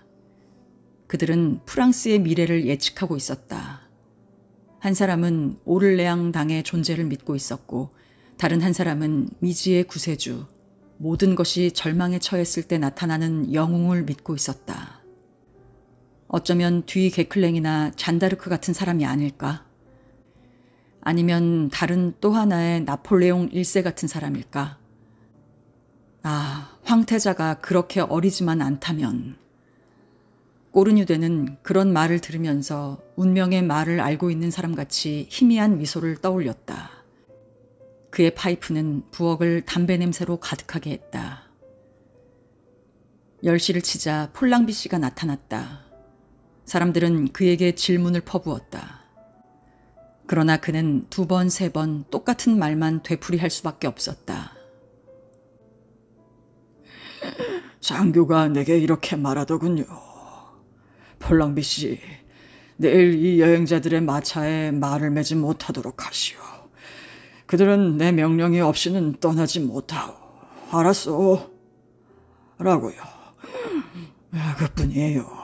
그들은 프랑스의 미래를 예측하고 있었다. 한 사람은 오를레앙 당의 존재를 믿고 있었고 다른 한 사람은 미지의 구세주, 모든 것이 절망에 처했을 때 나타나는 영웅을 믿고 있었다. 어쩌면 뒤 게클랭이나 잔다르크 같은 사람이 아닐까? 아니면 다른 또 하나의 나폴레옹 1세 같은 사람일까? 아, 황태자가 그렇게 어리지만 않다면. 꼬르뉴데는 그런 말을 들으면서 운명의 말을 알고 있는 사람같이 희미한 미소를 떠올렸다. 그의 파이프는 부엌을 담배 냄새로 가득하게 했다. 10시를 치자 폴랑비 씨가 나타났다. 사람들은 그에게 질문을 퍼부었다. 그러나 그는 2번, 3번 똑같은 말만 되풀이할 수밖에 없었다. 장교가 내게 이렇게 말하더군요. 폴랑비 씨, 내일 이 여행자들의 마차에 말을 매지 못하도록 하시오. 그들은 내 명령이 없이는 떠나지 못하오. 알았소? 라고요. 그뿐이에요.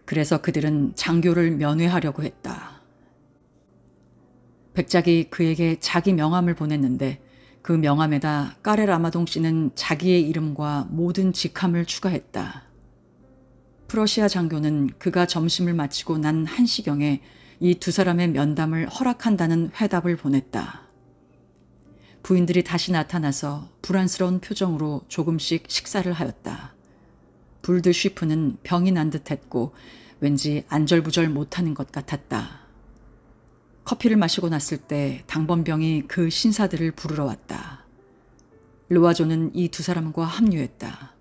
그래서 그들은 장교를 면회하려고 했다. 백작이 그에게 자기 명함을 보냈는데 그 명함에다 까레 라마동 씨는 자기의 이름과 모든 직함을 추가했다. 프러시아 장교는 그가 점심을 마치고 난 1시경에 이 두 사람의 면담을 허락한다는 회답을 보냈다. 부인들이 다시 나타나서 불안스러운 표정으로 조금씩 식사를 하였다. 불드 쉬프는 병이 난 듯했고 왠지 안절부절 못하는 것 같았다. 커피를 마시고 났을 때 당번병이 그 신사들을 부르러 왔다. 르와조는 이 두 사람과 합류했다.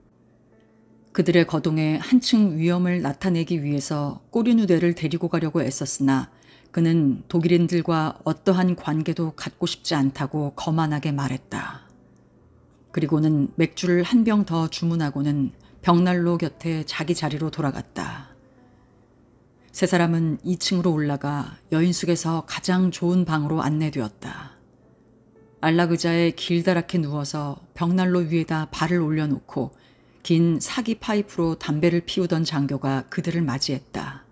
그들의 거동에 한층 위험을 나타내기 위해서 꼬리누대를 데리고 가려고 애썼으나 그는 독일인들과 어떠한 관계도 갖고 싶지 않다고 거만하게 말했다. 그리고는 맥주를 한 병 더 주문하고는 벽난로 곁에 자기 자리로 돌아갔다. 세 사람은 2층으로 올라가 여인숙에서 가장 좋은 방으로 안내되었다. 안락 의자에 길다랗게 누워서 벽난로 위에다 발을 올려놓고 긴 사기 파이프로 담배를 피우던 장교가 그들을 맞이했다.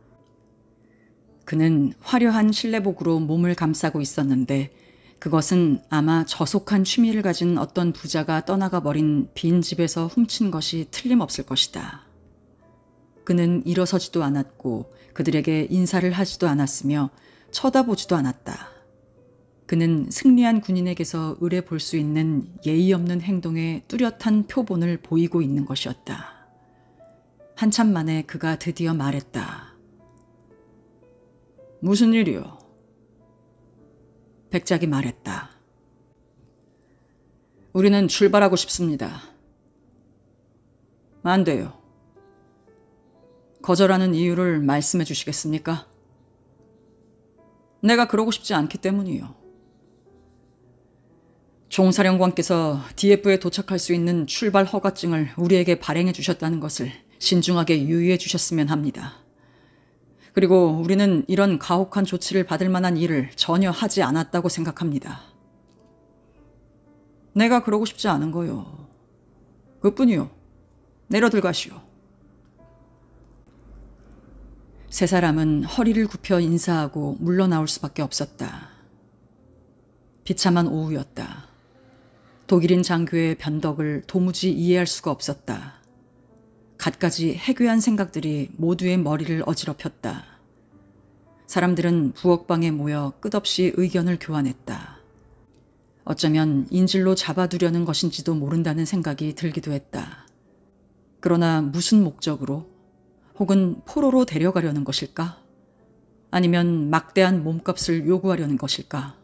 그는 화려한 실내복으로 몸을 감싸고 있었는데 그것은 아마 저속한 취미를 가진 어떤 부자가 떠나가 버린 빈 집에서 훔친 것이 틀림없을 것이다. 그는 일어서지도 않았고 그들에게 인사를 하지도 않았으며 쳐다보지도 않았다. 그는 승리한 군인에게서 의뢰 볼 수 있는 예의 없는 행동의 뚜렷한 표본을 보이고 있는 것이었다. 한참 만에 그가 드디어 말했다. 무슨 일이요? 백작이 말했다. 우리는 출발하고 싶습니다. 안 돼요. 거절하는 이유를 말씀해 주시겠습니까? 내가 그러고 싶지 않기 때문이요. 총사령관께서 디에프에 도착할 수 있는 출발 허가증을 우리에게 발행해 주셨다는 것을 신중하게 유의해 주셨으면 합니다. 그리고 우리는 이런 가혹한 조치를 받을 만한 일을 전혀 하지 않았다고 생각합니다. 내가 그러고 싶지 않은 거요. 그뿐이요. 내려들 가시오. 세 사람은 허리를 굽혀 인사하고 물러나올 수밖에 없었다. 비참한 오후였다. 독일인 장교의 변덕을 도무지 이해할 수가 없었다. 갖가지 해괴한 생각들이 모두의 머리를 어지럽혔다. 사람들은 부엌방에 모여 끝없이 의견을 교환했다. 어쩌면 인질로 잡아두려는 것인지도 모른다는 생각이 들기도 했다. 그러나 무슨 목적으로? 혹은 포로로 데려가려는 것일까? 아니면 막대한 몸값을 요구하려는 것일까?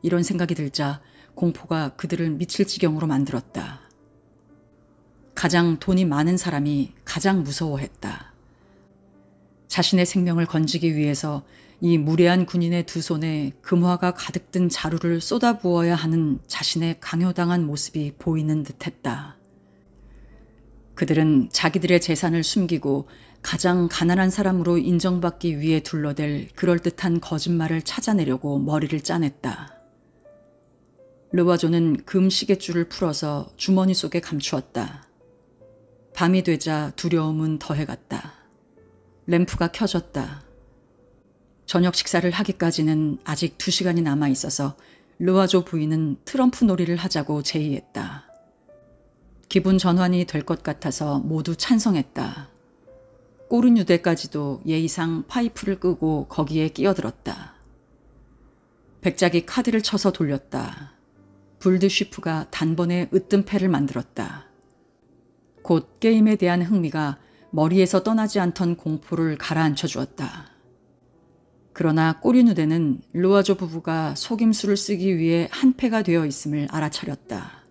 이런 생각이 들자 공포가 그들을 미칠 지경으로 만들었다. 가장 돈이 많은 사람이 가장 무서워했다. 자신의 생명을 건지기 위해서 이 무례한 군인의 두 손에 금화가 가득 든 자루를 쏟아부어야 하는 자신의 강요당한 모습이 보이는 듯했다. 그들은 자기들의 재산을 숨기고 가장 가난한 사람으로 인정받기 위해 둘러댈 그럴듯한 거짓말을 찾아내려고 머리를 짜냈다. 르와조는 금 시계줄을 풀어서 주머니 속에 감추었다. 밤이 되자 두려움은 더해갔다. 램프가 켜졌다. 저녁 식사를 하기까지는 아직 2시간이 남아 있어서 르와조 부인은 트럼프 놀이를 하자고 제의했다. 기분 전환이 될 것 같아서 모두 찬성했다. 꼬르뉴대까지도 예의상 파이프를 끄고 거기에 끼어들었다. 백작이 카드를 쳐서 돌렸다. 불드쉬프가 단번에 으뜸 패를 만들었다. 곧 게임에 대한 흥미가 머리에서 떠나지 않던 공포를 가라앉혀 주었다. 그러나 꼬리누대는 르와조 부부가 속임수를 쓰기 위해 한패가 되어 있음을 알아차렸다.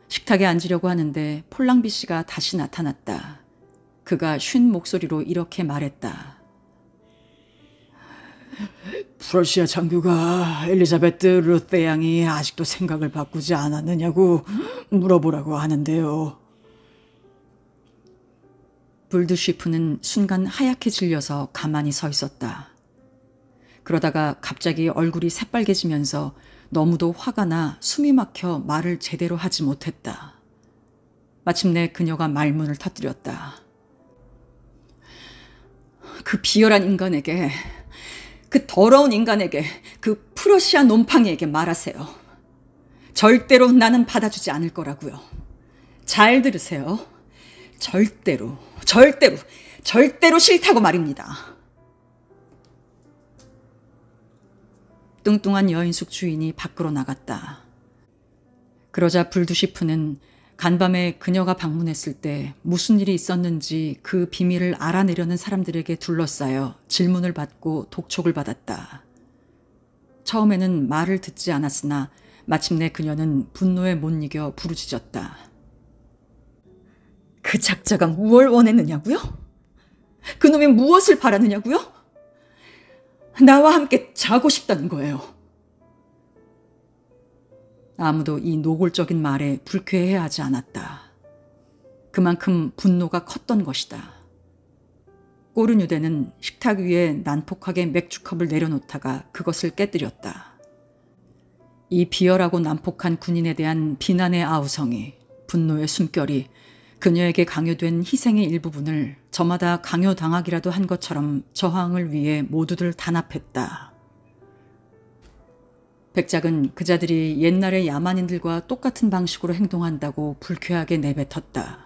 식탁에 앉으려고 하는데 폴랑비 씨가 다시 나타났다. 그가 쉰 목소리로 이렇게 말했다. 프러시아 장교가 엘리자베트 루테 양이 아직도 생각을 바꾸지 않았느냐고 물어보라고 하는데요. 불드쉬프는 순간 하얗게 질려서 가만히 서 있었다. 그러다가 갑자기 얼굴이 새빨개지면서 너무도 화가 나 숨이 막혀 말을 제대로 하지 못했다. 마침내 그녀가 말문을 터뜨렸다. 그 비열한 인간에게, 그 더러운 인간에게, 그 프러시아 놈팡이에게 말하세요. 절대로 나는 받아주지 않을 거라고요. 잘 들으세요. 절대로 절대로 싫다고 말입니다. 뚱뚱한 여인숙 주인이 밖으로 나갔다. 그러자 불두시프는 간밤에 그녀가 방문했을 때 무슨 일이 있었는지 그 비밀을 알아내려는 사람들에게 둘러싸여 질문을 받고 독촉을 받았다. 처음에는 말을 듣지 않았으나 마침내 그녀는 분노에 못 이겨 부르짖었다. 그 작자가 무엇을 원했느냐고요? 그놈이 무엇을 바라느냐고요? 나와 함께 자고 싶다는 거예요. 아무도 이 노골적인 말에 불쾌해하지 않았다. 그만큼 분노가 컸던 것이다. 꼬르뉴대는 식탁 위에 난폭하게 맥주컵을 내려놓다가 그것을 깨뜨렸다. 이 비열하고 난폭한 군인에 대한 비난의 아우성이, 분노의 숨결이 그녀에게 강요된 희생의 일부분을 저마다 강요당하기라도 한 것처럼 저항을 위해 모두들 단합했다. 백작은 그자들이 옛날의 야만인들과 똑같은 방식으로 행동한다고 불쾌하게 내뱉었다.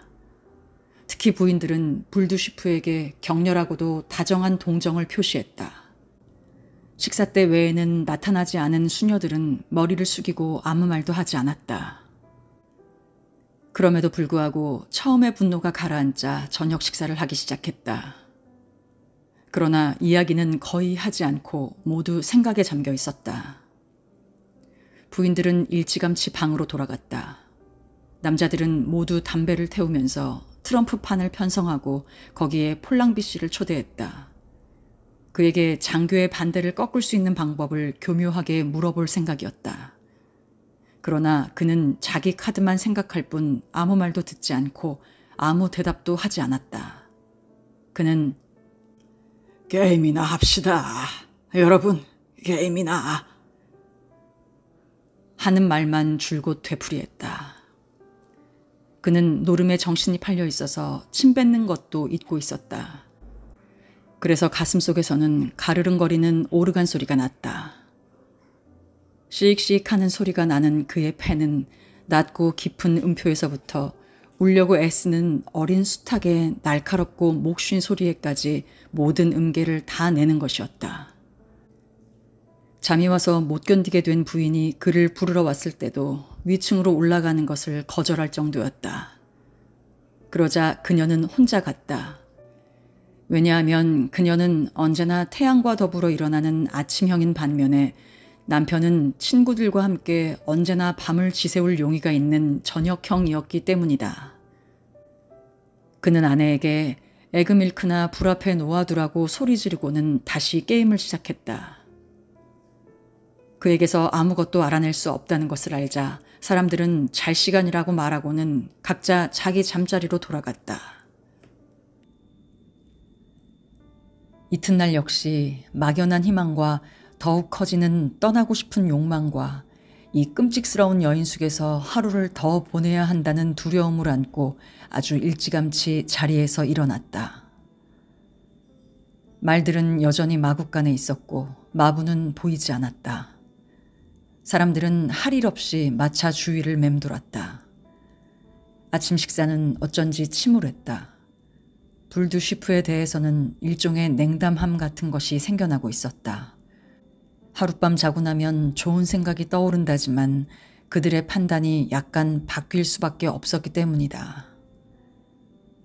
특히 부인들은 불두시프에게 격렬하고도 다정한 동정을 표시했다. 식사 때 외에는 나타나지 않은 수녀들은 머리를 숙이고 아무 말도 하지 않았다. 그럼에도 불구하고 처음의 분노가 가라앉자 저녁 식사를 하기 시작했다. 그러나 이야기는 거의 하지 않고 모두 생각에 잠겨 있었다. 부인들은 일찌감치 방으로 돌아갔다. 남자들은 모두 담배를 태우면서 트럼프판을 편성하고 거기에 폴랑비 씨를 초대했다. 그에게 장교의 반대를 꺾을 수 있는 방법을 교묘하게 물어볼 생각이었다. 그러나 그는 자기 카드만 생각할 뿐 아무 말도 듣지 않고 아무 대답도 하지 않았다. 그는 게임이나 합시다. 여러분, 게임이나. 하는 말만 줄곧 되풀이했다. 그는 노름에 정신이 팔려 있어서 침 뱉는 것도 잊고 있었다. 그래서 가슴속에서는 가르릉거리는 오르간 소리가 났다. 씩씩 하는 소리가 나는 그의 폐는 낮고 깊은 음표에서부터 울려고 애쓰는 어린 수탉의 날카롭고 목쉰 소리에까지 모든 음계를 다 내는 것이었다. 잠이 와서 못 견디게 된 부인이 그를 부르러 왔을 때도 위층으로 올라가는 것을 거절할 정도였다. 그러자 그녀는 혼자 갔다. 왜냐하면 그녀는 언제나 태양과 더불어 일어나는 아침형인 반면에 남편은 친구들과 함께 언제나 밤을 지새울 용의가 있는 저녁형이었기 때문이다. 그는 아내에게 에그밀크나 불 앞에 놓아두라고 소리 지르고는 다시 게임을 시작했다. 그에게서 아무것도 알아낼 수 없다는 것을 알자 사람들은 잘 시간이라고 말하고는 각자 자기 잠자리로 돌아갔다. 이튿날 역시 막연한 희망과 더욱 커지는 떠나고 싶은 욕망과 이 끔찍스러운 여인숙에서 하루를 더 보내야 한다는 두려움을 안고 아주 일찌감치 자리에서 일어났다. 말들은 여전히 마구간에 있었고 마부는 보이지 않았다. 사람들은 할 일 없이 마차 주위를 맴돌았다. 아침 식사는 어쩐지 침울했다. 불두시프에 대해서는 일종의 냉담함 같은 것이 생겨나고 있었다. 하룻밤 자고 나면 좋은 생각이 떠오른다지만 그들의 판단이 약간 바뀔 수밖에 없었기 때문이다.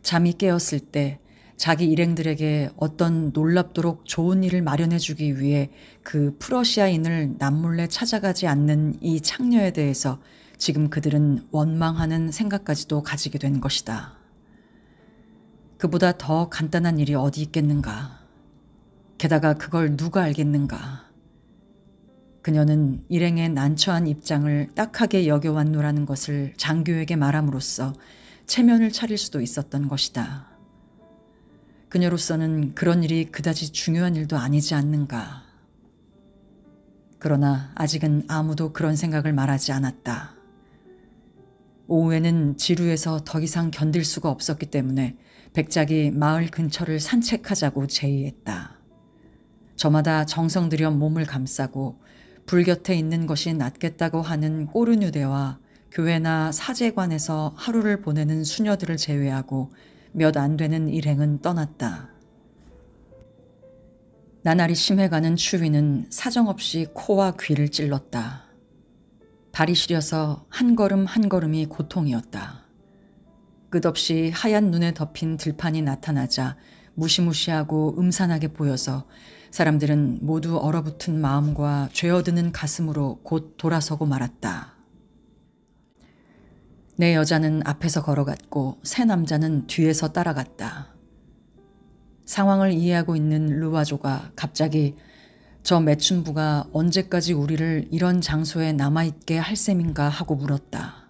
잠이 깨었을 때 자기 일행들에게 어떤 놀랍도록 좋은 일을 마련해주기 위해 그 프러시아인을 남몰래 찾아가지 않는 이 창녀에 대해서 지금 그들은 원망하는 생각까지도 가지게 된 것이다. 그보다 더 간단한 일이 어디 있겠는가. 게다가 그걸 누가 알겠는가. 그녀는 일행의 난처한 입장을 딱하게 여겨왔노라는 것을 장교에게 말함으로써 체면을 차릴 수도 있었던 것이다. 그녀로서는 그런 일이 그다지 중요한 일도 아니지 않는가. 그러나 아직은 아무도 그런 생각을 말하지 않았다. 오후에는 지루해서 더 이상 견딜 수가 없었기 때문에 백작이 마을 근처를 산책하자고 제의했다. 저마다 정성 들여 몸을 감싸고 불 곁에 있는 것이 낫겠다고 하는 꼬르뉴대와 교회나 사제관에서 하루를 보내는 수녀들을 제외하고 몇 안 되는 일행은 떠났다. 나날이 심해가는 추위는 사정없이 코와 귀를 찔렀다. 발이 시려서 한 걸음 한 걸음이 고통이었다. 끝없이 하얀 눈에 덮인 들판이 나타나자 무시무시하고 음산하게 보여서 사람들은 모두 얼어붙은 마음과 죄어드는 가슴으로 곧 돌아서고 말았다. 내 여자는 앞에서 걸어갔고 새 남자는 뒤에서 따라갔다. 상황을 이해하고 있는 르와조가 갑자기 저 매춘부가 언제까지 우리를 이런 장소에 남아있게 할 셈인가 하고 물었다.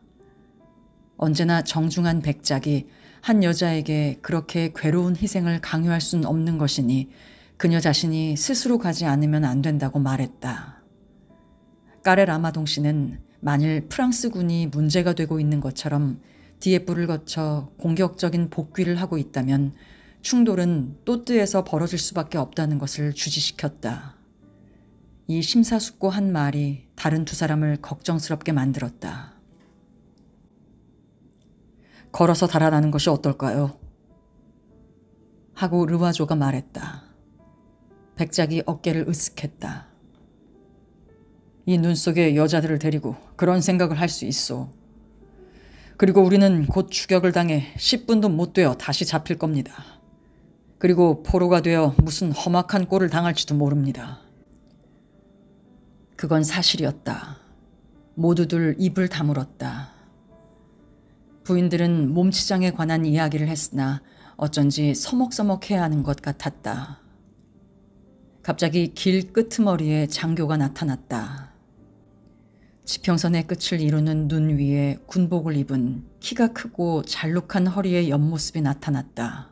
언제나 정중한 백작이 한 여자에게 그렇게 괴로운 희생을 강요할 순 없는 것이니 그녀 자신이 스스로 가지 않으면 안 된다고 말했다. 까레 라마동 씨는 만일 프랑스군이 문제가 되고 있는 것처럼 디에프를 거쳐 공격적인 복귀를 하고 있다면 충돌은 또뜨에서 벌어질 수밖에 없다는 것을 주지시켰다. 이 심사숙고한 말이 다른 두 사람을 걱정스럽게 만들었다. 걸어서 달아나는 것이 어떨까요? 하고 르와조가 말했다. 백작이 어깨를 으쓱했다. 이 눈 속에 여자들을 데리고 그런 생각을 할 수 있어. 그리고 우리는 곧 추격을 당해 10분도 못 되어 다시 잡힐 겁니다. 그리고 포로가 되어 무슨 험악한 꼴을 당할지도 모릅니다. 그건 사실이었다. 모두들 입을 다물었다. 부인들은 몸치장에 관한 이야기를 했으나 어쩐지 서먹서먹해야 하는 것 같았다. 갑자기 길 끄트머리에 장교가 나타났다. 지평선의 끝을 이루는 눈 위에 군복을 입은 키가 크고 잘룩한 허리의 옆모습이 나타났다.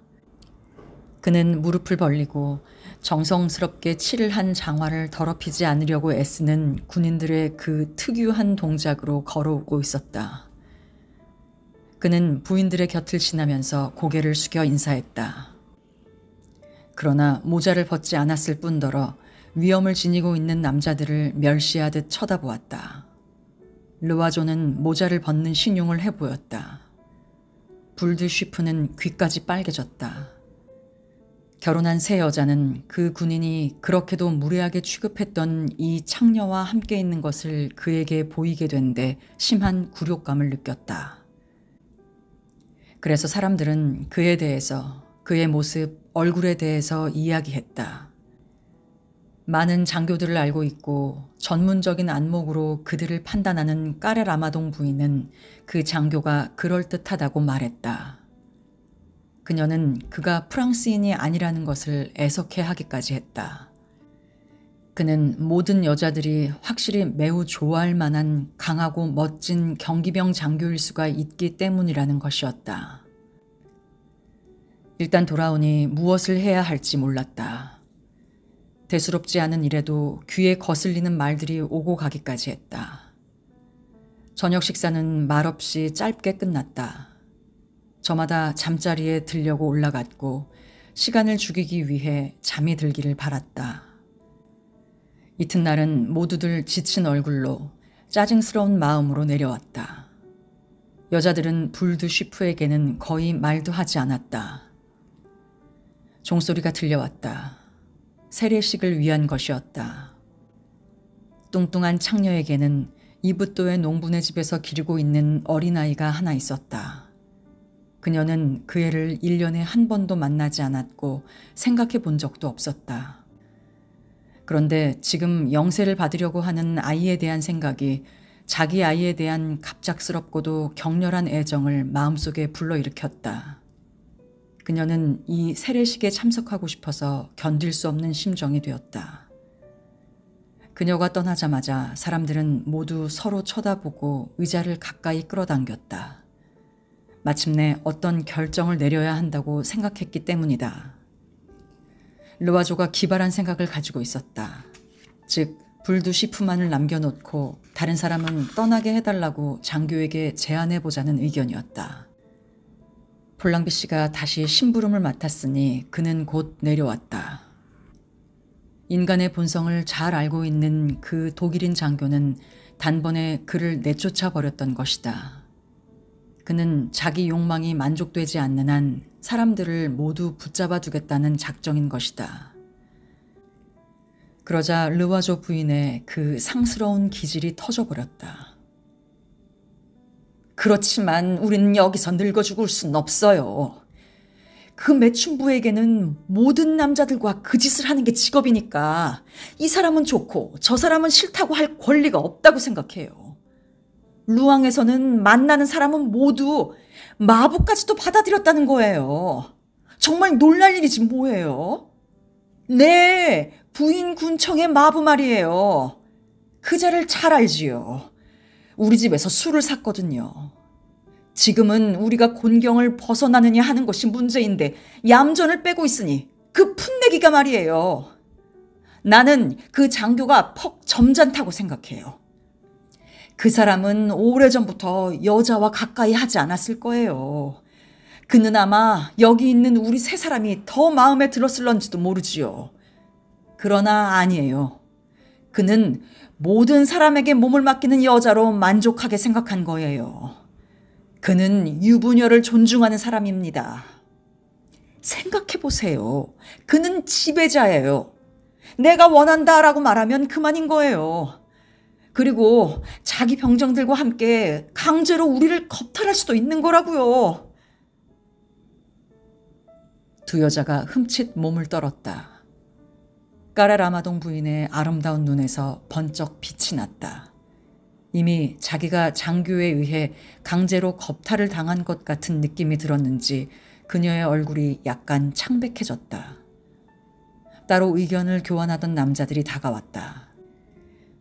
그는 무릎을 벌리고 정성스럽게 칠을 한 장화를 더럽히지 않으려고 애쓰는 군인들의 그 특유한 동작으로 걸어오고 있었다. 그는 부인들의 곁을 지나면서 고개를 숙여 인사했다. 그러나 모자를 벗지 않았을 뿐더러 위험을 지니고 있는 남자들을 멸시하듯 쳐다보았다. 르와조는 모자를 벗는 신용을 해보였다. 불드쉬프는 귀까지 빨개졌다. 결혼한 새 여자는 그 군인이 그렇게도 무례하게 취급했던 이 창녀와 함께 있는 것을 그에게 보이게 된 데 심한 굴욕감을 느꼈다. 그래서 사람들은 그에 대해서, 그의 모습, 얼굴에 대해서 이야기했다. 많은 장교들을 알고 있고 전문적인 안목으로 그들을 판단하는 까레 라마동 부인은 그 장교가 그럴듯하다고 말했다. 그녀는 그가 프랑스인이 아니라는 것을 애석해 하기까지 했다. 그는 모든 여자들이 확실히 매우 좋아할 만한 강하고 멋진 경기병 장교일 수가 있기 때문이라는 것이었다. 일단 돌아오니 무엇을 해야 할지 몰랐다. 대수롭지 않은 일에도 귀에 거슬리는 말들이 오고 가기까지 했다. 저녁 식사는 말없이 짧게 끝났다. 저마다 잠자리에 들려고 올라갔고 시간을 죽이기 위해 잠이 들기를 바랐다. 이튿날은 모두들 지친 얼굴로 짜증스러운 마음으로 내려왔다. 여자들은 불드쉬프에게는 거의 말도 하지 않았다. 종소리가 들려왔다. 세례식을 위한 것이었다. 뚱뚱한 창녀에게는 이붓도의 농부네 집에서 기르고 있는 어린아이가 하나 있었다. 그녀는 그 애를 1년에 한 번도 만나지 않았고 생각해 본 적도 없었다. 그런데 지금 영세를 받으려고 하는 아이에 대한 생각이 자기 아이에 대한 갑작스럽고도 격렬한 애정을 마음속에 불러일으켰다. 그녀는 이 세례식에 참석하고 싶어서 견딜 수 없는 심정이 되었다. 그녀가 떠나자마자 사람들은 모두 서로 쳐다보고 의자를 가까이 끌어당겼다. 마침내 어떤 결정을 내려야 한다고 생각했기 때문이다. 르와조가 기발한 생각을 가지고 있었다. 즉 불두시프만을 남겨놓고 다른 사람은 떠나게 해달라고 장교에게 제안해보자는 의견이었다. 폴랑비 씨가 다시 심부름을 맡았으니 그는 곧 내려왔다. 인간의 본성을 잘 알고 있는 그 독일인 장교는 단번에 그를 내쫓아 버렸던 것이다. 그는 자기 욕망이 만족되지 않는 한 사람들을 모두 붙잡아 두겠다는 작정인 것이다. 그러자 르와조 부인의 그 상스러운 기질이 터져버렸다. 그렇지만 우리는 여기서 늙어 죽을 순 없어요. 그 매춘부에게는 모든 남자들과 그 짓을 하는 게 직업이니까 이 사람은 좋고 저 사람은 싫다고 할 권리가 없다고 생각해요. 루앙에서는 만나는 사람은 모두 마부까지도 받아들였다는 거예요. 정말 놀랄 일이지 뭐예요? 네, 부인 군청의 마부 말이에요. 그 자를 잘 알지요. 우리 집에서 술을 샀거든요. 지금은 우리가 곤경을 벗어나느냐 하는 것이 문제인데 얌전을 빼고 있으니 그 풋내기가 말이에요. 나는 그 장교가 퍽 점잖다고 생각해요. 그 사람은 오래전부터 여자와 가까이 하지 않았을 거예요. 그는 아마 여기 있는 우리 세 사람이 더 마음에 들었을런지도 모르지요. 그러나 아니에요. 그는 모든 사람에게 몸을 맡기는 여자로 만족하게 생각한 거예요. 그는 유부녀를 존중하는 사람입니다. 생각해보세요. 그는 지배자예요. 내가 원한다라고 말하면 그만인 거예요. 그리고 자기 병정들과 함께 강제로 우리를 겁탈할 수도 있는 거라고요. 두 여자가 흠칫 몸을 떨었다. 까라라마동 부인의 아름다운 눈에서 번쩍 빛이 났다. 이미 자기가 장교에 의해 강제로 겁탈을 당한 것 같은 느낌이 들었는지 그녀의 얼굴이 약간 창백해졌다. 따로 의견을 교환하던 남자들이 다가왔다.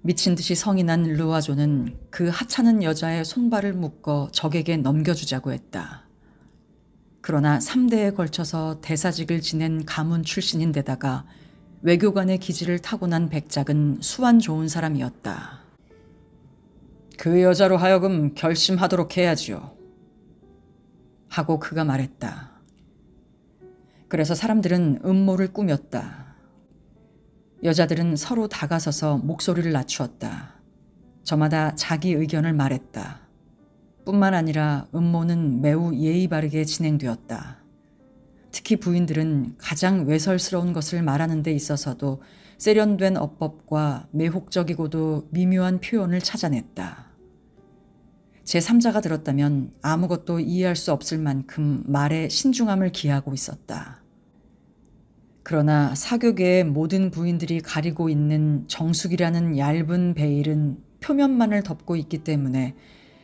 미친 듯이 성이 난 르와조는 그 하찮은 여자의 손발을 묶어 적에게 넘겨주자고 했다. 그러나 3대에 걸쳐서 대사직을 지낸 가문 출신인데다가 외교관의 기질을 타고난 백작은 수완 좋은 사람이었다. 그 여자로 하여금 결심하도록 해야지요. 하고 그가 말했다. 그래서 사람들은 음모를 꾸몄다. 여자들은 서로 다가서서 목소리를 낮추었다. 저마다 자기 의견을 말했다. 뿐만 아니라 음모는 매우 예의 바르게 진행되었다. 특히 부인들은 가장 외설스러운 것을 말하는 데 있어서도 세련된 어법과 매혹적이고도 미묘한 표현을 찾아냈다. 제3자가 들었다면 아무것도 이해할 수 없을 만큼 말에 신중함을 기하고 있었다. 그러나 사교계의 모든 부인들이 가리고 있는 정숙이라는 얇은 베일은 표면만을 덮고 있기 때문에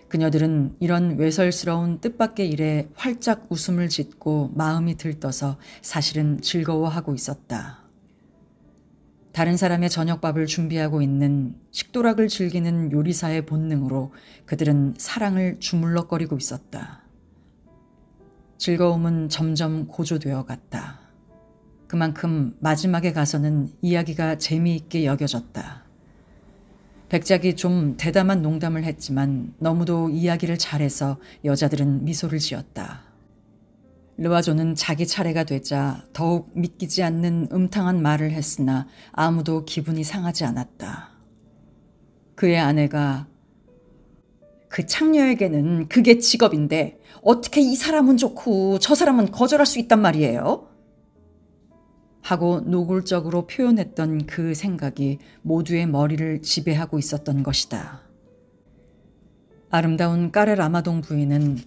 그녀들은 이런 외설스러운 뜻밖의 일에 활짝 웃음을 짓고 마음이 들떠서 사실은 즐거워하고 있었다. 다른 사람의 저녁밥을 준비하고 있는 식도락을 즐기는 요리사의 본능으로 그들은 사랑을 주물럭거리고 있었다. 즐거움은 점점 고조되어 갔다. 그만큼 마지막에 가서는 이야기가 재미있게 여겨졌다. 백작이 좀 대담한 농담을 했지만 너무도 이야기를 잘해서 여자들은 미소를 지었다. 르와조는 자기 차례가 되자 더욱 믿기지 않는 음탕한 말을 했으나 아무도 기분이 상하지 않았다. 그의 아내가 그 창녀에게는 그게 직업인데 어떻게 이 사람은 좋고 저 사람은 거절할 수 있단 말이에요? 하고 노골적으로 표현했던 그 생각이 모두의 머리를 지배하고 있었던 것이다. 아름다운 까레라마동 부인은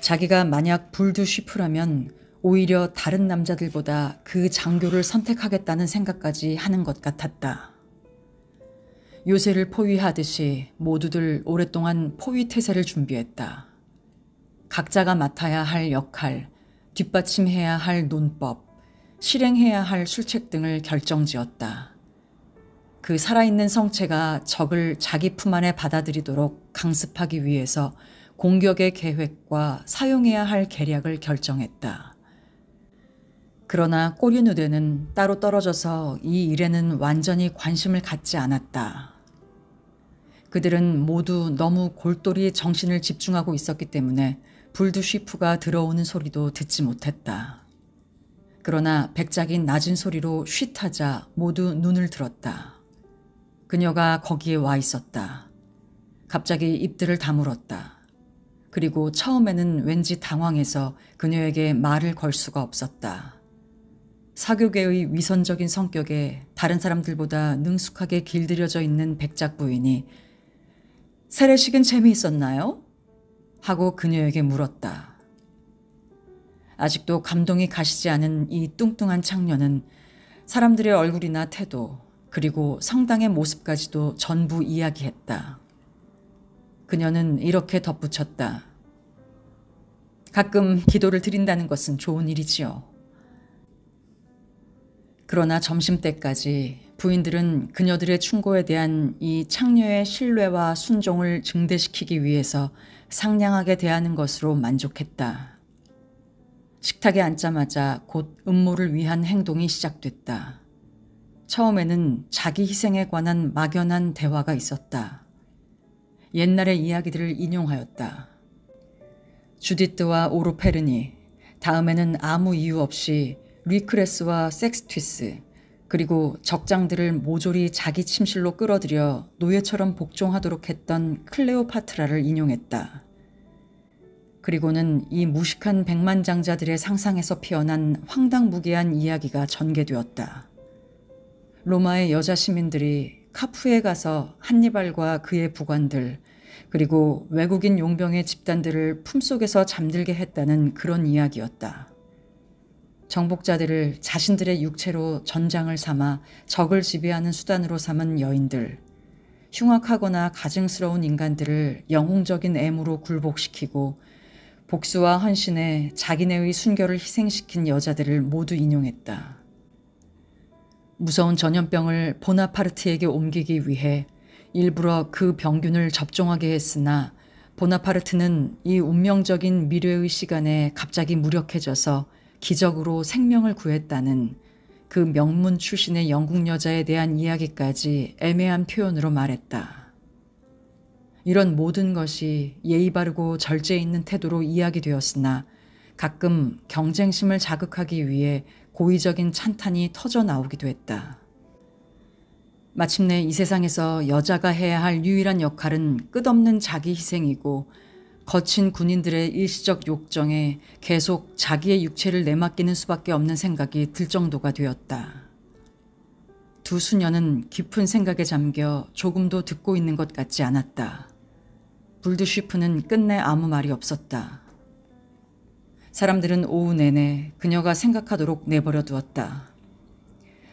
자기가 만약 불두쉬프라면 오히려 다른 남자들보다 그 장교를 선택하겠다는 생각까지 하는 것 같았다. 요새를 포위하듯이 모두들 오랫동안 포위태세를 준비했다. 각자가 맡아야 할 역할, 뒷받침해야 할 논법, 실행해야 할 술책 등을 결정지었다. 그 살아있는 성체가 적을 자기 품 안에 받아들이도록 강습하기 위해서 공격의 계획과 사용해야 할 계략을 결정했다. 그러나 꼬리누대는 따로 떨어져서 이 일에는 완전히 관심을 갖지 않았다. 그들은 모두 너무 골똘히 정신을 집중하고 있었기 때문에 불두쉬프가 들어오는 소리도 듣지 못했다. 그러나 백작이 낮은 소리로 쉿하자 모두 눈을 들었다. 그녀가 거기에 와 있었다. 갑자기 입들을 다물었다. 그리고 처음에는 왠지 당황해서 그녀에게 말을 걸 수가 없었다. 사교계의 위선적인 성격에 다른 사람들보다 능숙하게 길들여져 있는 백작 부인이 세례식은 재미있었나요? 하고 그녀에게 물었다. 아직도 감동이 가시지 않은 이 뚱뚱한 창녀는 사람들의 얼굴이나 태도, 그리고 성당의 모습까지도 전부 이야기했다. 그녀는 이렇게 덧붙였다. 가끔 기도를 드린다는 것은 좋은 일이지요. 그러나 점심때까지 부인들은 그녀들의 충고에 대한 이 창녀의 신뢰와 순종을 증대시키기 위해서 상냥하게 대하는 것으로 만족했다. 식탁에 앉자마자 곧 음모를 위한 행동이 시작됐다. 처음에는 자기 희생에 관한 막연한 대화가 있었다. 옛날의 이야기들을 인용하였다. 주디트와 오르페르니, 다음에는 아무 이유 없이 리크레스와 섹스티스, 그리고 적장들을 모조리 자기 침실로 끌어들여 노예처럼 복종하도록 했던 클레오파트라를 인용했다. 그리고는 이 무식한 백만장자들의 상상에서 피어난 황당무계한 이야기가 전개되었다. 로마의 여자 시민들이 카푸에 가서 한니발과 그의 부관들, 그리고 외국인 용병의 집단들을 품속에서 잠들게 했다는 그런 이야기였다. 정복자들을 자신들의 육체로 전장을 삼아 적을 지배하는 수단으로 삼은 여인들, 흉악하거나 가증스러운 인간들을 영웅적인 애무로 굴복시키고 복수와 헌신에 자기네의 순결을 희생시킨 여자들을 모두 인용했다. 무서운 전염병을 보나파르트에게 옮기기 위해 일부러 그 병균을 접종하게 했으나 보나파르트는 이 운명적인 미래의 시간에 갑자기 무력해져서 기적으로 생명을 구했다는 그 명문 출신의 영국 여자에 대한 이야기까지 애매한 표현으로 말했다. 이런 모든 것이 예의 바르고 절제 있는 태도로 이야기되었으나 가끔 경쟁심을 자극하기 위해 고의적인 찬탄이 터져 나오기도 했다. 마침내 이 세상에서 여자가 해야 할 유일한 역할은 끝없는 자기 희생이고 거친 군인들의 일시적 욕정에 계속 자기의 육체를 내맡기는 수밖에 없는 생각이 들 정도가 되었다. 두 수녀는 깊은 생각에 잠겨 조금도 듣고 있는 것 같지 않았다. 불드쉬프는 끝내 아무 말이 없었다. 사람들은 오후 내내 그녀가 생각하도록 내버려 두었다.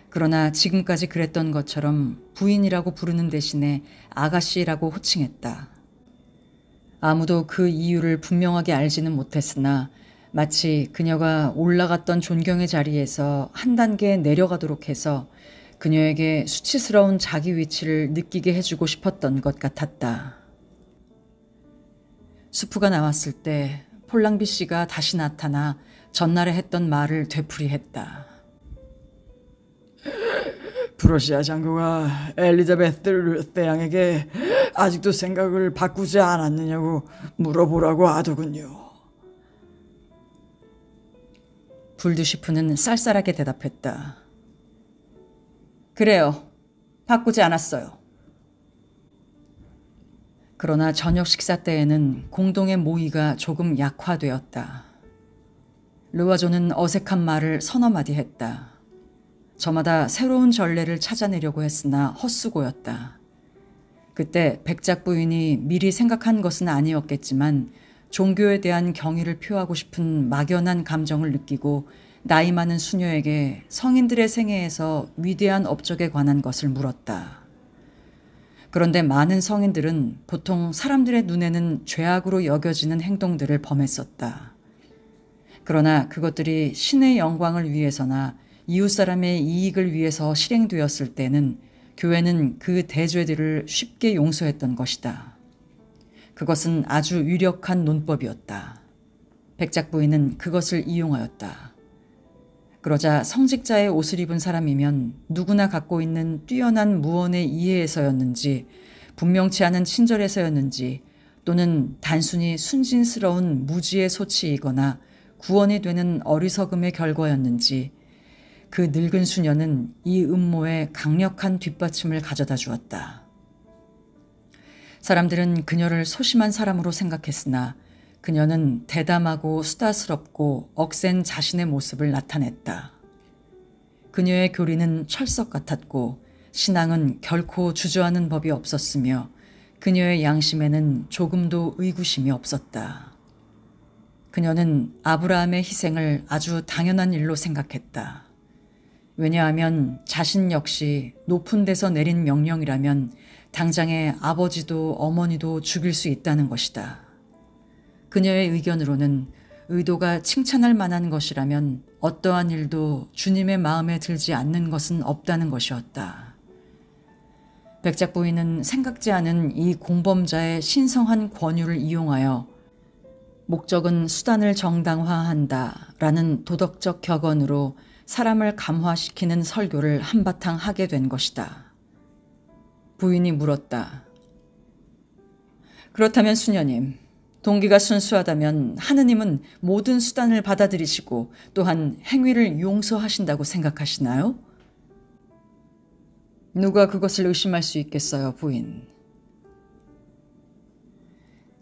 그러나 지금까지 그랬던 것처럼 부인이라고 부르는 대신에 아가씨라고 호칭했다. 아무도 그 이유를 분명하게 알지는 못했으나 마치 그녀가 올라갔던 존경의 자리에서 한 단계 내려가도록 해서 그녀에게 수치스러운 자기 위치를 느끼게 해주고 싶었던 것 같았다. 수프가 나왔을 때 폴랑비 씨가 다시 나타나 전날에 했던 말을 되풀이했다. 프러시아 장교가 엘리자베스 루스 양에게 아직도 생각을 바꾸지 않았느냐고 물어보라고 하더군요. 불드시프는 쌀쌀하게 대답했다. 그래요. 바꾸지 않았어요. 그러나 저녁 식사 때에는 공동의 모의가 조금 약화되었다. 르와조는 어색한 말을 서너 마디 했다. 저마다 새로운 전례를 찾아내려고 했으나 헛수고였다. 그때 백작 부인이 미리 생각한 것은 아니었겠지만 종교에 대한 경의를 표하고 싶은 막연한 감정을 느끼고 나이 많은 수녀에게 성인들의 생애에서 위대한 업적에 관한 것을 물었다. 그런데 많은 성인들은 보통 사람들의 눈에는 죄악으로 여겨지는 행동들을 범했었다. 그러나 그것들이 신의 영광을 위해서나 이웃 사람의 이익을 위해서 실행되었을 때는 교회는 그 대죄들을 쉽게 용서했던 것이다. 그것은 아주 유력한 논법이었다. 백작 부인은 그것을 이용하였다. 그러자 성직자의 옷을 입은 사람이면 누구나 갖고 있는 뛰어난 무언의 이해에서였는지 분명치 않은 친절에서였는지 또는 단순히 순진스러운 무지의 소치이거나 구원이 되는 어리석음의 결과였는지 그 늙은 수녀는 이 음모에 강력한 뒷받침을 가져다 주었다. 사람들은 그녀를 소심한 사람으로 생각했으나 그녀는 대담하고 수다스럽고 억센 자신의 모습을 나타냈다. 그녀의 교리는 철석 같았고 신앙은 결코 주저하는 법이 없었으며 그녀의 양심에는 조금도 의구심이 없었다. 그녀는 아브라함의 희생을 아주 당연한 일로 생각했다. 왜냐하면 자신 역시 높은 데서 내린 명령이라면 당장에 아버지도 어머니도 죽일 수 있다는 것이다. 그녀의 의견으로는 의도가 칭찬할 만한 것이라면 어떠한 일도 주님의 마음에 들지 않는 것은 없다는 것이었다. 백작 부인은 생각지 않은 이 공범자의 신성한 권유를 이용하여 목적은 수단을 정당화한다 라는 도덕적 격언으로 사람을 감화시키는 설교를 한바탕 하게 된 것이다. 부인이 물었다. 그렇다면 수녀님, 동기가 순수하다면 하느님은 모든 수단을 받아들이시고 또한 행위를 용서하신다고 생각하시나요? 누가 그것을 의심할 수 있겠어요, 부인.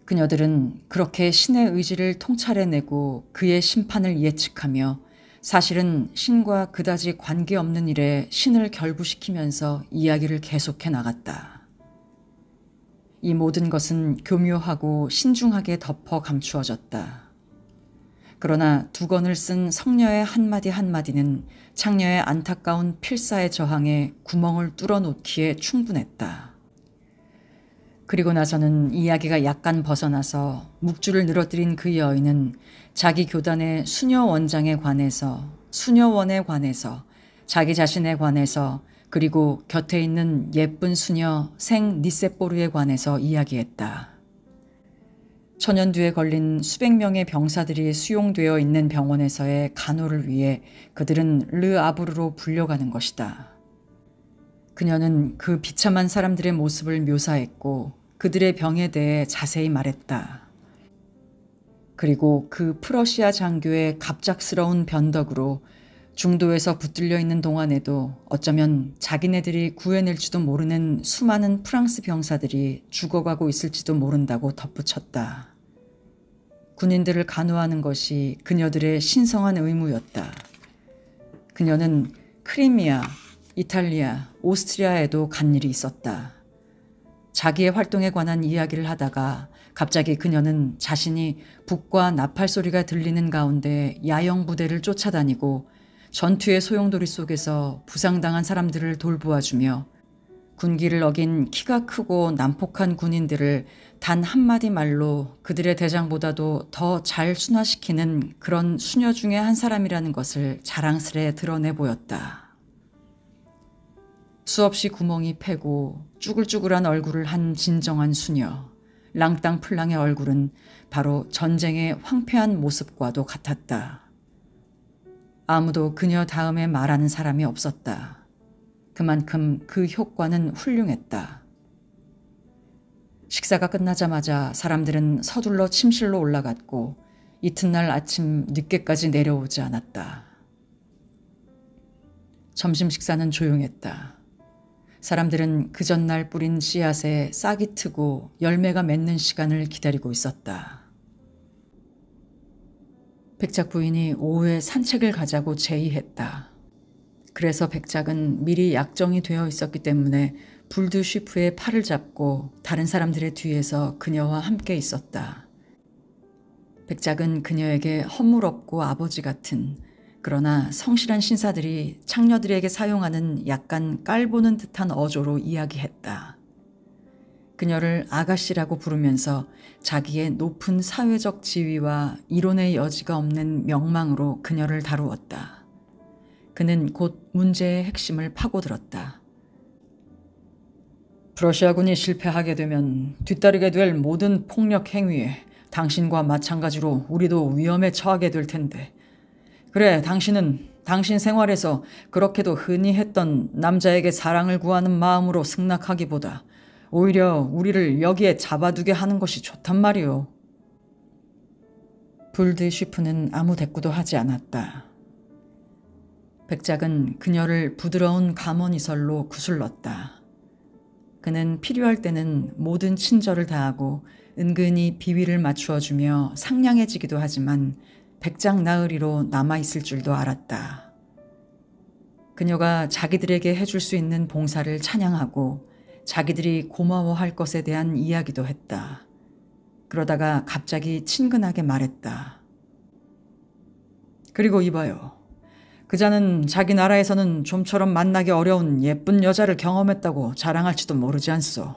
그녀들은 그렇게 신의 의지를 통찰해내고 그의 심판을 예측하며 사실은 신과 그다지 관계없는 일에 신을 결부시키면서 이야기를 계속해 나갔다. 이 모든 것은 교묘하고 신중하게 덮어 감추어졌다. 그러나 두건을 쓴 성녀의 한마디 한마디는 창녀의 안타까운 필사의 저항에 구멍을 뚫어놓기에 충분했다. 그리고 나서는 이야기가 약간 벗어나서 묵주를 늘어뜨린 그 여인은 자기 교단의 수녀 원장에 관해서, 수녀원에 관해서, 자기 자신에 관해서, 그리고 곁에 있는 예쁜 수녀 생 니세포르에 관해서 이야기했다. 천연두에 걸린 수백 명의 병사들이 수용되어 있는 병원에서의 간호를 위해 그들은 르 아브르로 불려가는 것이다. 그녀는 그 비참한 사람들의 모습을 묘사했고 그들의 병에 대해 자세히 말했다. 그리고 그 프러시아 장교의 갑작스러운 변덕으로 중도에서 붙들려 있는 동안에도 어쩌면 자기네들이 구해낼지도 모르는 수많은 프랑스 병사들이 죽어가고 있을지도 모른다고 덧붙였다. 군인들을 간호하는 것이 그녀들의 신성한 의무였다. 그녀는 크리미아, 이탈리아, 오스트리아에도 간 일이 있었다. 자기의 활동에 관한 이야기를 하다가 갑자기 그녀는 자신이 북과 나팔 소리가 들리는 가운데 야영 부대를 쫓아다니고 전투의 소용돌이 속에서 부상당한 사람들을 돌보아주며 군기를 어긴 키가 크고 난폭한 군인들을 단 한마디 말로 그들의 대장보다도 더 잘 순화시키는 그런 수녀 중에 한 사람이라는 것을 자랑스레 드러내 보였다. 수없이 구멍이 패고 쭈글쭈글한 얼굴을 한 진정한 수녀, 랑땅플랑의 얼굴은 바로 전쟁의 황폐한 모습과도 같았다. 아무도 그녀 다음에 말하는 사람이 없었다. 그만큼 그 효과는 훌륭했다. 식사가 끝나자마자 사람들은 서둘러 침실로 올라갔고 이튿날 아침 늦게까지 내려오지 않았다. 점심 식사는 조용했다. 사람들은 그 전날 뿌린 씨앗에 싹이 트고 열매가 맺는 시간을 기다리고 있었다. 백작 부인이 오후에 산책을 가자고 제의했다. 그래서 백작은 미리 약정이 되어 있었기 때문에 불드쉬프의 팔을 잡고 다른 사람들의 뒤에서 그녀와 함께 있었다. 백작은 그녀에게 허물없고 아버지 같은, 그러나 성실한 신사들이 창녀들에게 사용하는 약간 깔보는 듯한 어조로 이야기했다. 그녀를 아가씨라고 부르면서 자기의 높은 사회적 지위와 이론의 여지가 없는 명망으로 그녀를 다루었다. 그는 곧 문제의 핵심을 파고들었다. 프러시아군이 실패하게 되면 뒤따르게 될 모든 폭력 행위에 당신과 마찬가지로 우리도 위험에 처하게 될 텐데, 그래, 당신은 당신 생활에서 그렇게도 흔히 했던 남자에게 사랑을 구하는 마음으로 승낙하기보다 오히려 우리를 여기에 잡아두게 하는 것이 좋단 말이오. 불드쉬프는 아무 대꾸도 하지 않았다. 백작은 그녀를 부드러운 감언이설로 구슬렀다. 그는 필요할 때는 모든 친절을 다하고 은근히 비위를 맞추어주며 상냥해지기도 하지만 백작 나으리로 남아있을 줄도 알았다. 그녀가 자기들에게 해줄 수 있는 봉사를 찬양하고 자기들이 고마워할 것에 대한 이야기도 했다. 그러다가 갑자기 친근하게 말했다. 그리고 이봐요. 그자는 자기 나라에서는 좀처럼 만나기 어려운 예쁜 여자를 경험했다고 자랑할지도 모르지 않소.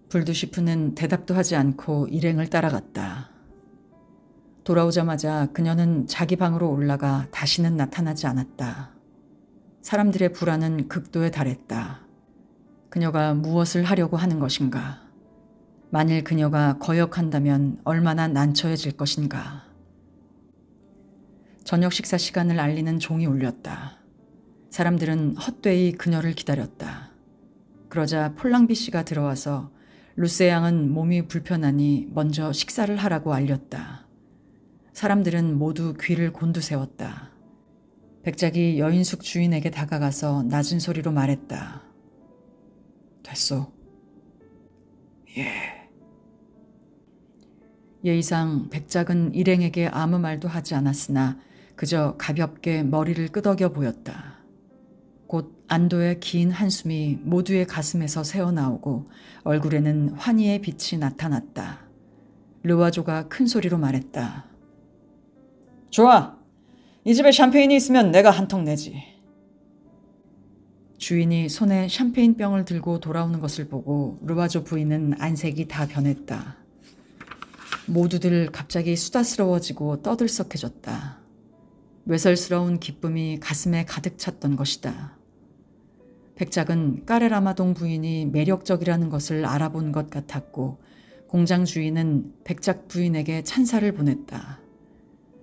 불두시프는 대답도 하지 않고 일행을 따라갔다. 돌아오자마자 그녀는 자기 방으로 올라가 다시는 나타나지 않았다. 사람들의 불안은 극도에 달했다. 그녀가 무엇을 하려고 하는 것인가? 만일 그녀가 거역한다면 얼마나 난처해질 것인가? 저녁 식사 시간을 알리는 종이 울렸다. 사람들은 헛되이 그녀를 기다렸다. 그러자 폴랑비 씨가 들어와서 루세 양은 몸이 불편하니 먼저 식사를 하라고 알렸다. 사람들은 모두 귀를 곤두세웠다. 백작이 여인숙 주인에게 다가가서 낮은 소리로 말했다. 됐소. 예. 예의상 백작은 일행에게 아무 말도 하지 않았으나 그저 가볍게 머리를 끄덕여 보였다. 곧 안도의 긴 한숨이 모두의 가슴에서 새어나오고 얼굴에는 환희의 빛이 나타났다. 르와조가 큰 소리로 말했다. 좋아. 이 집에 샴페인이 있으면 내가 한 통 내지. 주인이 손에 샴페인 병을 들고 돌아오는 것을 보고 르와조 부인은 안색이 다 변했다. 모두들 갑자기 수다스러워지고 떠들썩해졌다. 외설스러운 기쁨이 가슴에 가득 찼던 것이다. 백작은 까레라마동 부인이 매력적이라는 것을 알아본 것 같았고 공장 주인은 백작 부인에게 찬사를 보냈다.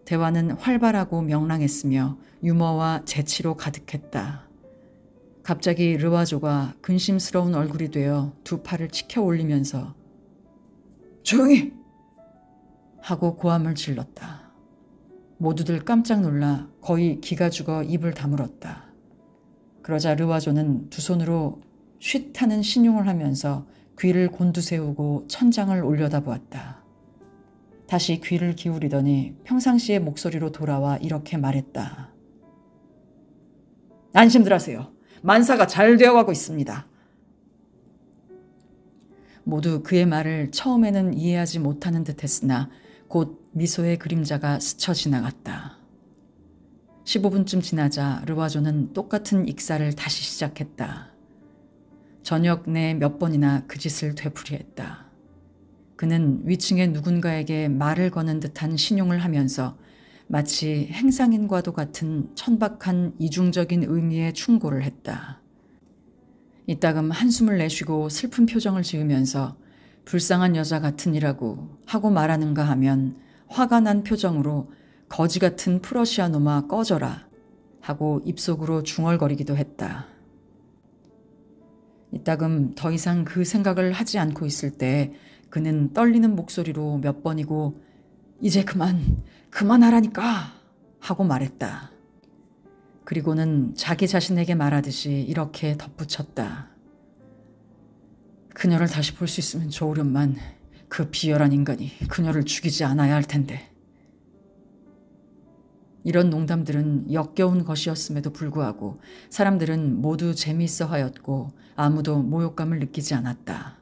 대화는 활발하고 명랑했으며 유머와 재치로 가득했다. 갑자기 르와조가 근심스러운 얼굴이 되어 두 팔을 치켜 올리면서 조용히! 하고 고함을 질렀다. 모두들 깜짝 놀라 거의 기가 죽어 입을 다물었다. 그러자 르와조는 두 손으로 쉿 하는 신용을 하면서 귀를 곤두세우고 천장을 올려다보았다. 다시 귀를 기울이더니 평상시의 목소리로 돌아와 이렇게 말했다. 안심들 하세요. 만사가 잘 되어가고 있습니다. 모두 그의 말을 처음에는 이해하지 못하는 듯 했으나 곧 미소의 그림자가 스쳐 지나갔다. 15분쯤 지나자 르와조는 똑같은 익사를 다시 시작했다. 저녁 내 몇 번이나 그 짓을 되풀이했다. 그는 위층의 누군가에게 말을 거는 듯한 신용을 하면서 마치 행상인과도 같은 천박한 이중적인 의미의 충고를 했다. 이따금 한숨을 내쉬고 슬픈 표정을 지으면서 불쌍한 여자 같으니라고 하고 말하는가 하면 화가 난 표정으로 거지 같은 프러시아 놈아 꺼져라 하고 입속으로 중얼거리기도 했다. 이따금 더 이상 그 생각을 하지 않고 있을 때 그는 떨리는 목소리로 몇 번이고 이제 그만하라니까 하고 말했다. 그리고는 자기 자신에게 말하듯이 이렇게 덧붙였다. 그녀를 다시 볼 수 있으면 좋으련만 그 비열한 인간이 그녀를 죽이지 않아야 할 텐데. 이런 농담들은 역겨운 것이었음에도 불구하고 사람들은 모두 재미있어 하였고 아무도 모욕감을 느끼지 않았다.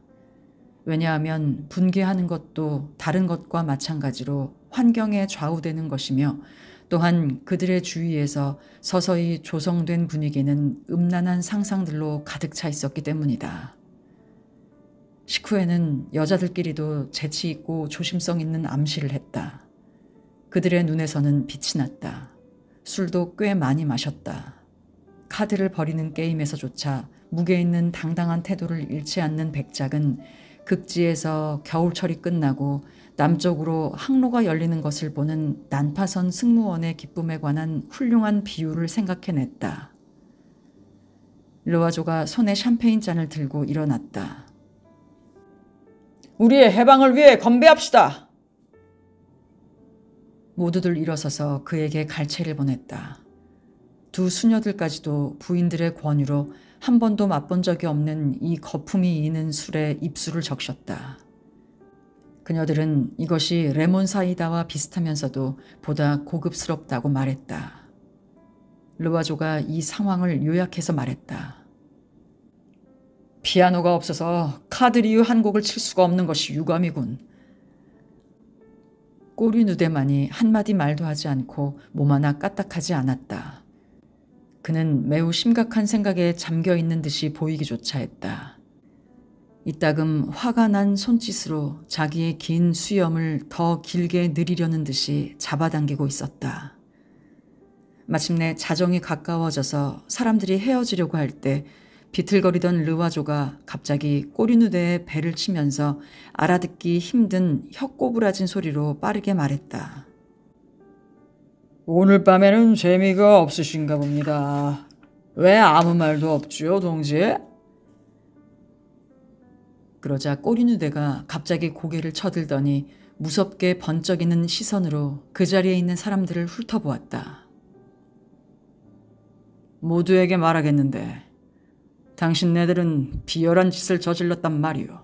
왜냐하면 분개하는 것도 다른 것과 마찬가지로 환경에 좌우되는 것이며 또한 그들의 주위에서 서서히 조성된 분위기는 음란한 상상들로 가득 차 있었기 때문이다. 식후에는 여자들끼리도 재치 있고 조심성 있는 암시를 했다. 그들의 눈에서는 빛이 났다. 술도 꽤 많이 마셨다. 카드를 버리는 게임에서조차 무게 있는 당당한 태도를 잃지 않는 백작은 극지에서 겨울철이 끝나고 남쪽으로 항로가 열리는 것을 보는 난파선 승무원의 기쁨에 관한 훌륭한 비유를 생각해냈다. 르와조가 손에 샴페인 잔을 들고 일어났다. 우리의 해방을 위해 건배합시다. 모두들 일어서서 그에게 갈채를 보냈다. 두 수녀들까지도 부인들의 권유로 한 번도 맛본 적이 없는 이 거품이 이는 술에 입술을 적셨다. 그녀들은 이것이 레몬 사이다와 비슷하면서도 보다 고급스럽다고 말했다. 르와조가 이 상황을 요약해서 말했다. 피아노가 없어서 카드리유 한 곡을 칠 수가 없는 것이 유감이군. 꼬리 누대만이 한마디 말도 하지 않고 몸 하나 까딱하지 않았다. 그는 매우 심각한 생각에 잠겨있는 듯이 보이기조차 했다. 이따금 화가 난 손짓으로 자기의 긴 수염을 더 길게 늘이려는 듯이 잡아당기고 있었다. 마침내 자정이 가까워져서 사람들이 헤어지려고 할 때 비틀거리던 르와조가 갑자기 꼬리누대에 배를 치면서 알아듣기 힘든 혀꼬부라진 소리로 빠르게 말했다. 오늘 밤에는 재미가 없으신가 봅니다. 왜 아무 말도 없지요, 동지? 그러자 꼬리누대가 갑자기 고개를 쳐들더니 무섭게 번쩍이는 시선으로 그 자리에 있는 사람들을 훑어보았다. 모두에게 말하겠는데 당신네들은 비열한 짓을 저질렀단 말이오.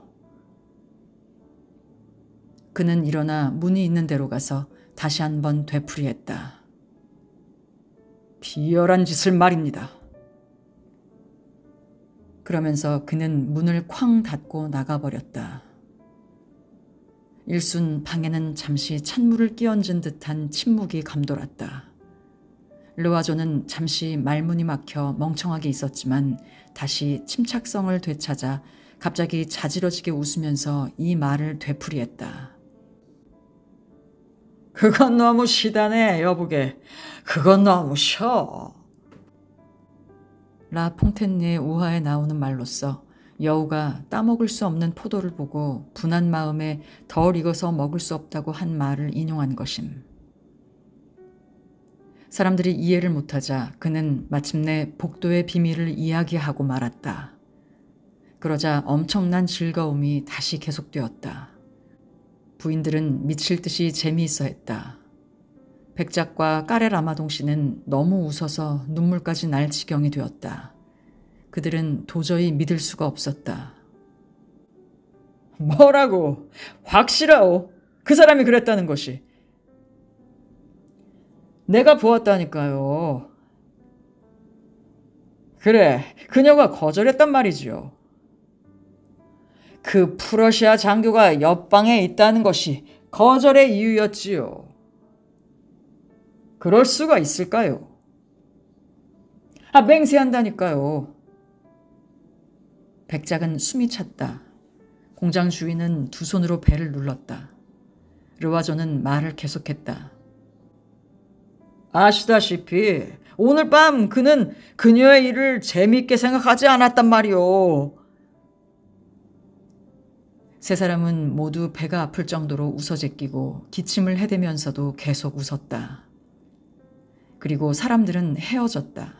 그는 일어나 문이 있는 데로 가서 다시 한번 되풀이했다. 비열한 짓을 말입니다. 그러면서 그는 문을 쾅 닫고 나가버렸다. 일순 방에는 잠시 찬물을 끼얹은 듯한 침묵이 감돌았다. 르와조는 잠시 말문이 막혀 멍청하게 있었지만 다시 침착성을 되찾아 갑자기 자지러지게 웃으면서 이 말을 되풀이했다. 그건 너무 시다네, 여보게. 그건 너무 셔. 라 퐁텐리의 우화에 나오는 말로써 여우가 따먹을 수 없는 포도를 보고 분한 마음에 덜 익어서 먹을 수 없다고 한 말을 인용한 것임. 사람들이 이해를 못하자 그는 마침내 복도의 비밀을 이야기하고 말았다. 그러자 엄청난 즐거움이 다시 계속되었다. 부인들은 미칠 듯이 재미있어 했다. 백작과 까레라마동 씨는 너무 웃어서 눈물까지 날 지경이 되었다. 그들은 도저히 믿을 수가 없었다. 뭐라고? 확실하오. 그 사람이 그랬다는 것이. 내가 보았다니까요. 그래, 그녀가 거절했단 말이지요. 그 프러시아 장교가 옆방에 있다는 것이 거절의 이유였지요. 그럴 수가 있을까요? 맹세한다니까요. 백작은 숨이 찼다. 공장 주인은 두 손으로 배를 눌렀다. 르와조는 말을 계속했다. 아시다시피 오늘 밤 그는 그녀의 일을 재미있게 생각하지 않았단 말이오. 세 사람은 모두 배가 아플 정도로 웃어 제끼고 기침을 해대면서도 계속 웃었다. 그리고 사람들은 헤어졌다.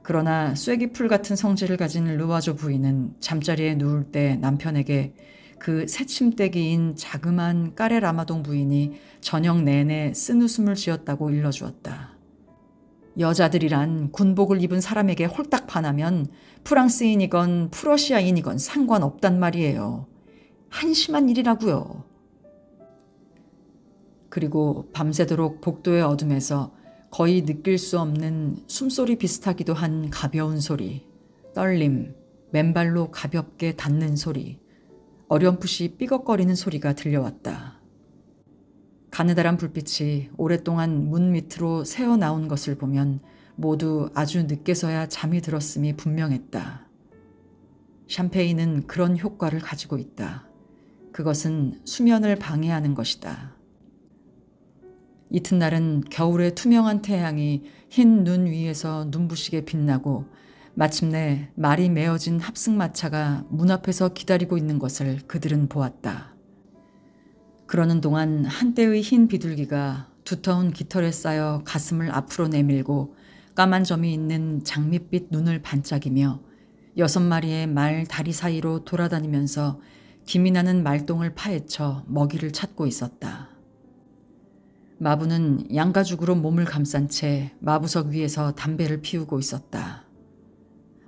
그러나 쐐기풀 같은 성질을 가진 르와조 부인은 잠자리에 누울 때 남편에게 그 새침대기인 자그만 까레라마동 부인이 저녁 내내 쓴웃음을 지었다고 일러주었다. 여자들이란 군복을 입은 사람에게 홀딱 반하면 프랑스인이건 프러시아인이건 상관없단 말이에요. 한심한 일이라고요. 그리고 밤새도록 복도의 어둠에서 거의 느낄 수 없는 숨소리 비슷하기도 한 가벼운 소리, 떨림, 맨발로 가볍게 닿는 소리, 어렴풋이 삐걱거리는 소리가 들려왔다. 가느다란 불빛이 오랫동안 문 밑으로 새어나온 것을 보면 모두 아주 늦게서야 잠이 들었음이 분명했다. 샴페인은 그런 효과를 가지고 있다. 그것은 수면을 방해하는 것이다. 이튿날은 겨울의 투명한 태양이 흰 눈 위에서 눈부시게 빛나고 마침내 말이 메어진 합승마차가 문 앞에서 기다리고 있는 것을 그들은 보았다. 그러는 동안 한때의 흰 비둘기가 두터운 깃털에 쌓여 가슴을 앞으로 내밀고 까만 점이 있는 장밋빛 눈을 반짝이며 6마리의 말 다리 사이로 돌아다니면서 김이 나는 말똥을 파헤쳐 먹이를 찾고 있었다. 마부는 양가죽으로 몸을 감싼 채 마부석 위에서 담배를 피우고 있었다.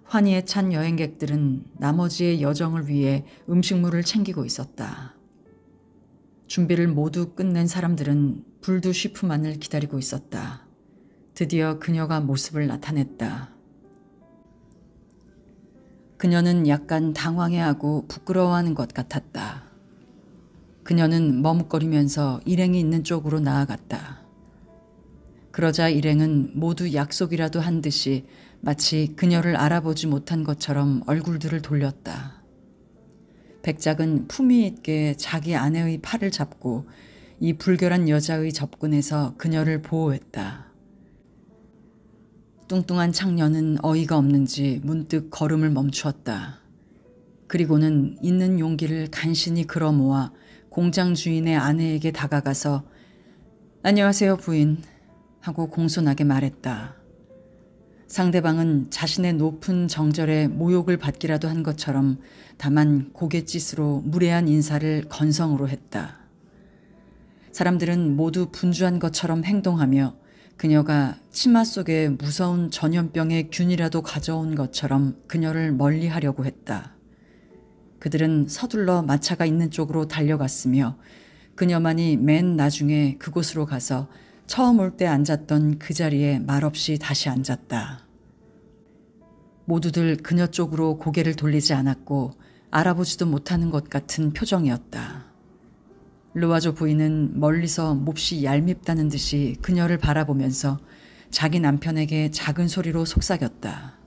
환희에 찬 여행객들은 나머지의 여정을 위해 음식물을 챙기고 있었다. 준비를 모두 끝낸 사람들은 불두쉬프만을 기다리고 있었다. 드디어 그녀가 모습을 나타냈다. 그녀는 약간 당황해하고 부끄러워하는 것 같았다. 그녀는 머뭇거리면서 일행이 있는 쪽으로 나아갔다. 그러자 일행은 모두 약속이라도 한 듯이 마치 그녀를 알아보지 못한 것처럼 얼굴들을 돌렸다. 백작은 품위 있게 자기 아내의 팔을 잡고 이 불결한 여자의 접근에서 그녀를 보호했다. 뚱뚱한 창녀는 어이가 없는지 문득 걸음을 멈추었다. 그리고는 있는 용기를 간신히 걸어모아 공장 주인의 아내에게 다가가서 "안녕하세요, 부인." 하고 공손하게 말했다. 상대방은 자신의 높은 정절에 모욕을 받기라도 한 것처럼 다만 고갯짓으로 무례한 인사를 건성으로 했다. 사람들은 모두 분주한 것처럼 행동하며 그녀가 치마 속에 무서운 전염병의 균이라도 가져온 것처럼 그녀를 멀리하려고 했다. 그들은 서둘러 마차가 있는 쪽으로 달려갔으며 그녀만이 맨 나중에 그곳으로 가서 처음 올 때 앉았던 그 자리에 말없이 다시 앉았다. 모두들 그녀 쪽으로 고개를 돌리지 않았고 알아보지도 못하는 것 같은 표정이었다. 르와조 부인은 멀리서 몹시 얄밉다는 듯이 그녀를 바라보면서 자기 남편에게 작은 소리로 속삭였다.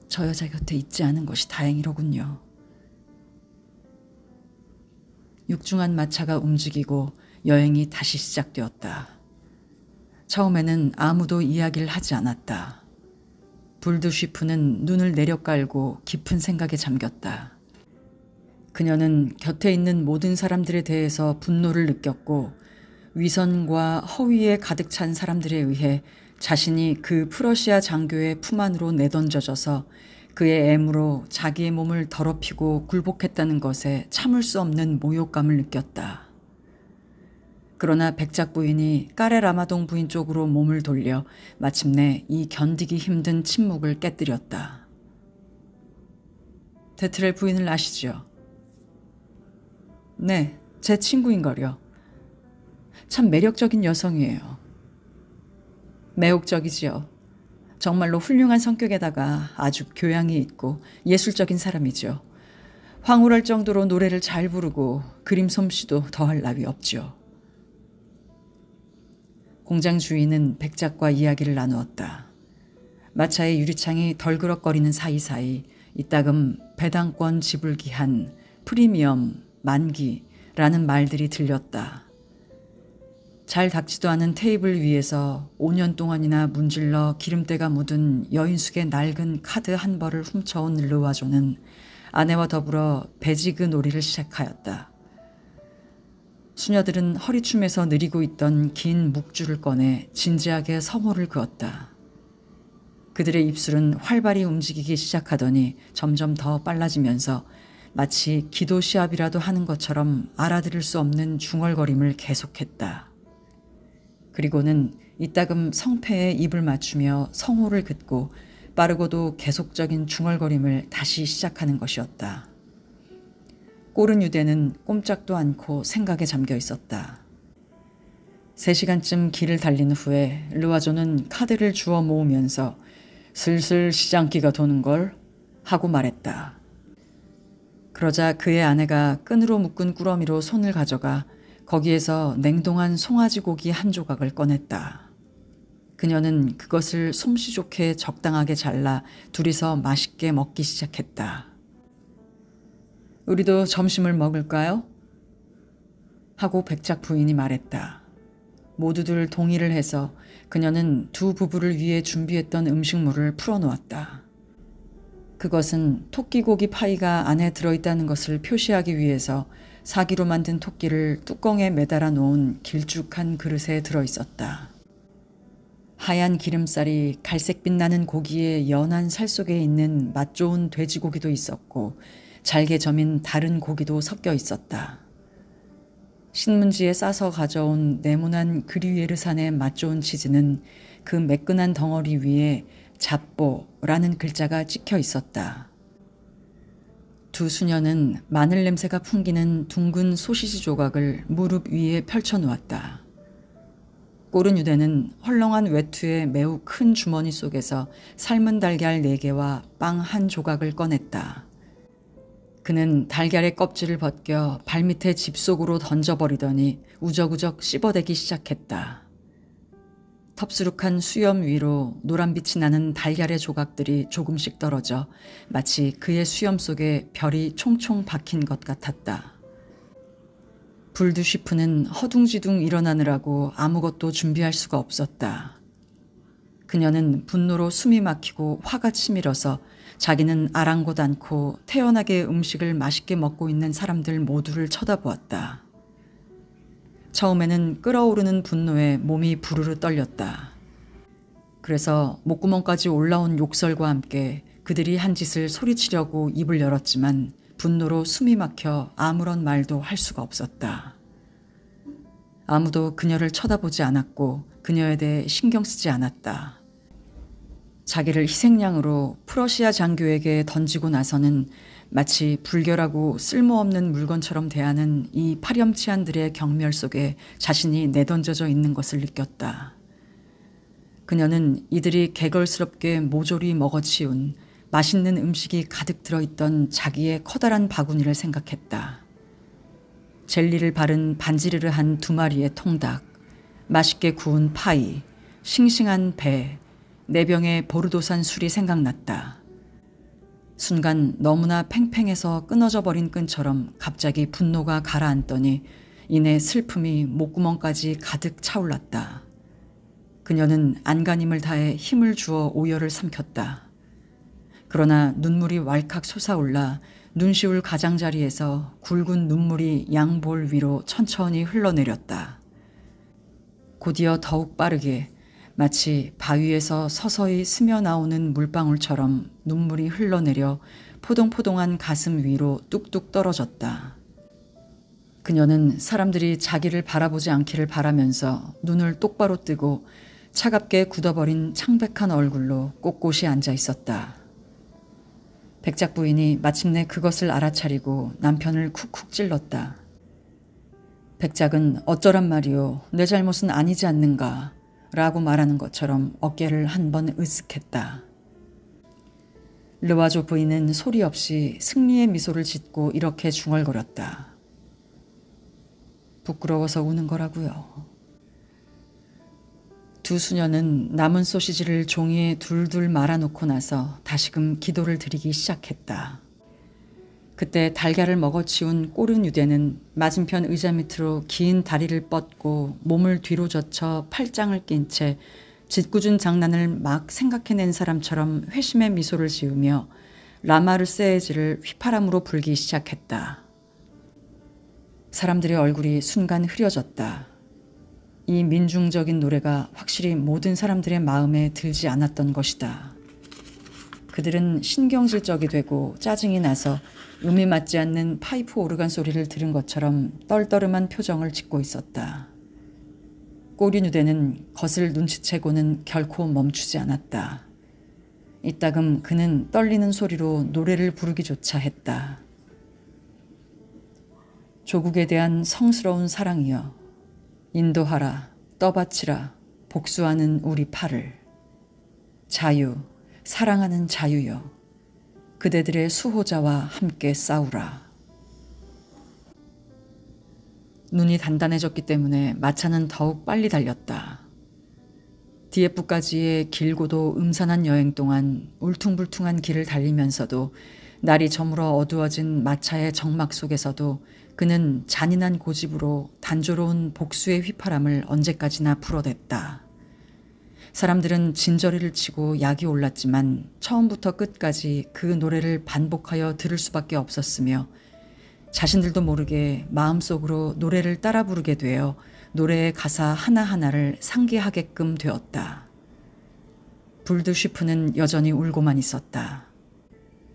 "저 여자 곁에 있지 않은 것이 다행이로군요." 육중한 마차가 움직이고 여행이 다시 시작되었다. 처음에는 아무도 이야기를 하지 않았다. 불두쉬프는 눈을 내려깔고 깊은 생각에 잠겼다. 그녀는 곁에 있는 모든 사람들에 대해서 분노를 느꼈고 위선과 허위에 가득 찬 사람들에 의해 자신이 그 프러시아 장교의 품 안으로 내던져져서 그의 애무로 자기의 몸을 더럽히고 굴복했다는 것에 참을 수 없는 모욕감을 느꼈다. 그러나 백작 부인이 까레 라마동 부인 쪽으로 몸을 돌려 마침내 이 견디기 힘든 침묵을 깨뜨렸다. "데트렐 부인을 아시죠?" "네, 제 친구인걸요. 참 매력적인 여성이에요." "매혹적이지요. 정말로 훌륭한 성격에다가 아주 교양이 있고 예술적인 사람이죠. 황홀할 정도로 노래를 잘 부르고 그림 솜씨도 더할 나위 없죠." 공장 주인은 백작과 이야기를 나누었다. 마차의 유리창이 덜그럭거리는 사이사이 이따금 배당권 지불기한, 프리미엄, 만기라는 말들이 들렸다. 잘 닦지도 않은 테이블 위에서 5년 동안이나 문질러 기름때가 묻은 여인숙의 낡은 카드 한 벌을 훔쳐온 르와조는 아내와 더불어 배지그 놀이를 시작하였다. 수녀들은 허리춤에서 느리고 있던 긴 묵줄을 꺼내 진지하게 성호를 그었다. 그들의 입술은 활발히 움직이기 시작하더니 점점 더 빨라지면서 마치 기도 시합이라도 하는 것처럼 알아들을 수 없는 중얼거림을 계속했다. 그리고는 이따금 성패에 입을 맞추며 성호를 긋고 빠르고도 계속적인 중얼거림을 다시 시작하는 것이었다. 꼬른 유대는 꼼짝도 않고 생각에 잠겨 있었다. 3시간쯤 길을 달린 후에 르와조는 카드를 주워 모으면서 "슬슬 시장기가 도는걸?" 하고 말했다. 그러자 그의 아내가 끈으로 묶은 꾸러미로 손을 가져가 거기에서 냉동한 송아지 고기 한 조각을 꺼냈다. 그녀는 그것을 솜씨 좋게 적당하게 잘라 둘이서 맛있게 먹기 시작했다. "우리도 점심을 먹을까요?" 하고 백작 부인이 말했다. 모두들 동의를 해서 그녀는 두 부부를 위해 준비했던 음식물을 풀어놓았다. 그것은 토끼고기 파이가 안에 들어있다는 것을 표시하기 위해서 사기로 만든 토끼를 뚜껑에 매달아 놓은 길쭉한 그릇에 들어있었다. 하얀 기름살이 갈색빛 나는 고기의 연한 살 속에 있는 맛 좋은 돼지고기도 있었고 잘게 저민 다른 고기도 섞여 있었다. 신문지에 싸서 가져온 네모난 그리위에르산의 맛 좋은 치즈는 그 매끈한 덩어리 위에 잡보라는 글자가 찍혀 있었다. 두 수녀는 마늘 냄새가 풍기는 둥근 소시지 조각을 무릎 위에 펼쳐놓았다. 꼬르뉴데는 헐렁한 외투의 매우 큰 주머니 속에서 삶은 달걀 4개와 빵 1조각을 꺼냈다. 그는 달걀의 껍질을 벗겨 발밑에 집 속으로 던져버리더니 우적우적 씹어대기 시작했다. 텁수룩한 수염 위로 노란빛이 나는 달걀의 조각들이 조금씩 떨어져 마치 그의 수염 속에 별이 총총 박힌 것 같았다. 불두시프는 허둥지둥 일어나느라고 아무것도 준비할 수가 없었다. 그녀는 분노로 숨이 막히고 화가 치밀어서 자기는 아랑곳 않고 태연하게 음식을 맛있게 먹고 있는 사람들 모두를 쳐다보았다. 처음에는 끓어오르는 분노에 몸이 부르르 떨렸다. 그래서 목구멍까지 올라온 욕설과 함께 그들이 한 짓을 소리치려고 입을 열었지만 분노로 숨이 막혀 아무런 말도 할 수가 없었다. 아무도 그녀를 쳐다보지 않았고 그녀에 대해 신경 쓰지 않았다. 자기를 희생양으로 프러시아 장교에게 던지고 나서는 마치 불결하고 쓸모없는 물건처럼 대하는 이 파렴치한들의 경멸 속에 자신이 내던져져 있는 것을 느꼈다. 그녀는 이들이 개걸스럽게 모조리 먹어치운 맛있는 음식이 가득 들어있던 자기의 커다란 바구니를 생각했다. 젤리를 바른 반지르르한 2마리의 통닭, 맛있게 구운 파이, 싱싱한 배, 4병의 보르도산 술이 생각났다. 순간 너무나 팽팽해서 끊어져 버린 끈처럼 갑자기 분노가 가라앉더니 이내 슬픔이 목구멍까지 가득 차올랐다. 그녀는 안간힘을 다해 힘을 주어 오열을 삼켰다. 그러나 눈물이 왈칵 솟아올라 눈시울 가장자리에서 굵은 눈물이 양볼 위로 천천히 흘러내렸다. 곧이어 더욱 빠르게 마치 바위에서 서서히 스며나오는 물방울처럼 눈물이 흘러내려 포동포동한 가슴 위로 뚝뚝 떨어졌다. 그녀는 사람들이 자기를 바라보지 않기를 바라면서 눈을 똑바로 뜨고 차갑게 굳어버린 창백한 얼굴로 꼿꼿이 앉아 있었다. 백작 부인이 마침내 그것을 알아차리고 남편을 쿡쿡 찔렀다. 백작은 어쩌란 말이오, 내 잘못은 아니지 않는가 라고 말하는 것처럼 어깨를 한 번 으쓱했다. 르와조 부인은 소리 없이 승리의 미소를 짓고 이렇게 중얼거렸다. 부끄러워서 우는 거라고요. 두 수녀는 남은 소시지를 종이에 둘둘 말아놓고 나서 다시금 기도를 드리기 시작했다. 그때 달걀을 먹어치운 꼬르뉴데는 맞은편 의자 밑으로 긴 다리를 뻗고 몸을 뒤로 젖혀 팔짱을 낀 채 짓궂은 장난을 막 생각해낸 사람처럼 회심의 미소를 지으며 라마르세에즈를 휘파람으로 불기 시작했다. 사람들의 얼굴이 순간 흐려졌다. 이 민중적인 노래가 확실히 모든 사람들의 마음에 들지 않았던 것이다. 그들은 신경질적이 되고 짜증이 나서 음이 맞지 않는 파이프 오르간 소리를 들은 것처럼 떨떠름한 표정을 짓고 있었다. 꼬리누대는 것을 눈치채고는 결코 멈추지 않았다. 이따금 그는 떨리는 소리로 노래를 부르기조차 했다. 조국에 대한 성스러운 사랑이여, 인도하라, 떠받치라, 복수하는 우리 팔을. 자유, 사랑하는 자유여, 그대들의 수호자와 함께 싸우라. 눈이 단단해졌기 때문에 마차는 더욱 빨리 달렸다. 디에프까지의 길고도 음산한 여행 동안 울퉁불퉁한 길을 달리면서도 날이 저물어 어두워진 마차의 정막 속에서도 그는 잔인한 고집으로 단조로운 복수의 휘파람을 언제까지나 불어댔다. 사람들은 진저리를 치고 약이 올랐지만 처음부터 끝까지 그 노래를 반복하여 들을 수밖에 없었으며 자신들도 모르게 마음속으로 노래를 따라 부르게 되어 노래의 가사 하나하나를 상기하게끔 되었다. 불드쉬프는 여전히 울고만 있었다.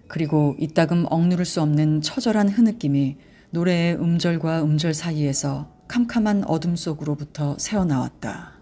그리고 이따금 억누를 수 없는 처절한 흐느낌이 노래의 음절과 음절 사이에서 캄캄한 어둠 속으로부터 새어나왔다.